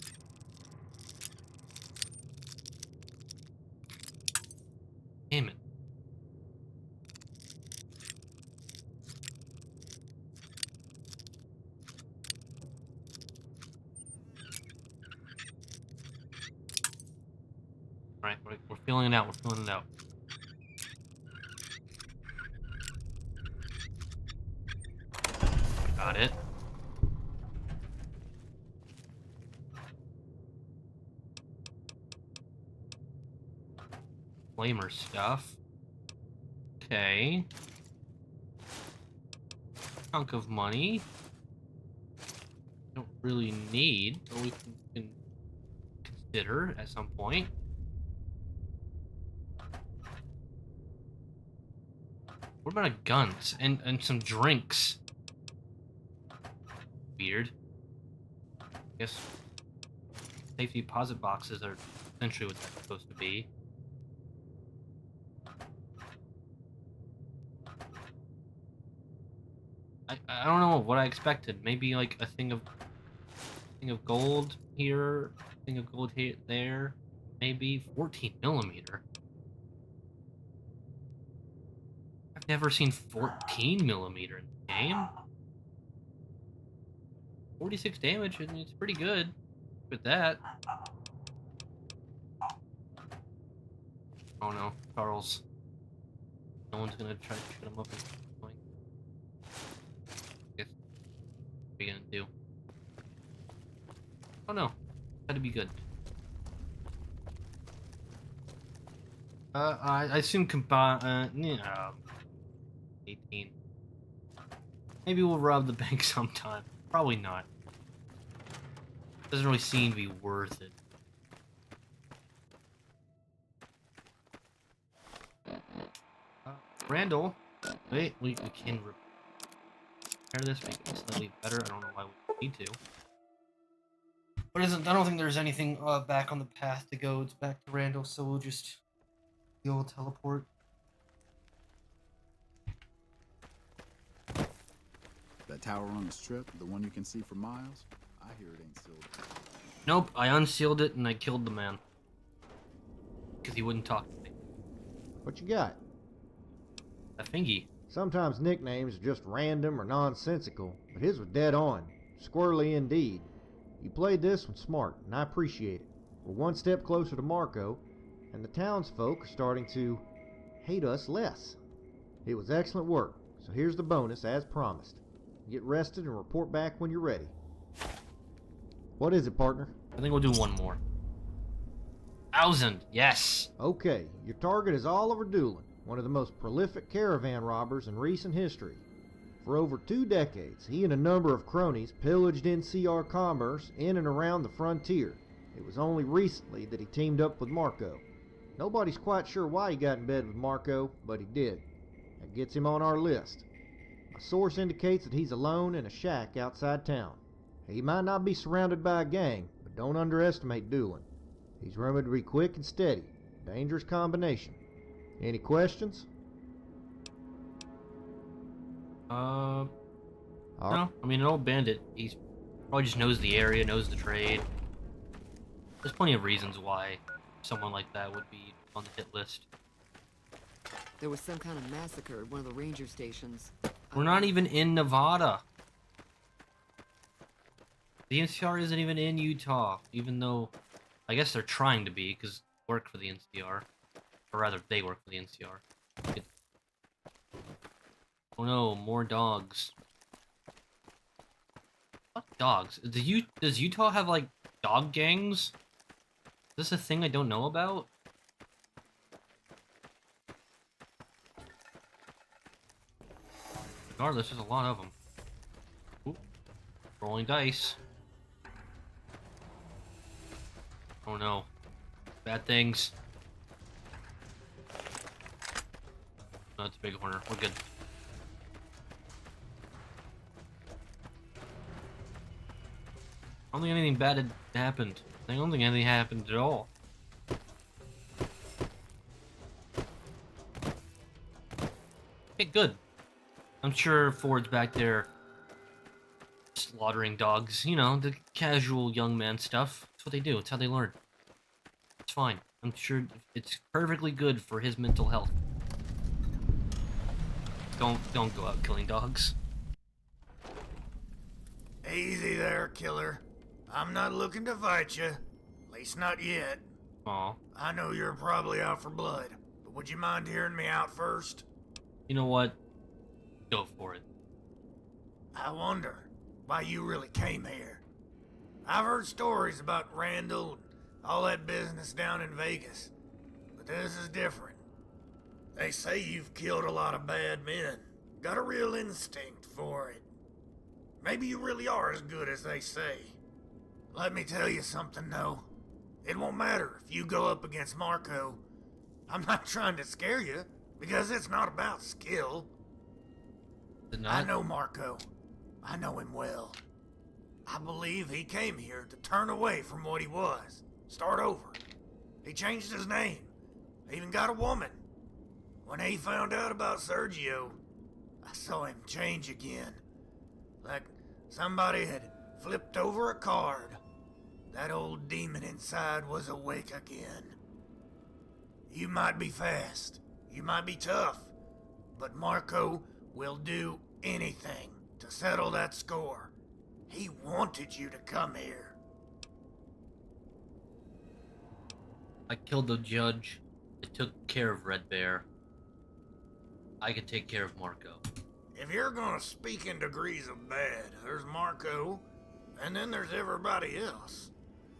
Damn it! All right, we're feeling it out. We're feeling it out. Got it. Flamer stuff. Okay. Chunk of money. Don't really need, but we can consider at some point. What about a guns and some drinks? Weird. Guess safety deposit boxes are essentially what that's supposed to be. I don't know what I expected. Maybe like a thing of gold here, thing of gold here there. Maybe 14mm. I've never seen 14mm in the game. 46 damage, and it's pretty good with that. Oh no, Charles. No one's gonna try to shut him up. Guess what are you gonna do? Oh no, had to be good. I assume combine. 18. Maybe we'll rob the bank sometime. Probably not. Doesn't really seem to be worth it. Randall, wait, we can repair this, make it slightly better. I don't know why we need to. But I don't think there's anything back on the path to go. It's back to Randall, so we'll just go teleport. That tower on the strip, the one you can see for miles, I hear it ain't sealed. Nope, I unsealed it and I killed the man. Because he wouldn't talk to me. What you got? A thingy. Sometimes nicknames are just random or nonsensical, but his was dead on. Squirrely indeed. You played this one smart, and I appreciate it. We're one step closer to Marco, and the townsfolk are starting to hate us less. It was excellent work, so here's the bonus as promised. Get rested and report back when you're ready. What is it, partner? I think we'll do one more. 1,000, yes. Okay, your target is Oliver Doolin, one of the most prolific caravan robbers in recent history. For over 2 decades, he and a number of cronies pillaged NCR commerce in and around the frontier. It was only recently that he teamed up with Marco. Nobody's quite sure why he got in bed with Marco, but he did. That gets him on our list. A source indicates that he's alone in a shack outside town. He might not be surrounded by a gang, but don't underestimate dueling. He's rumored to be quick and steady. Dangerous combination. Any questions? No. I mean, an old bandit. He's probably just knows the area, knows the trade. There's plenty of reasons why someone like that would be on the hit list. There was some kind of massacre at one of the ranger stations. We're not even in Nevada. The NCR isn't even in Utah, even though I guess they're trying to be, because they work for the NCR. Or rather, they work for the NCR. Oh no, more dogs. What dogs? Does Utah have, like, dog gangs? Is this a thing I don't know about? Regardless, there's a lot of them. Ooh. Rolling dice. Oh no. Bad things. No, it's a big horner. We're good. I don't think anything bad had happened. I don't think anything happened at all. Okay, good. I'm sure Ford's back there slaughtering dogs. You know, the casual young man stuff. That's what they do. It's how they learn. It's fine. I'm sure it's perfectly good for his mental health. Don't go out killing dogs. Easy there, killer. I'm not looking to fight you. At least not yet. Aw. I know you're probably out for blood, but would you mind hearing me out first? You know what? Go for it. I wonder why you really came here. I've heard stories about Randall and all that business down in Vegas, but this is different. They say you've killed a lot of bad men. Got a real instinct for it. Maybe you really are as good as they say. Let me tell you something, though. It won't matter if you go up against Marco. I'm not trying to scare you, because it's not about skill. I know Marco. I know him well. I believe he came here to turn away from what he was. Start over. He changed his name. Even got a woman. When he found out about Sergio, I saw him change again. Like somebody had flipped over a card. That old demon inside was awake again. You might be fast. You might be tough. But Marco will do anything to settle that score. He wanted you to come here. I killed the judge. I took care of Red Bear. I can take care of Marco. If you're gonna speak in degrees of bad, there's Marco, and then there's everybody else.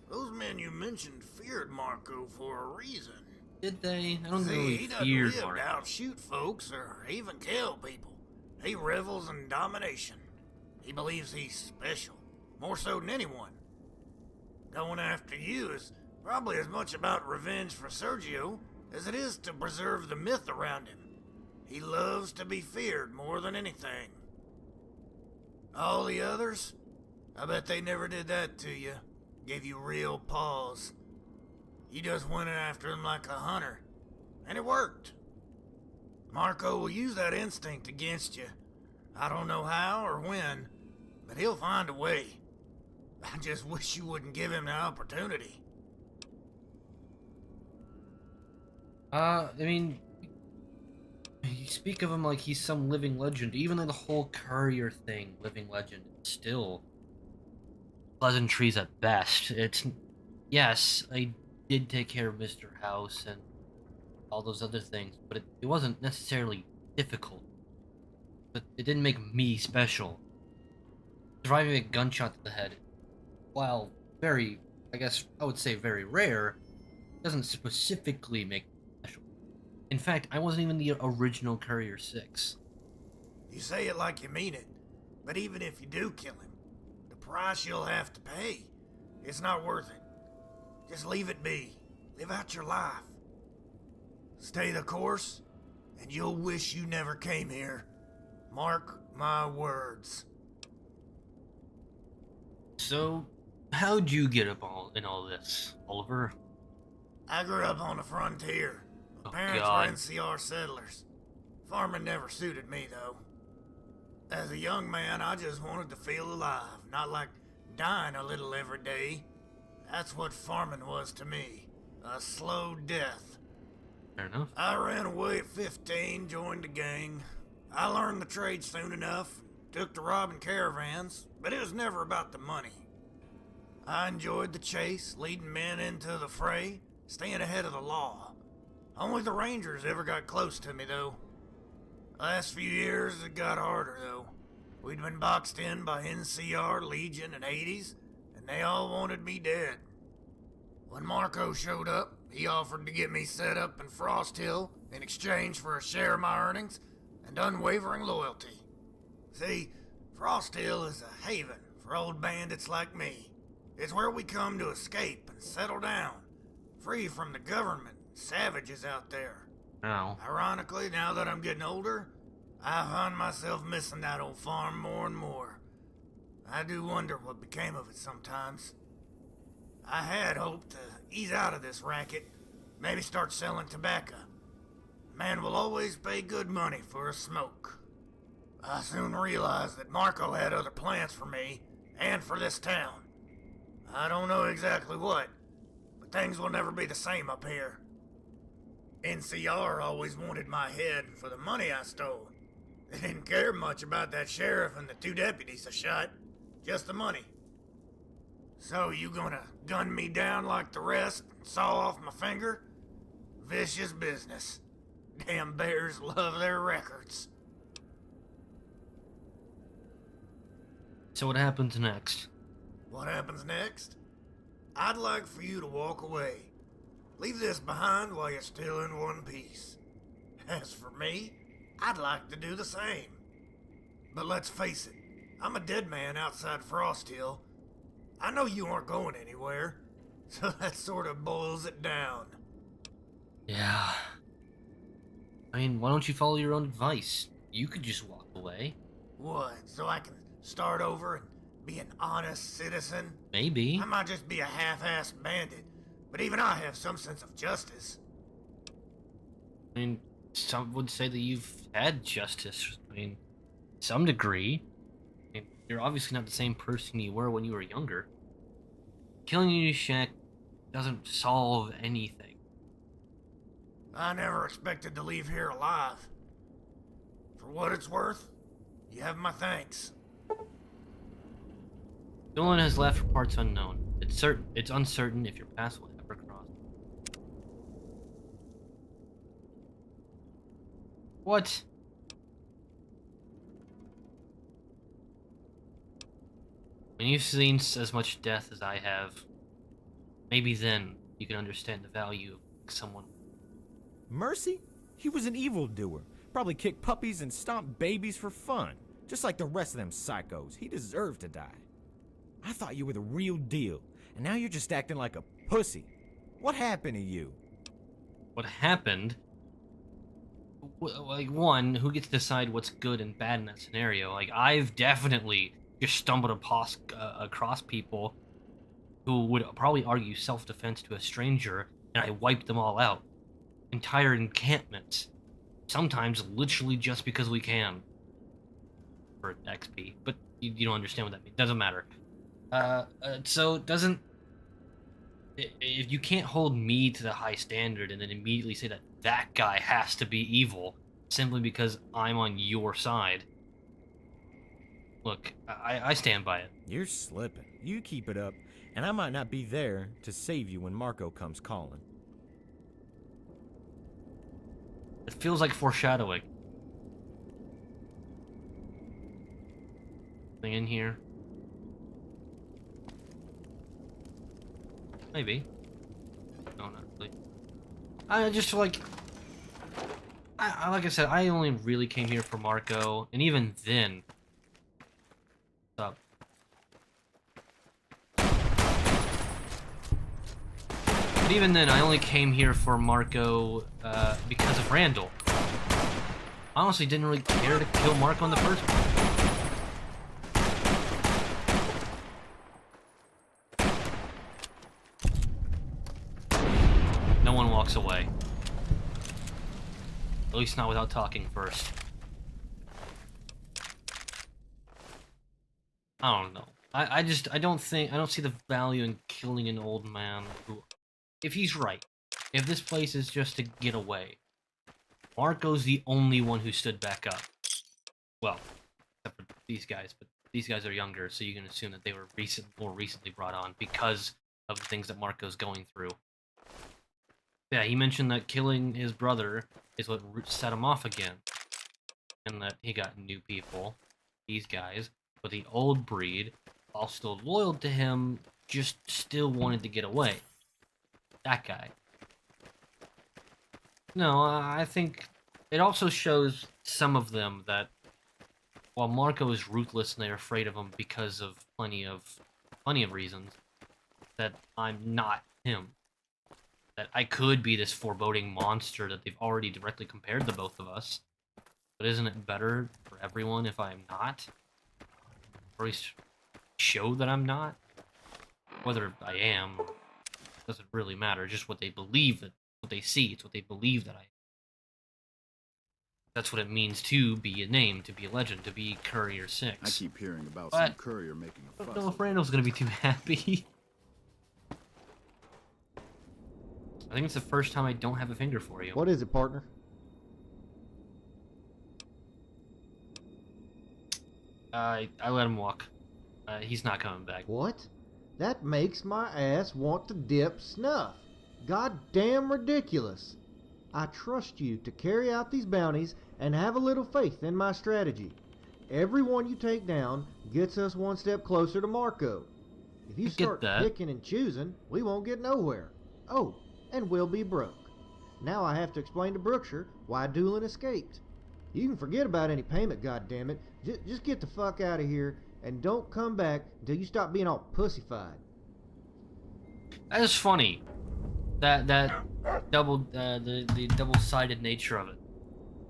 Those men you mentioned feared Marco for a reason. Did they? I don't See, really he doesn't fear live Marco. to outshoot folks or even kill people. He revels in domination. He believes he's special, more so than anyone. Going after you is probably as much about revenge for Sergio as it is to preserve the myth around him. He loves to be feared more than anything. All the others, I bet they never did that to you. Gave you real pause. You just went after him like a hunter, and it worked. Marco will use that instinct against you. I don't know how or when, but he'll find a way. I just wish you wouldn't give him the opportunity. I mean, you speak of him like he's some living legend. Even though the whole courier thing, living legend, still pleasantries at best. It's, yes, I did take care of Mr. House and all those other things, but it wasn't necessarily difficult. But it didn't make me special. Surviving a gunshot to the head, while very, I guess I would say very rare, doesn't specifically make me special. In fact, I wasn't even the original Courier 6. You say it like you mean it, but even if you do kill him, the price you'll have to pay, it's not worth it. Just leave it be. Live out your life. Stay the course, and you'll wish you never came here. Mark my words. So, how'd you get up in all this, Oliver? I grew up on the frontier. My parents God. were NCR settlers. Farming never suited me, though. As a young man, I just wanted to feel alive, not like dying a little every day. That's what farming was to me. A slow death. Fair enough. I ran away at 15, joined the gang. I learned the trade soon enough, took to robbing caravans, but it was never about the money. I enjoyed the chase, leading men into the fray, staying ahead of the law. Only the Rangers ever got close to me, though. Last few years, it got harder, though. We'd been boxed in by NCR, Legion, and Hades, and they all wanted me dead. When Marco showed up, he offered to get me set up in Frost Hill in exchange for a share of my earnings and unwavering loyalty. See, Frost Hill is a haven for old bandits like me. It's where we come to escape and settle down, free from the government and savages out there. Now. Ironically, now that I'm getting older, I find myself missing that old farm more and more. I do wonder what became of it sometimes. I had hoped to ease out of this racket, maybe start selling tobacco. Man will always pay good money for a smoke. I soon realized that Marco had other plans for me and for this town. I don't know exactly what, but things will never be the same up here. NCR always wanted my head for the money I stole. They didn't care much about that sheriff and the 2 deputies I shot, just the money. So you gonna gun me down like the rest and saw off my finger? Vicious business. Damn bears love their records. So what happens next? What happens next? I'd like for you to walk away. Leave this behind while you're still in one piece. As for me, I'd like to do the same. But let's face it, I'm a dead man outside Frost Hill. I know you aren't going anywhere, so that sort of boils it down. Yeah. I mean, why don't you follow your own advice? You could just walk away. What, so I can start over and be an honest citizen? Maybe. I might just be a half-assed bandit, but even I have some sense of justice. I mean, some would say that you've had justice. I mean, some degree. I mean, you're obviously not the same person you were when you were younger. Killing Yushak doesn't solve anything. I never expected to leave here alive. For what it's worth, you have my thanks. No one has left for parts unknown. It's uncertain if your paths will ever cross. What? When you've seen as much death as I have, maybe then you can understand the value of someone. Mercy? He was an evildoer. Probably kicked puppies and stomped babies for fun. Just like the rest of them psychos. He deserved to die. I thought you were the real deal, and now you're just acting like a pussy. What happened to you? What happened? Like, one, who gets to decide what's good and bad in that scenario? Like, I've definitely just stumbled across people who would probably argue self-defense to a stranger, and I wiped them all out. Entire encampments. Sometimes literally just because we can. For XP. But you don't understand what that means. Doesn't matter. So doesn't... If you can't hold me to the high standard and then immediately say that that guy has to be evil simply because I'm on your side. Look, I stand by it. You're slipping. You keep it up, and I might not be there to save you when Marco comes calling. It feels like foreshadowing. Thing in here. Maybe. No, not really. I just like... like I said, I only really came here for Marco, and even then... What's up? But even then, I only came here for Marco because of Randall. I honestly didn't really care to kill Marco in the first place. walks away. At least not without talking first. I don't know. I don't see the value in killing an old man who, if he's right, if this place is just to get away, Marco's the only one who stood back up. Well, except for these guys, but these guys are younger, so you can assume that they were more recently brought on because of the things that Marco's going through. Yeah, he mentioned that killing his brother is what set him off again, and that he got new people, these guys, but the old breed, all still loyal to him, just still wanted to get away. That guy. No, I think it also shows some of them that while Marco is ruthless and they're afraid of him because of plenty of reasons, that I'm not him. That I could be this foreboding monster that they've already directly compared to both of us. But isn't it better for everyone if I'm not? Or at least show that I'm not? Whether I am, doesn't really matter. Just what they believe, that what they see, it's what they believe that I am. That's what it means to be a name, to be a legend, to be Courier 6. I keep hearing about But some courier making a I fuss. don't know if Randall's gonna be too happy. I think it's the first time I don't have a finger for you. What is it, partner? I let him walk. He's not coming back. What? That makes my ass want to dip snuff. Goddamn ridiculous. I trust you to carry out these bounties and have a little faith in my strategy. Every one you take down gets us one step closer to Marco. If you start picking and choosing, we won't get nowhere. Oh, and we'll be broke. Now I have to explain to Brookshire why Doolin escaped. You can forget about any payment, goddammit. Just get the fuck out of here and don't come back until you stop being all pussyfied. That is funny. That double the double-sided nature of it.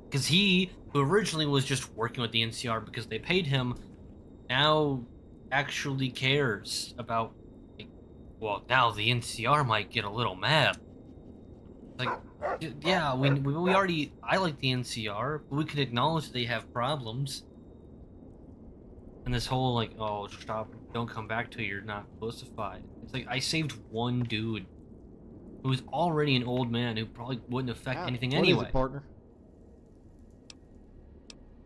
Because he, who originally was just working with the NCR because they paid him, now actually cares about, like, well, now the NCR might get a little mad. Like, yeah, we already, I like the NCR, but we can acknowledge they have problems. And this whole, like, oh, stop, don't come back till you're not pussified. It's like, I saved one dude who was already an old man who probably wouldn't affect anything anyway. What is it, partner?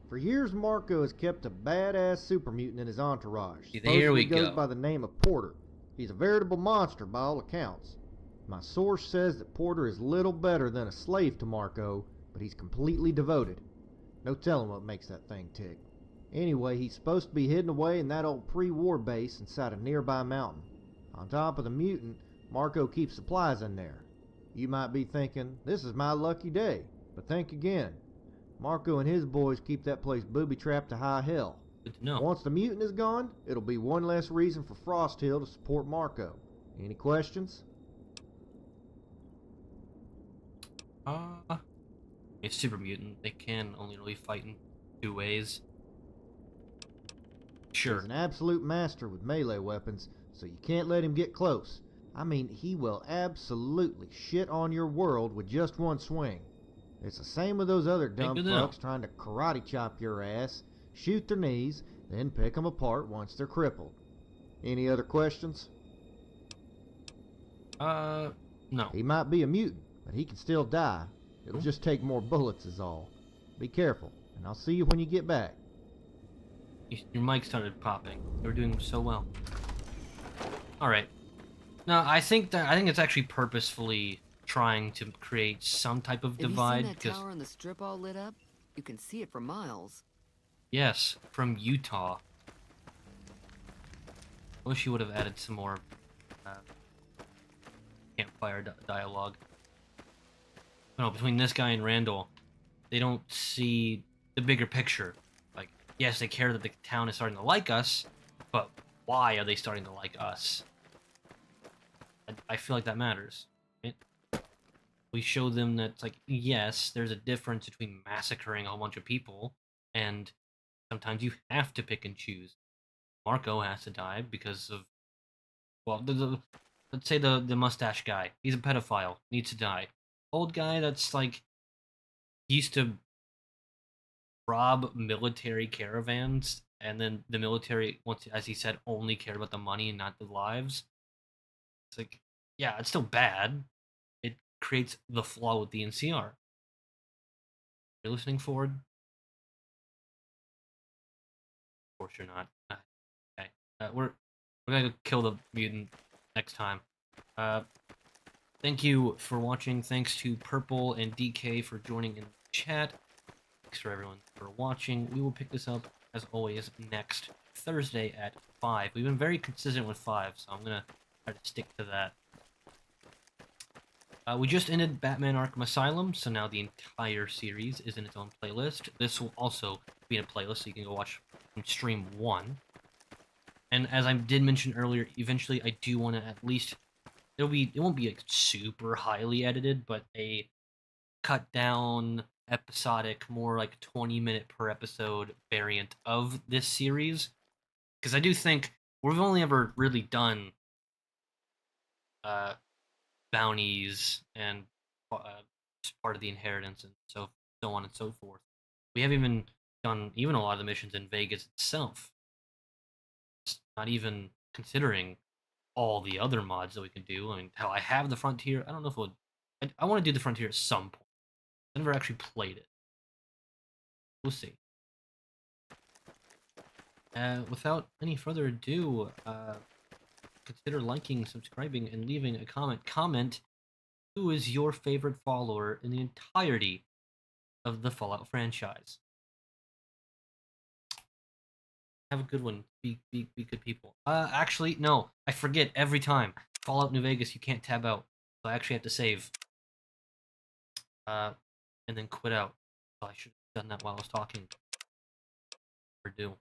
For years, Marco has kept a badass super mutant in his entourage. There we go. He goes by the name of Porter. He's a veritable monster by all accounts. My source says that Porter is little better than a slave to Marco, but he's completely devoted. No telling what makes that thing tick. Anyway, he's supposed to be hidden away in that old pre-war base inside a nearby mountain. On top of the mutant, Marco keeps supplies in there. You might be thinking, this is my lucky day, but think again. Marco and his boys keep that place booby-trapped to high hell. Good to know. Once the mutant is gone, it'll be one less reason for Frost Hill to support Marco. Any questions? A super mutant, they can only really fight in two ways. Sure. He's an absolute master with melee weapons, so you can't let him get close. I mean, he will absolutely shit on your world with just one swing. It's the same with those other dumb fucks trying to karate chop your ass, shoot their knees, then pick them apart once they're crippled. Any other questions? No. He might be a mutant, but he can still die. It'll just take more bullets is all. Be careful, and I'll see you when you get back. Your mic started popping. You were doing so well. Alright. No, I think it's actually purposefully trying to create some type of divide. Have you seen that tower on the strip all lit up? You can see it for miles. Yes, from Utah. I wish you would have added some more campfire dialogue. No, between this guy and Randall, they don't see the bigger picture. Like, yes, they care that the town is starting to like us, but why are they starting to like us? I feel like that matters. Right? We show them that, like, yes, there's a difference between massacring a whole bunch of people, and sometimes you have to pick and choose. Marco has to die because of, well, let's say the mustache guy. He's a pedophile, needs to die. old guy that's like used to rob military caravans, and then the military, once, as he said, only cared about the money and not the lives. It's like, yeah, it's still bad. It creates the flaw with the NCR. You're listening, Ford? Of course you're not. Okay. We're gonna kill the mutant next time. Thank you for watching. Thanks to Purple and DK for joining in the chat. Thanks for everyone for watching. We will pick this up, as always, next Thursday at 5. We've been very consistent with 5, so I'm gonna try to stick to that. We just ended Batman Arkham Asylum, so now the entire series is in its own playlist. This will also be in a playlist, so you can go watch from stream 1. And as I did mention earlier, eventually I do want to at least... it won't be like super highly edited, but a cut down, episodic, more like 20-minute per episode variant of this series. Because I do think we've only ever really done Bounties and part of the Inheritance and so on and so forth. We haven't even done even a lot of the missions in Vegas itself. It's not even considering all the other mods that we can do. I mean, hell, I have the Frontier. I don't know if I want to do the Frontier at some point. I never actually played it. We'll see. Without any further ado, consider liking, subscribing, and leaving a comment. Comment who is your favorite follower in the entirety of the Fallout franchise. Have a good one. Be good people. Actually, no. I forget every time. Fallout New Vegas, you can't tab out. So I actually have to save. And then quit out. So I should have done that while I was talking. Or do.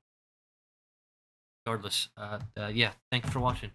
Regardless, yeah, thanks for watching.